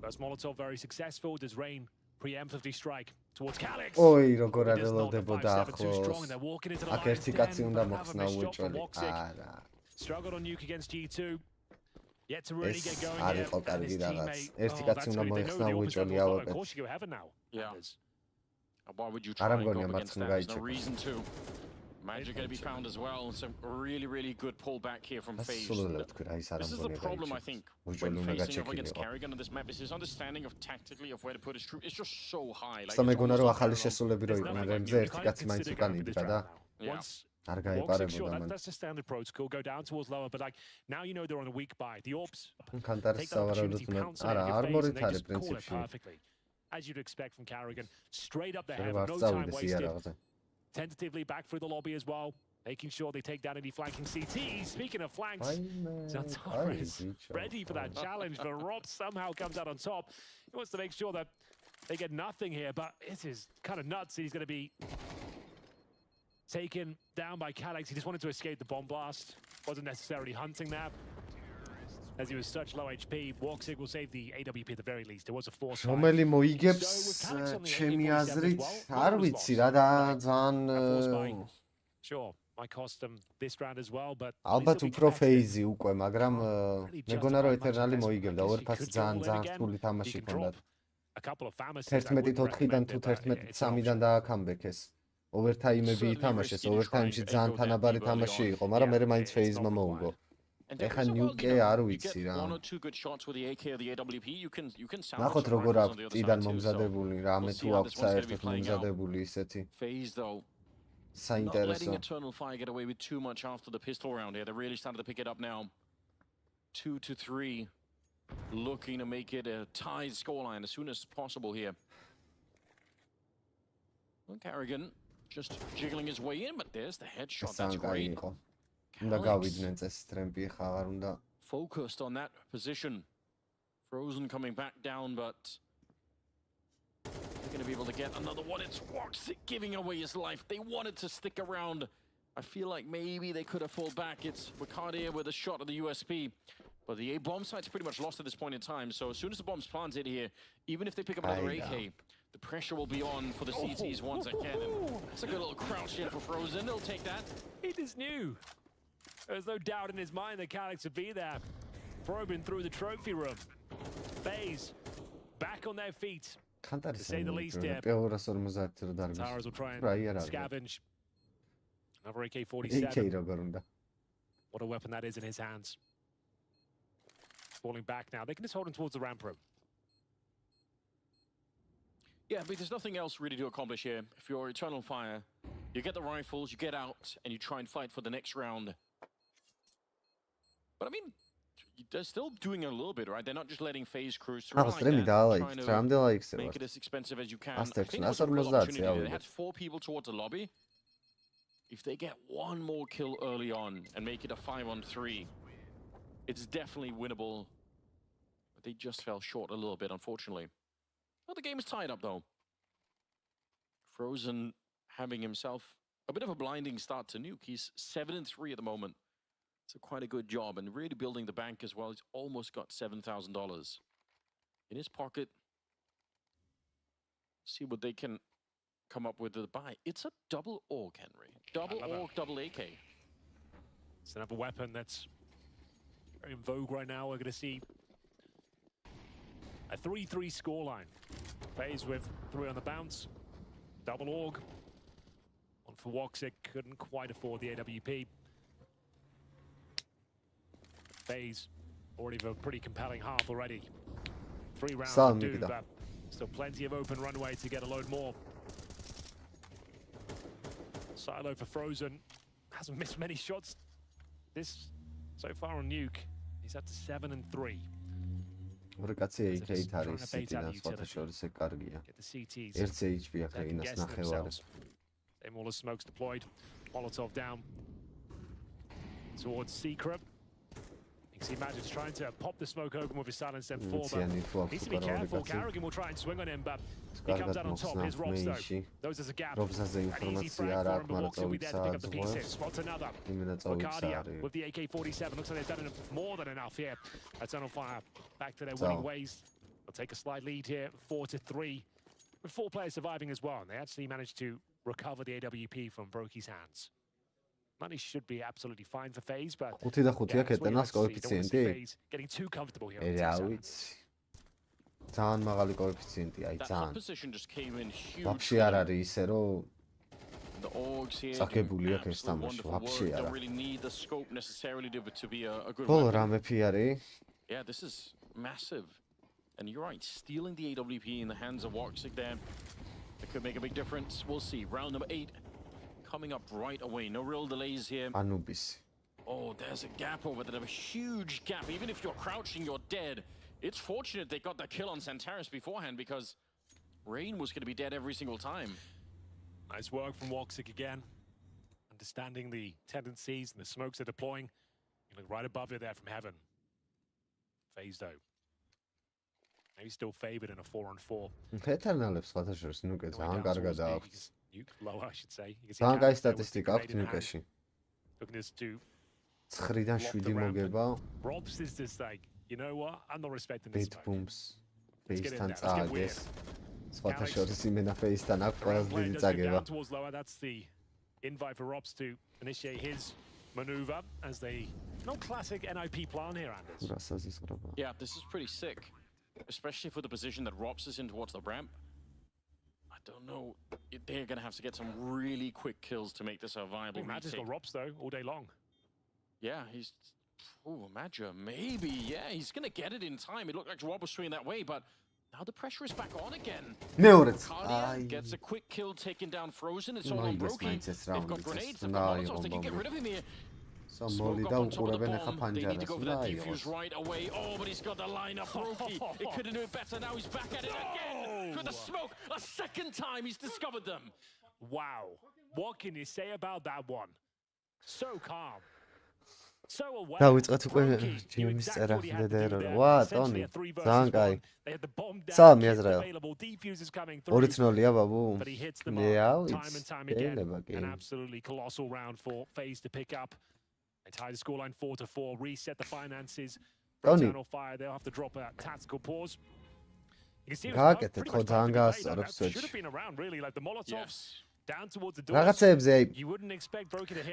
First Molotov very successful. Does Rain preemptively strike towards Calyx? Oi, როგორ არ ელოდებოდა ახლოს. აქ ერთი კაცი უნდა მოხსნა უეჭველი. არა. Struggled on Nuke against G2. Yet to really get going here. არის კარგი რაღაც. ერთი კაცი უნდა მოიხსნა უეჭველი ავაკეთ. Yeah. Why would you try and go against that? There's no reason to. Magic going to be found as well. Some really good pullback here from FaZe. This is the problem, I think, when facing up against Carrigan on this map. Is his understanding of tactically of where to put his troop. It's just so high. Like, სამეგონა რომ ახალი შესრულები რო იყვნენ რემზე ერთი კაცი მაინც უკან იბდა და არ გაიპარებოდა მან. That's the standard protocol. Go down towards lower, but like now you know they're on a weak buy. The Orbs. ხანტარეს სავარაუდოდ არა არმორით არის პრინციპში. As you'd expect from Carrigan, straight up the head, no time wasted. Tentatively back through the lobby as well, making sure they take down any flanking CTs. Speaking of flanks, Xantares ready for that challenge, but Rob somehow comes out on top. He wants to make sure that they get nothing here, but it is kind of nuts. He's going to be taken down by Calyx. He just wanted to escape the bomb blast. Wasn't necessarily hunting that. as he was such low HP. WARLKASE will save the AWP at the very least. There was a force fight. რომელი მოიგებს ჩემი აზრით არ ვიცი რა და ძალიან Sure, might cost them this round as well, but ალბათ უფრო FaZe უკვე, მაგრამ მეგონა რომ ეთერნალი მოიგებდა, overpass ძალიან რთული თამაში ჰქონდათ. 11-4-დან თუ 11-3-დან დააკამბექეს. overtime-ები ითამაშეს, overtime-ში ძალიან თანაბარი თამაში იყო, მაგრამ მე მაინც FaZe-მა მოუგო. ეხა ნიუკე არ ვიცი რა. ნახოთ როგორ აქვს წიდან მომზადებული, რამე თუ აქვს საერთოდ მომზადებული ისეთი. Letting Eternal Fire get away with too much after the pistol round here. They're really starting to pick it up now. 2-3. Looking to make it a tied scoreline as soon as possible here. Look, Carrigan just jiggling his way in, but there's the headshot. That's great. Focused on that position. Frozen coming back down, but they're going to be able to get another one. It's WARLKASE giving away his life. They wanted to stick around. I feel like maybe they could have fought back. It's Ricardia with a shot at the USP. But the A bomb site's pretty much lost at this point in time. So as soon as the bomb's planted here, even if they pick up another AK, the pressure will be on for the CTs once again. It's a good little crouch in for Frozen. They'll take that. He just knew. There's no doubt in his mind that Calyx would be there. Probing through the trophy room. FaZe back on their feet. To say the least here. Xantares will try and scavenge. Another AK-47. What a weapon that is in his hands. Falling back now. They can just hold him towards the ramp room. Yeah, but there's nothing else really to accomplish here. If you're Eternal Fire, you get the rifles, you get out, and you try and fight for the next round. But I mean, they're still doing a little bit, right? They're not just letting FaZe cruise through like that, trying to make it as expensive as you can. I think it was a real opportunity. They had 4 people towards the lobby. If they get one more kill early on and make it a 5-on-3, it's definitely winnable. But they just fell short a little bit, unfortunately. Well, the game is tied up, though. Frozen having himself a bit of a blinding start to nuke. He's 7-3 at the moment. So quite a good job, and really building the bank as well. He's almost got $7,000 in his pocket. See what they can come up with the buy. It's a double AUG, Henry. Double AUG, double AK. It's another weapon that's very in vogue right now. We're going to see a 3-3 scoreline. FaZe with 3 on the bounce. Double AUG. One for WARLKASE. Couldn't quite afford the AWP. FaZe already have a pretty compelling half already. 3 rounds to do, but still plenty of open runway to get a load more. Silo for Frozen. Hasn't missed many shots this so far on nuke. He's up to 7-3. Get the CTs. Same all the smokes deployed. Molotov down towards Secret. You can see Magic's trying to pop the smoke open with his silence M4, but needs to be careful. Carrigan will try and swing on him, but he comes out on top. Here's Robs though. Those as a gap. An easy frag for him, but WARLKASE will be there to pick up the pieces. Spots another. Ricardia with the AK-47. Looks like they've done more than enough here. Eternal Fire back to their winning ways. They'll take a slight lead here, 4-3. With 4 players surviving as well. And they actually managed to recover the AWP from Broky's hands. Money should be absolutely fine for FaZe, but getting too comfortable here. ძალიან მაღალი კოეფიციენტი, აი ძალიან. Position just came in huge. Вообще არ არის ისე რომ the AUGs here. წაგებული აქვს ეს თამაში, вообще არა. Don't really need the scope necessarily to be a good ბოლო რამეფი არის? Yeah, this is massive. And you're right, stealing the AWP in the hands of WARLKASE there, it could make a big difference. We'll see. Round number 8 coming up right away. No real delays here. Anubis. Oh, there's a gap over there. A huge gap. Even if you're crouching, you're dead. It's fortunate they got that kill on Xantares beforehand, because Rain was going to be dead every single time. Nice work from WARLKASE again. Understanding the tendencies and the smokes they're deploying. You look right above you there from heaven. FaZe though. Maybe still favored in a 4-on-4. Eternalებს სხვათაშორის ნუკე ძალიან კარგად აქვს. Low, I should say. ძალიან კაი სტატისტიკა აქვს ნუკეში. Looking to 9-დან 7 მოგება. Robs is just like, you know what? I'm not respecting this. Booms. FaZe-თან წააგეს. სხვათა შორის იმენა FaZe-თან აქვს ყველაზე დიდი წაგება. That's the invite for Robs to initiate his maneuver as they not classic NIP plan here, Anders. Yeah, this is pretty sick, especially for the position that Robs is in towards the ramp. I don't know. They're going to have to get some really quick kills to make this a viable retake. Magic's got Robs though all day long. Yeah, he's... Oh, Maggia, maybe. Yeah, he's going to get it in time. It looked like Rob was swinging that way, but now the pressure is back on again. Cavyas gets a quick kill, taking down Frozen. It's all on Brokey. They've got grenades, they've got molotovs. They can get rid of him here. Smoke up on top of the bomb. They need to go for that defuse right away. Oh, but he's got the line up, Brokey. It couldn't do it better. Now he's back at it again with the smoke. A second time he's discovered them. Wow. What can you say about that one? So calm. დავიწყეთ უკვე ჯიმის წერა დედერო. ვა, ტონი. ძალიან კაი. სალამი აზრაელ. 2-0-ია ბაბუ. ნეავ, შეიძლება კი. An absolutely colossal round for FaZe to pick up. They tie the scoreline 4-4, reset the finances. Eternal Fire, they'll have to drop a tactical pause. You can see გააკეთეთ ხო ძალიან გაასწორებს should have been around really like the Molotovs. რაღაცებზე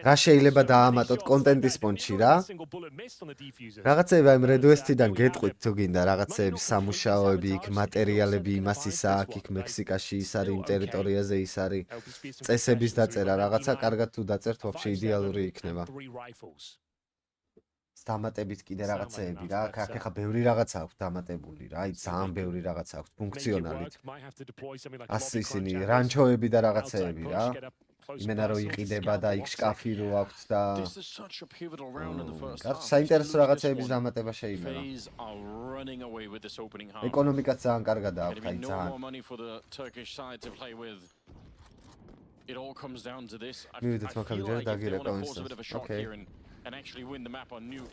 რა შეიძლება დაამატოთ კონტენტის პონჩი რა რაღაცები აი რედვესტიდან გეტყვით თუ გინდა რაღაცები სამუშაოები იქ მატერიალები იმას ისა აქ იქ მექსიკაში ის არის იმ ტერიტორიაზე ის არის წესების დაწერა რაღაცა კარგად თუ დაწერთ ვაფშე იდეალური იქნება დამატებით კიდე რაღაცეები რა აქ ახლა ბევრი რაღაცა აქვს დამატებული რა აი ძალიან ბევრი რაღაცა აქვს ფუნქციონალით ასე ისინი რანჩოები და რაღაცეები რა იმენა რომ იყიდება და იქ შკაფი რო აქვს და საინტერესო რაღაცეების დამატება შეიძლება ეკონომიკაც ძალიან კარგად აქვს აი ძალიან It all comes down to this. I feel like if they want to pause a bit of a shot here and actually win the map on new.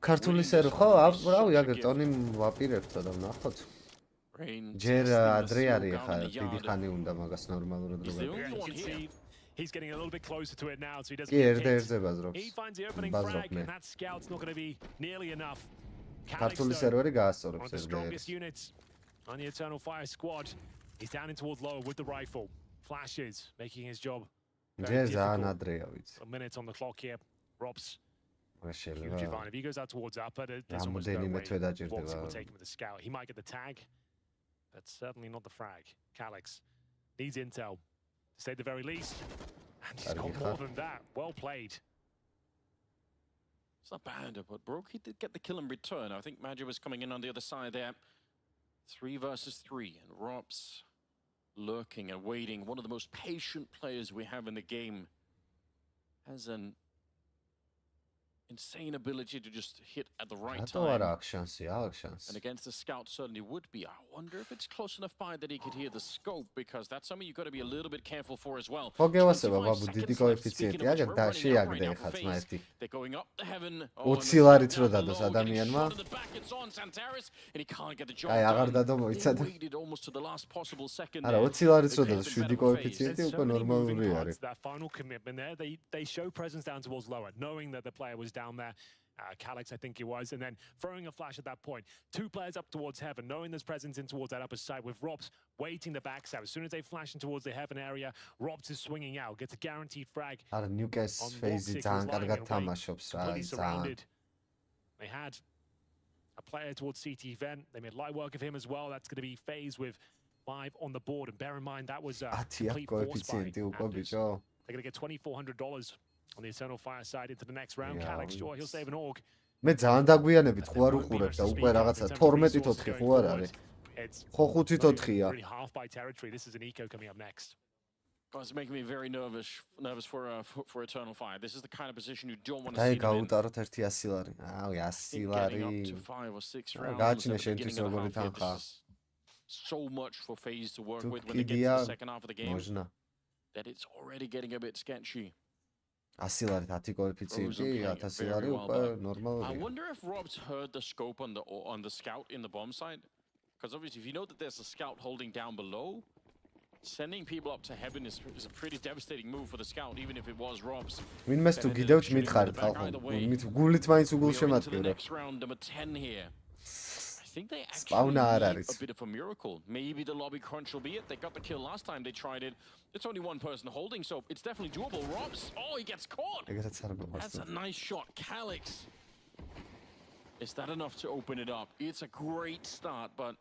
ქართული სერი ხო? რავი, აგერ ტონი ვაპირებთ და ვნახოთ. ჯერ ადრე არის ხა, დიდი ხანი უნდა მაგას ნორმალურად რო გაკეთო. He's getting a little bit closer to it now, so he doesn't. He finds the opening frag, and that scout's not going to be nearly enough. ქართული სერვერი გაასწორებს the strongest units on the Eternal Fire squad. He's down in towards lower with the rifle. Flashes, making his job very difficult. A minute on the clock here. Robs. Huge advantage. If he goes out towards upper, there's almost no way Robs will take him with the scout. He might get the tag, but certainly not the frag. Calyx needs intel, to say the very least. And he's got more than that. Well played. It's not bad, but Brokey did get the kill in return. I think Maggia was coming in on the other side there. 3 versus 3, and Robs lurking and waiting. One of the most patient players we have in the game has an insane ability to just hit at the right time. And against the scout certainly would be. I wonder if it's close enough by that he could hear the scope, because that's something you've got to be a little bit careful for as well. They're going up the heaven. And he can't get the job done. He waited almost to the last possible second. That final commitment there, they show presence down towards lower, knowing that the player was down there. Calyx, I think it was, and then throwing a flash at that point. 2 players up towards heaven, knowing there's presence in towards that upper side, with Robs waiting the backside. As soon as they flash in towards the heaven area, Robs is swinging out, gets a guaranteed frag. Completely surrounded. They had a player towards CT vent. They made light work of him as well. That's going to be FaZe with 5 on the board, and bear in mind that was a complete force buy. They're going to get $2,400 on the Eternal Fire side into the next round. Calyx, sure, he'll save an org. მე ძალიან დაგვიანებით ხო არ უყურებ და უკვე რაღაცა 12-4 ხო არ არის? ხო 5-4-ია. Half by territory. This is an eco coming up next. It's making me very nervous for Eternal Fire. This is the kind of position you don't want to see them in. გაუტაროთ 100 ლარი. ავი 100 ლარი. გააჩინე შენთვის როგორი თანხა. So much for FaZe to work with when they get to the second half of the game. That it's already getting a bit sketchy. 100 ლარი 10 კოეფიციენტი 1000 ლარი უკვე ნორმალურია. I wonder if Rob's heard the scope on the scout in the bomb side, because obviously if you know that there's a scout holding down below, Sending people up to heaven is a pretty devastating move for the scout, even if it was Rob's. ვინმეს თუ გიდევთ მითხარით ხალხო. გულით მაინც უგულ შემატკივრა. Next round, number 10 here. I think they Spawner actually არ need არის. a bit of a miracle. Maybe the lobby crunch will be it. They got the kill last time they tried it. It's only one person holding, so it's definitely doable. Rob's, oh, he gets caught. ეგეთაც არ მოყვარს. That's a nice shot, Calyx. Is that enough to open it up? It's a great start, but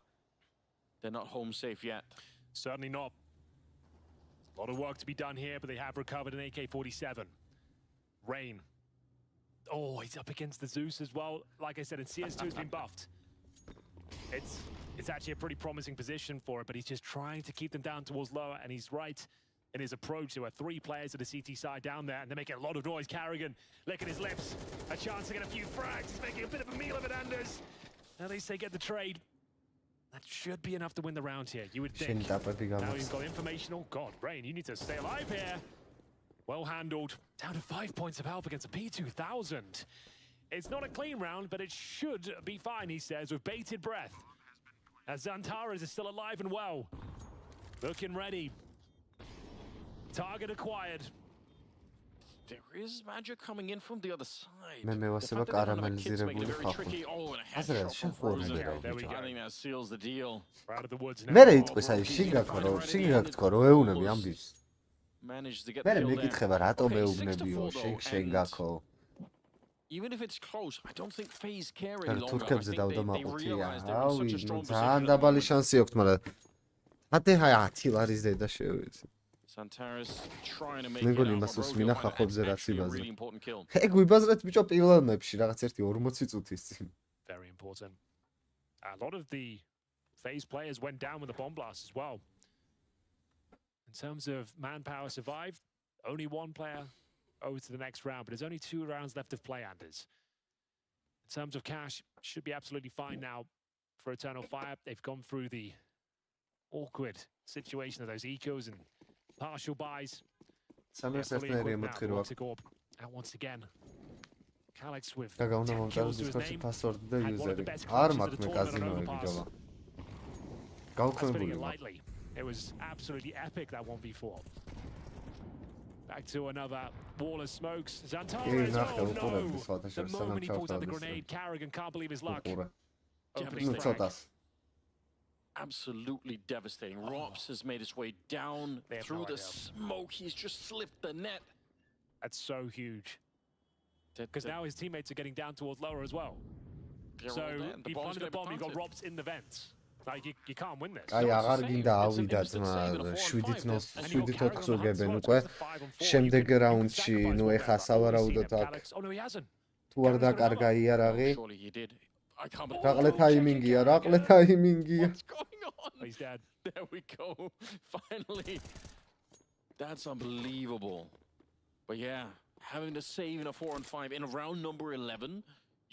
they're not home safe yet. Certainly not. A lot of work to be done here, but they have recovered an AK-47. Rain. Oh, he's up against the Zeus as well. Like I said, and CS2 has been buffed. It's actually a pretty promising position for it, but he's just trying to keep them down towards lower, and he's right in his approach. There were 3 players at the CT side down there, and they're making a lot of noise. Carrigan licking his lips. A chance to get a few frags. He's making a bit of a meal of it, Anders. At least they get the trade. That should be enough to win the round here, you would think. Now you've got informational. God, Rain, you need to stay alive here. Well handled. Down to 5 points of health against a P2000. It's not a clean round, but it should be fine, he says, with bated breath. As Xantares is still alive and well. Looking ready. Target acquired. There is magic coming in from the other side. მე მევასება კარამელიზირებული ხალხი. ასე რა შეხვორები რა. There we go. I think that seals the deal. Out of the woods მე რა იწყვის აი შიგაკო რო ეუნები ამბის. Managed to get მე the kill მეკითხება there. რატომ Okay, ეუბნებიო 6-4 though, შეგაკო. Even if it's close, I don't think FaZe care any longer. I თურქებზე think დავდა they მაყუთია. realize they're in such a ავი, strong ძალიან position. დაბალი შანსი აქვს, მაგრამ ათე 10 ლარის დედა შევეცი. Xantares trying to make მე it მგონი out, იმას but უსმინა Rogue might have ხახობზე რაც actually a იბაზე. really important kill. ეგ ვიბაზრეთ ბიჭო პირველ მეფში რაღაც ერთი 40 წუთის წინ. Very important. A lot of the FaZe players went down with the bomb blast as well. In terms of manpower survived, only one player over to the next round, but there's only 2 rounds left of play, Anders. In terms of cash, should be absolutely fine now for Eternal Fire. They've gone through the awkward situation of those ecos and partial buys. სამერს They're fully ერთნაირია equipped now. მოთხი რო აქვს. Logitech out once again. Calyx with და გავნა 10 მომწაროს kills to his Discord-ში name. password და Had one of the user-ი. best არ clutches of მაქვს the მე tournament კაზინოები overpass. ჯოვა. That's putting გავქვებული it მაქვს. lightly. It was absolutely epic, that 1v4. Back to another wall of smokes. Xantares, oh no! The moment he pulls out the grenade, Carrigan can't believe his luck. Opening frag. ცოტას. Absolutely devastating. Rops has made his way down They have through no the idea. smoke. He's just slipped the net. That's so huge. Because now his teammates are getting down towards lower as well. So he planted the bomb, he got Robs in the vents. Like, you can't win this. აი აღარ გინდა ავიდათ 7-4 გებენ უკვე შემდეგ რაუნდში ნუ ეხა სავარაუდოდ აქ Oh no, he hasn't. თუ არ დაკარგა იარაღი Surely he did. I can't რაყლე ტაიმინგია რაყლე ტაიმინგია What's going on? Oh, he's dead. There we go. Finally. That's unbelievable. But yeah, having to save in a 4 and 5 in round number 11,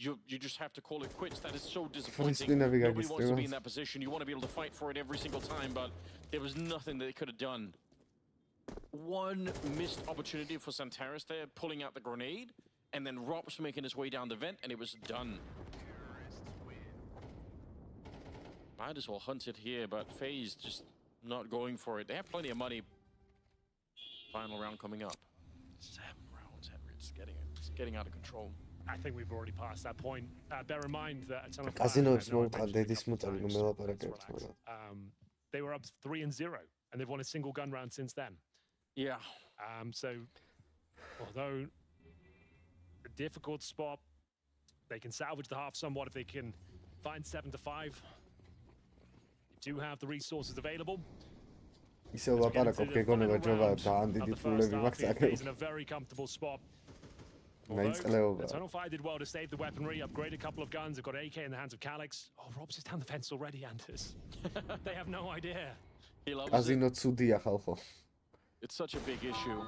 you just have to call it quits. That is so disappointing. Nobody wants to be in that position. You want to be able to fight for it every single time, but there was nothing that they could have done. One missed opportunity for Xantares there, pulling out the grenade, and then Rops making his way down the vent, and it was done. Might as well hunt it here, but FaZe just not going for it. They have plenty of money. Final round coming up. 7 rounds, Henry. It's getting out of control. I think we've already passed that point. Bear in mind that Eternal კაზინოებს მოუყან დედის მოწალი რომ მელაპარაკებთ მაგრამ they were up 3-0 and they've won a single gun round since then. Yeah. So although a difficult spot, they can salvage the half somewhat if they can find 7-5. They do have the resources available. ისე ლაპარაკობ გეგონება ჯოვა და ანდიდი ფულები მაქვს აქ. He's in a very comfortable spot. მაინწყლეობა. Eternal Fire did well to save the weaponry, upgrade a couple of guns. They've got AK in the hands of Calyx. Oh, Robs is down the fence already, Anders. They have no idea. He loves კაზინო it. ცუდია ხალხო. It's such a big issue.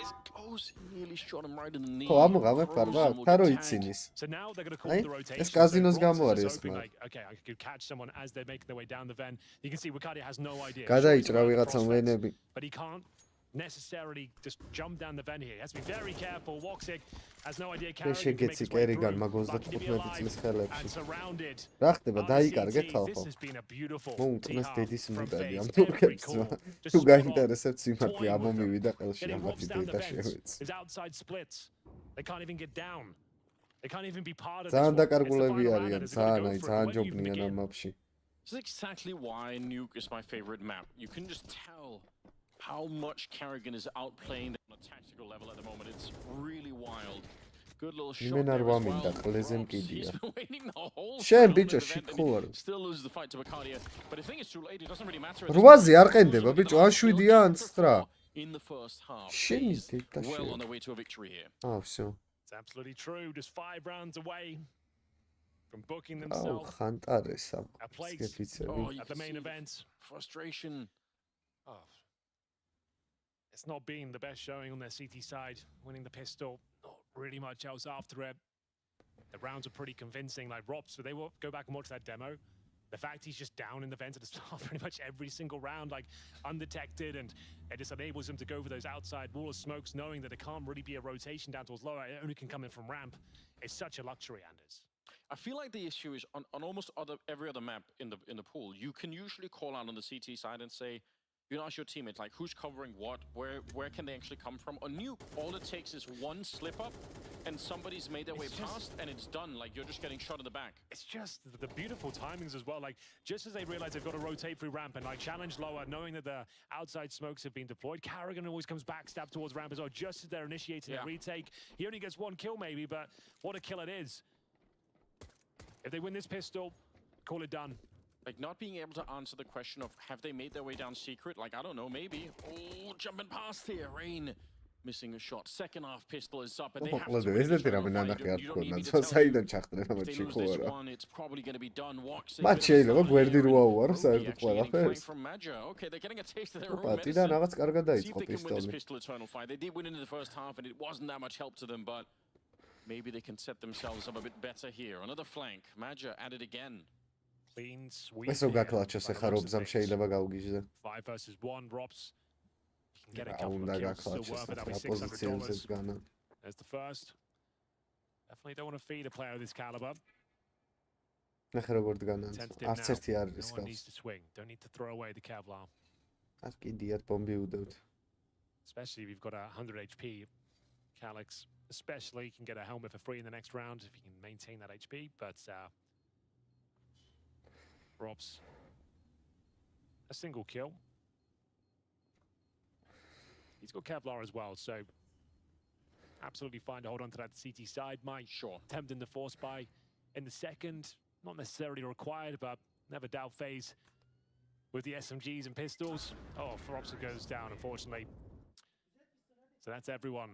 It's close. He nearly shot him right in the knee. ხო ამოღამე ფარვა თარო იცინის. So now they're going to call the rotation. ეს კაზინოს So Robs გამოარი is ეს hoping მაგ. like, okay, I could catch someone as they're making their way down the vent. You can see Wakadia has no idea. გადაიჭრა Sure, he's ვიღაცა crossfits, ვენები. But he can't necessarily just jump down the vent here. He has to be very careful. Woxic has no idea Carrigan can შეგეცი make his way კერიგან through, მაგ but to be 35 alive წლის and ხელებში. surrounded. რა ხდება? დაიკარგე This ხალხო. has been a beautiful მოუწნეს D-half დედის from მუტადი ამ FaZe. თურქებს. Every call, just თუ spot on, გაინტერესებთ სიმართლე toying with them. ამომივიდა ყელში Getting ამათი Robs down the დედა vents. შევეცი. His outside splits. They can't even get down. They can't even be part of this ძალიან one. დაკარგულები It's the final არიან, round, it's gotta ძალიან go აი, for it. ძალიან Where do you even ჯობნიან ამ begin? მაპში. This is exactly why Nuke is my favorite map. You can just tell how much Carrigan is outplaying them on a tactical level at the moment. It's really wild. Good little shot იმენ არ there as ვამინდა, well. ყლეზე Robs, მკიდია. he's been waiting the whole შენ round ბიჭო at the vent, and შიქო he არ. still loses the fight to Bacardia. But I think it's too late. It doesn't really matter. 8-ზე არ ყენდება ბიჭო, ან 7-ია, ან 9. In the first half. შენი FaZe დედა well on შე. their way to a victory here. აა, всё. It's absolutely true. Just 5 rounds away from booking აუ, themselves ხანტარეს ამ a place სკეფიცები. Oh, you at the can main see event. frustration. Oh, it's not been the best showing on their CT side. Winning the pistol, not really much else after it. The rounds are pretty convincing. Like Robs, but they will go back and watch that demo. The fact he's just down in the vent at the start pretty much every single round, like undetected, and it just enables him to go for those outside wall of smokes, knowing that it can't really be a rotation down towards lower. It only can come in from ramp. It's such a luxury, Anders. I feel like the issue is on almost every other map in the pool. You can usually call out on the CT side and say, you know, ask your teammates like who's covering what, where can they actually come from. On Nuke, all it takes is one slip up, and somebody's made their way past, and it's done. Like you're just getting shot in the back. It's just the beautiful timings as well. Like just as they realize they've got to rotate through ramp and like challenge lower, knowing that the outside smokes have been deployed, Carrigan always comes back, stab towards ramp as well. Just as they're initiating a retake, he only gets 1 kill maybe, but what a kill it is. If they win this pistol, call it done. Like not being able to answer the question of have they made their way down secret? Like I don't know, maybe. Oh, jumping past here, Rain. Missing a shot. Second half pistol is up, and they have to win this round of fight. You don't need me to tell you. საიდან ჩახდნენ If ამ they lose ჩიქო this არა. one, it's probably going to be done. მათ შეიძლება გვერდი რო აუარო Oh, საერთოდ actually getting ყველაფერს. flanked from Maja. Okay, they're getting a taste of their own პატიდან medicine. რაღაც კარგად See if დაიწყო they can win this პისტოლი. pistol eternal fight. They did win in the first half, and it wasn't that much help to them, but maybe they can set themselves up a bit better here. Another flank. Maja at it again. Clean sweep. ესო here გაკლაჩოს by ახლა Robs რობზამ and FaZe. შეიძლება გაუგიჟდე. 5 versus 1, Robs. Can get a რა couple უნდა of kills, still გაკლაჩოს worth it. That'll ახლა be პოზიციებზეც $600. განა. There's the first. Definitely don't want to feed a player of this caliber. ნახე როგორ დგანან. Tentative არც now. ერთი არ არის No one გავს. needs to swing. Don't need to throw away the Kevlar. არ კიდიათ ბომბი უდევთ. Especially if you've got a 100 HP. Calyx, especially, can get a helmet for free in the next round if you can maintain that HP. But Robs, a single kill. He's got Kevlar as well, so absolutely fine to hold on to that CT side. Might attempt in the force buy in the second, not necessarily required, but never doubt FaZe with the SMGs and pistols. Oh, Robson goes down, unfortunately. So that's everyone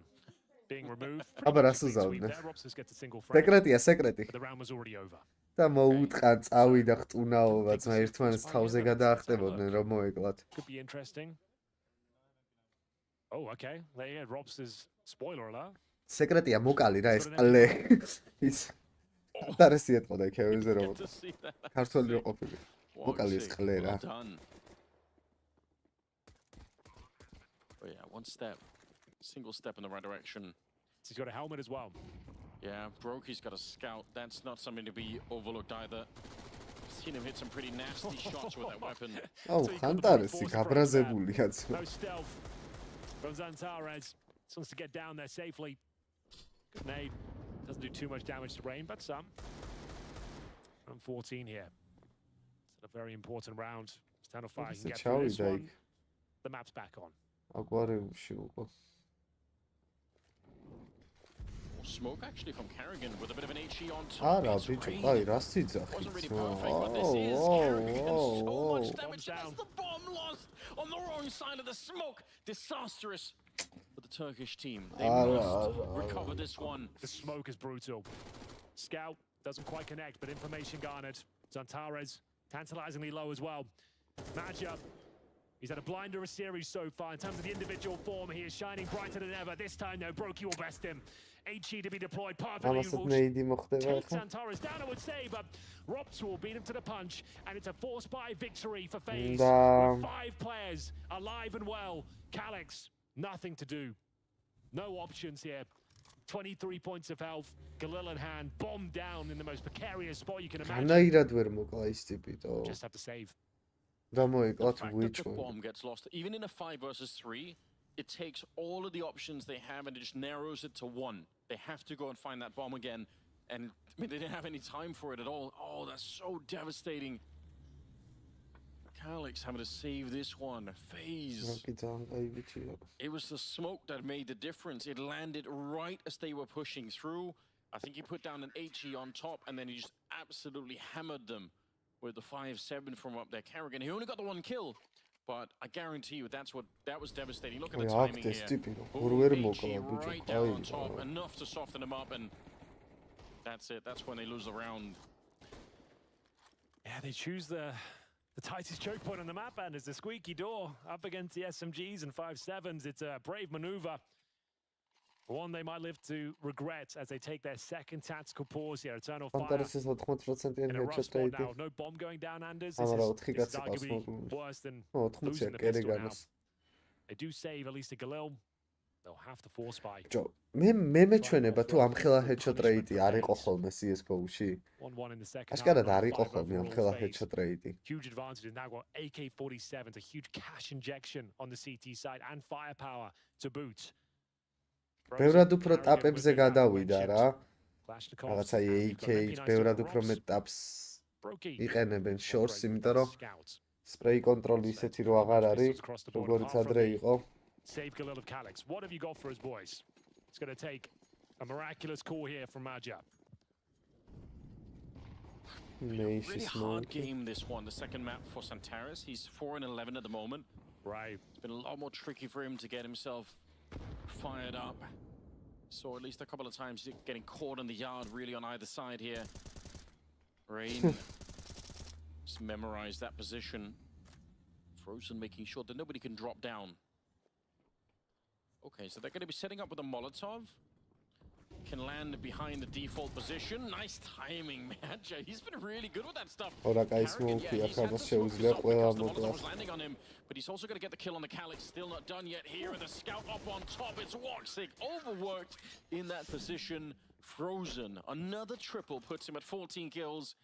being removed. აბა რას Pretty much a clean sweep უზავნე? there. Robson gets a single frag, სეკრეტია, სეკრეტი. but the round was already over. და მოუტყან წავიდა ხტუნაობა, ძმა ერთმანეთს თავზე გადაახტებოდნენ რომ მოეკლათ. Could be interesting. Oh, okay. There you go. Robs's spoiler alert. სეკრეტია მოკალი რა ეს ყლე. ის ინტერესი ეთყოდა ქევიზე რომ Get to see that. ქართული რო ყოფილი. მოკალი ეს ყლე რა. Well done. Oh yeah, one step. Single step in the right direction. He's got a helmet as well. Yeah, Brokey's got a scout. That's not something to be overlooked either. Seen him hit some pretty nasty shots with that weapon. აუ, ხანტარესი გაბრაზებულია ძმა. No stealth from Xantares. Just wants to get down there safely. Good nade. Doesn't do too much damage to Rain, but some. Round 14 here. It's a very important round. Stand of fire. Can get through this one. The map's back on. აკვარიუმში უკვე. Smoke actually from Carrigan with a bit of an HE on top. არა, ბიჭო, აი, რა სიძახი. Wasn't really perfect, but this is Carrigan. So much damage. That's the bomb lost on the wrong side of the smoke. Disastrous for the Turkish team. They must recover this one. The smoke is brutal. Scout doesn't quite connect, but information garnered. Xantares tantalizingly low as well. Matchup. He's had a blinder of series so far. In terms of the individual form, he is shining brighter than ever. This time, though, Brokey will best him. HE to be deployed. Perfectly will take Xantares down, I would say, but Robs will beat him to the punch, and it's a force-buy victory for FaZe. With 5 players alive and well. Calyx Nothing to do. No options here. 23 points of health. Galil in hand. Bomb down in the most precarious spot you can imagine. Just have to save. The fact that the bomb gets lost, even in a 5 versus 3, it takes all of the options they have and it just narrows it to one. They have to go and find that bomb again. And I mean, they didn't have any time for it at all. Oh, that's so devastating. Alex having to save this one. FaZe. It was the smoke that made the difference. It landed right as they were pushing through. I think he put down an HE on top, and then he just absolutely hammered them with the 5-7 from up there. Carrigan, he only got the one kill, but I guarantee you that was devastating. Look at the timing here. Boom, HE right down on top, enough to soften him up, and that's it. That's when they lose the round. Yeah, they choose the tightest choke point on the map, and it's the squeaky door up against the SMGs and 5-7s. It's a brave maneuver. One they might live to regret as they take their second tactical pause here. Eternal Fire in a rough spot now. No bomb going down, Anders. This is arguably worse than losing the pistol now. They do save at least a Galil. They'll have to force buy. მე მეჩვენება თუ ამხელა headshot rate არ იყო ხოლმე CSGO-ში. აშკარად არ იყო ხოლმე ამხელა headshot rate. Huge advantage. Now got AK-47s, a huge cash injection on the CT side and firepower to boot. ბევრად უფრო ტაპებზე გადავიდა რა. რაღაცა AK-ს ბევრად უფრო მეტ ტაპს იყენებენ shorts, იმიტომ რომ spray control ისეთი რო აღარ არის, როგორც ადრე იყო. Save Galil of Calyx. What have you got for us, boys? It's going to take a miraculous call here from Maja. Really hard game, this one. The second map for Xantares. He's 4-11 at the moment. Right. It's been a lot more tricky for him to get himself fired up. So at least a couple of times getting caught in the yard really on either side here. Rain just memorized that position. Frozen making sure that nobody can drop down. Okay, so they're going to be setting up with a Molotov. Can land behind the default position. Nice timing, match. He's been really good with that stuff. Landing on him, but he's also going to get the kill on the Calyx. Still not done yet here, and the scout up on top. It's Woxic, overworked in that position. Frozen. Another triple puts him at 14 kills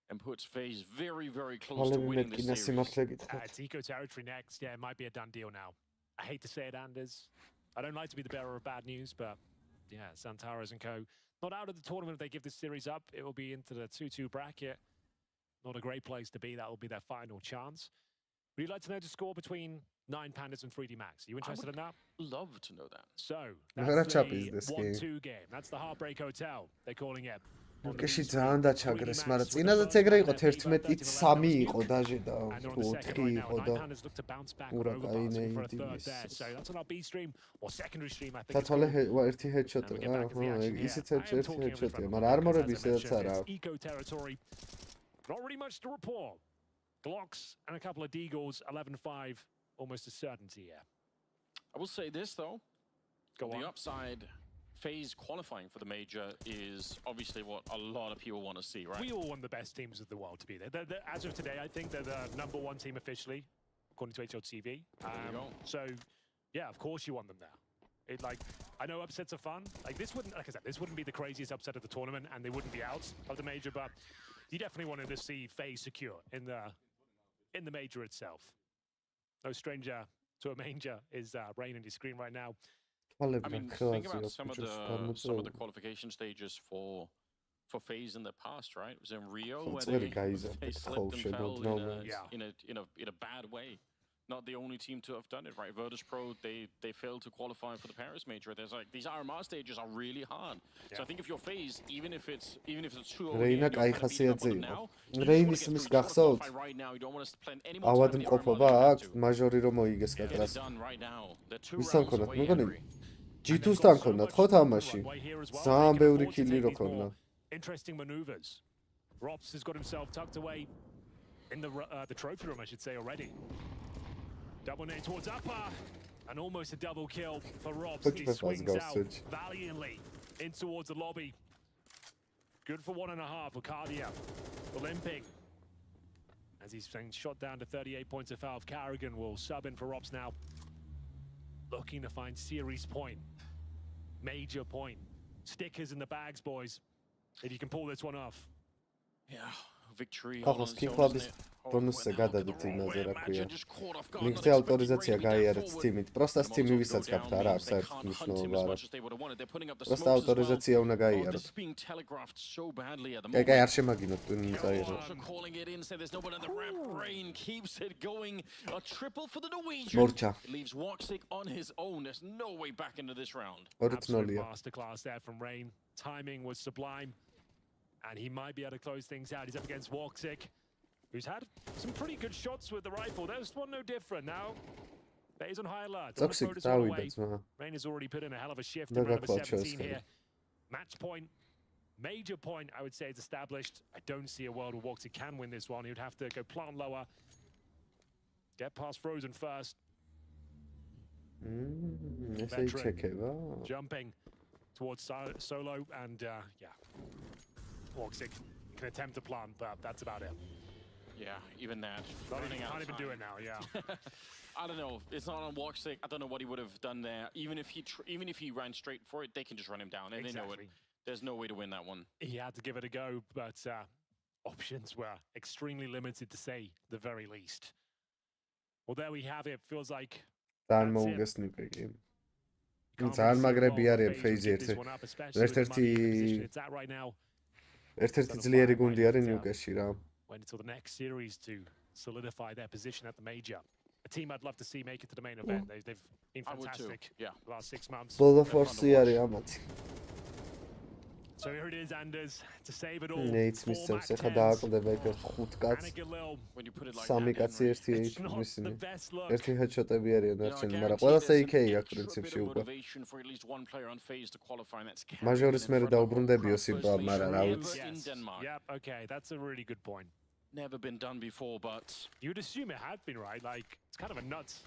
and puts FaZe very, very close to winning this series. It's eco territory next. Yeah, it might be a done deal now. I hate to say it, Anders. I don't like to be the bearer of bad news, but yeah, Xantares and co. Not out of the tournament if they give this series up. It will be into the 2-2 bracket. Not a great place to be. That will be their final chance. Would you like to know the score between 9 Pandas and 3D Max? Are you interested in that? Love to know that. So, that's the 1-2 game. That's the Heartbreak Hotel, they're calling it. კეში ძალიან დაჩაგრეს, მაგრამ წინაზეც ეგრე იყო 11-ით 3 იყო დაჟე და 4 იყო და ურაკაინე თათვალე ერთი headshot რა, ისიც ერთი headshot-ია, მაგრამ არმორები ისედაც არა. Not really much to report. Glocks and a couple of Deagles, 11-5, almost a certainty here. I will say this though, on the upside, FaZe qualifying for the major is obviously what a lot of people want to see, right? We all want the best teams of the world to be there. As of today, I think they're the #1 team officially, according to HLTV. So, yeah, of course you want them there. I know upsets are fun. Like I said, this wouldn't be the craziest upset of the tournament, and they wouldn't be out of the major. But you definitely wanted to see FaZe secure in the major itself. No stranger to a manger is Rain on your screen right now. I mean, think about some of the qualification stages for FaZe in the past, right? It was in Rio where they slipped and fell in a bad way. Not the only team to have done it, right? Virtus Pro, they failed to qualify for the Paris major. There's like these RMR stages are really hard. Yeah. So I think if you're FaZe, even if it's too early, Reina კაი ხასიათზე იყო. რეინის მის გახსოვთ? ავადმყოფობა აქვს, მაჟორი რომ მოიგეს კატრას. ვისთან ქონდათ? მეგონი G2-სთან ქონდათ ხო თამაში? ძალიან ბევრი კილი რო ქონდა. Interesting maneuvers. Rops has got himself tucked away in the trophy room, I should say already. Double nade towards upper, and almost a double kill for Robs. He swings out valiantly in towards the lobby. Good for 1.5 for Cavyas. Olympic, as he's been shot down to 38 points of health. Carrigan will sub in for Robs now. looking to find series point. Major point. Stickers in the bags, boys. If you can pull this one off. Yeah, victory. Ხალხოს კინკლაბის ბონუსზე გადადით იმაზე რა ქვია. ლინკზე ავტორიზაცია გაიარეთ Steam-ით. პროსტა Steam-ი ვისაც გაქვთ, არა აქვს საერთოდ მნიშვნელობა არა. პროსტა ავტორიზაცია უნდა გაიაროთ. კაი, არ შემაგინოთ თუ წაიღო. მორჩა. 2-0-ია. Masterclass there from Rain. Timing was sublime. And he might be able to close things out. He's up against WARXIC, who's had some pretty good shots with the rifle. There's one no different now. FaZe on high alert. Rain has already put in a hell of a shift in round number 17 here. Match point, major point, I would say, is established. I don't see a world where WARXIC can win this one. He would have to go plant lower, get past Frozen first. Jumping towards Solo, and yeah. WARXIC can attempt to plant, but that's about it. Yeah, even that. Can't even do it now, yeah. I don't know. It's not on WARXIC. I don't know what he would have done there. Even if he ran straight for it, they can just run him down, and they know it. There's no way to win that one. He had to give it a go, but options were extremely limited, to say the very least. Well, there we have it. Feels like ძალიან მოუგესნიფე კი. ძალიან მაგრები არიან FaZe-ზე. ერთ-ერთი ძლიერი გუნდი არის ნიუკასში რა. Went into the next series to solidify their position at the major. A team I'd love to see make it to the main event. They've been fantastic the last 6 months. Bolo Force-ი არის ამათი. So here it is, Anders, to save it all. Neits მისცემს, ეხა დააკლდება ეგ 5 კაცს. 3 კაცი ერთი მისინი. ერთი headshot-ები არიან არჩენი, მაგრამ ყველას AK აქვს პრინციპში უკვე. მაჟორის მერე დაუბრუნდებიო სიმპა, მაგრამ რა ვიცი. Yeah, okay, that's a really good point. Never been done before, but you'd assume it had been, right? Like, it's kind of a nuts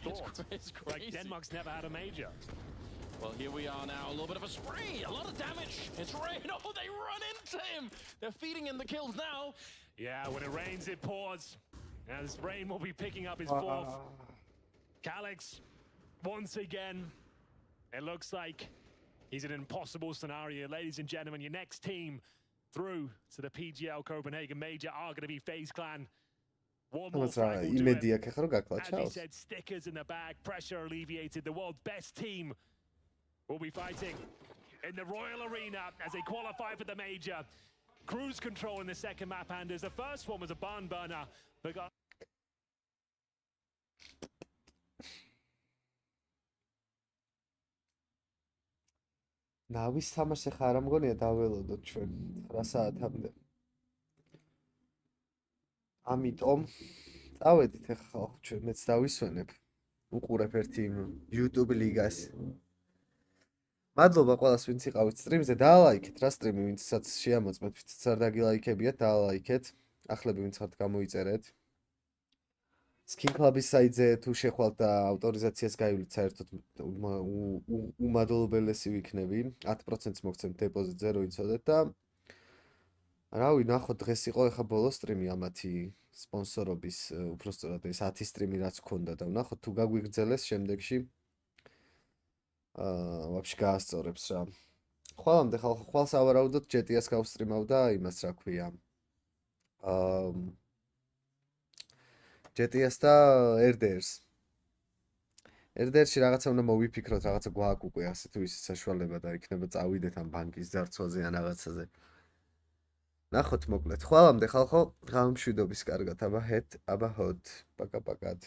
thought. It's crazy. Like, Denmark's never had a major. Well, here we are now. A little bit of a spray. A lot of damage. It's Rain. Oh, they run into him. They're feeding in the kills now. Yeah, when it rains, it pours. As Rain will be picking up his fourth. Calyx, once again, it looks like he's in an impossible scenario. Ladies and gentlemen, your next team through to the PGL Copenhagen Major are going to be FaZe Clan. One more fight will do it. As he said, stickers in the bag, pressure alleviated. The world's best team will be fighting in the Royal Arena as they qualify for the major. Cruise control in the second map, Anders. The first one was a barn burner. ნავის თამაში ხარ არ მგონია დაველოდოთ ჩვენ 9 საათამდე. ამიტომ წავედით ახლა ხალხო ჩვენ მეც დავისვენებ. უყურებ ერთი YouTube ლიგას. მადლობა ყველას ვინც იყავით სტრიმზე, დაალაიქეთ რა სტრიმი, ვინცაც შეამოწმეთ, ვინცაც არ დაგილაიქებიათ, დაალაიქეთ. ახლები ვინც ხართ გამოიწერეთ. Skin Club-ის საიტზე თუ შეხვალთ და ავტორიზაციას გაივლით, საერთოდ უმადლობელესი ვიქნები. 10%-ს მოგცემთ დეპოზიტზე, რო იცოდეთ და რავი, ნახოთ დღეს იყო ეხა ბოლო სტრიმი ამათი სპონსორობის, უბრალოდ ეს 10 სტრიმი რაც გქონდა და ვნახოთ თუ გაგვიგრძელეს შემდეგში. Вообще გაასწორებს რა. ხვალამდე ხალხო ხვალს ავარაუდოთ GTS გავსტრიმავ და იმას რა ქვია. GTS და RDR-ს. RDR-ში რაღაცა უნდა მოვიფიქროთ, რაღაცა გვაქვს უკვე ასე თუ ისე საშუალება და იქნება წავიდეთ ამ ბანკის ძარცვაზე ან რაღაცაზე. ნახოთ მოკლედ. ხვალამდე ხალხო, გამშვიდობის კარგად, აბა ჰეთ, აბა ჰოდ. პაკა-პაკად.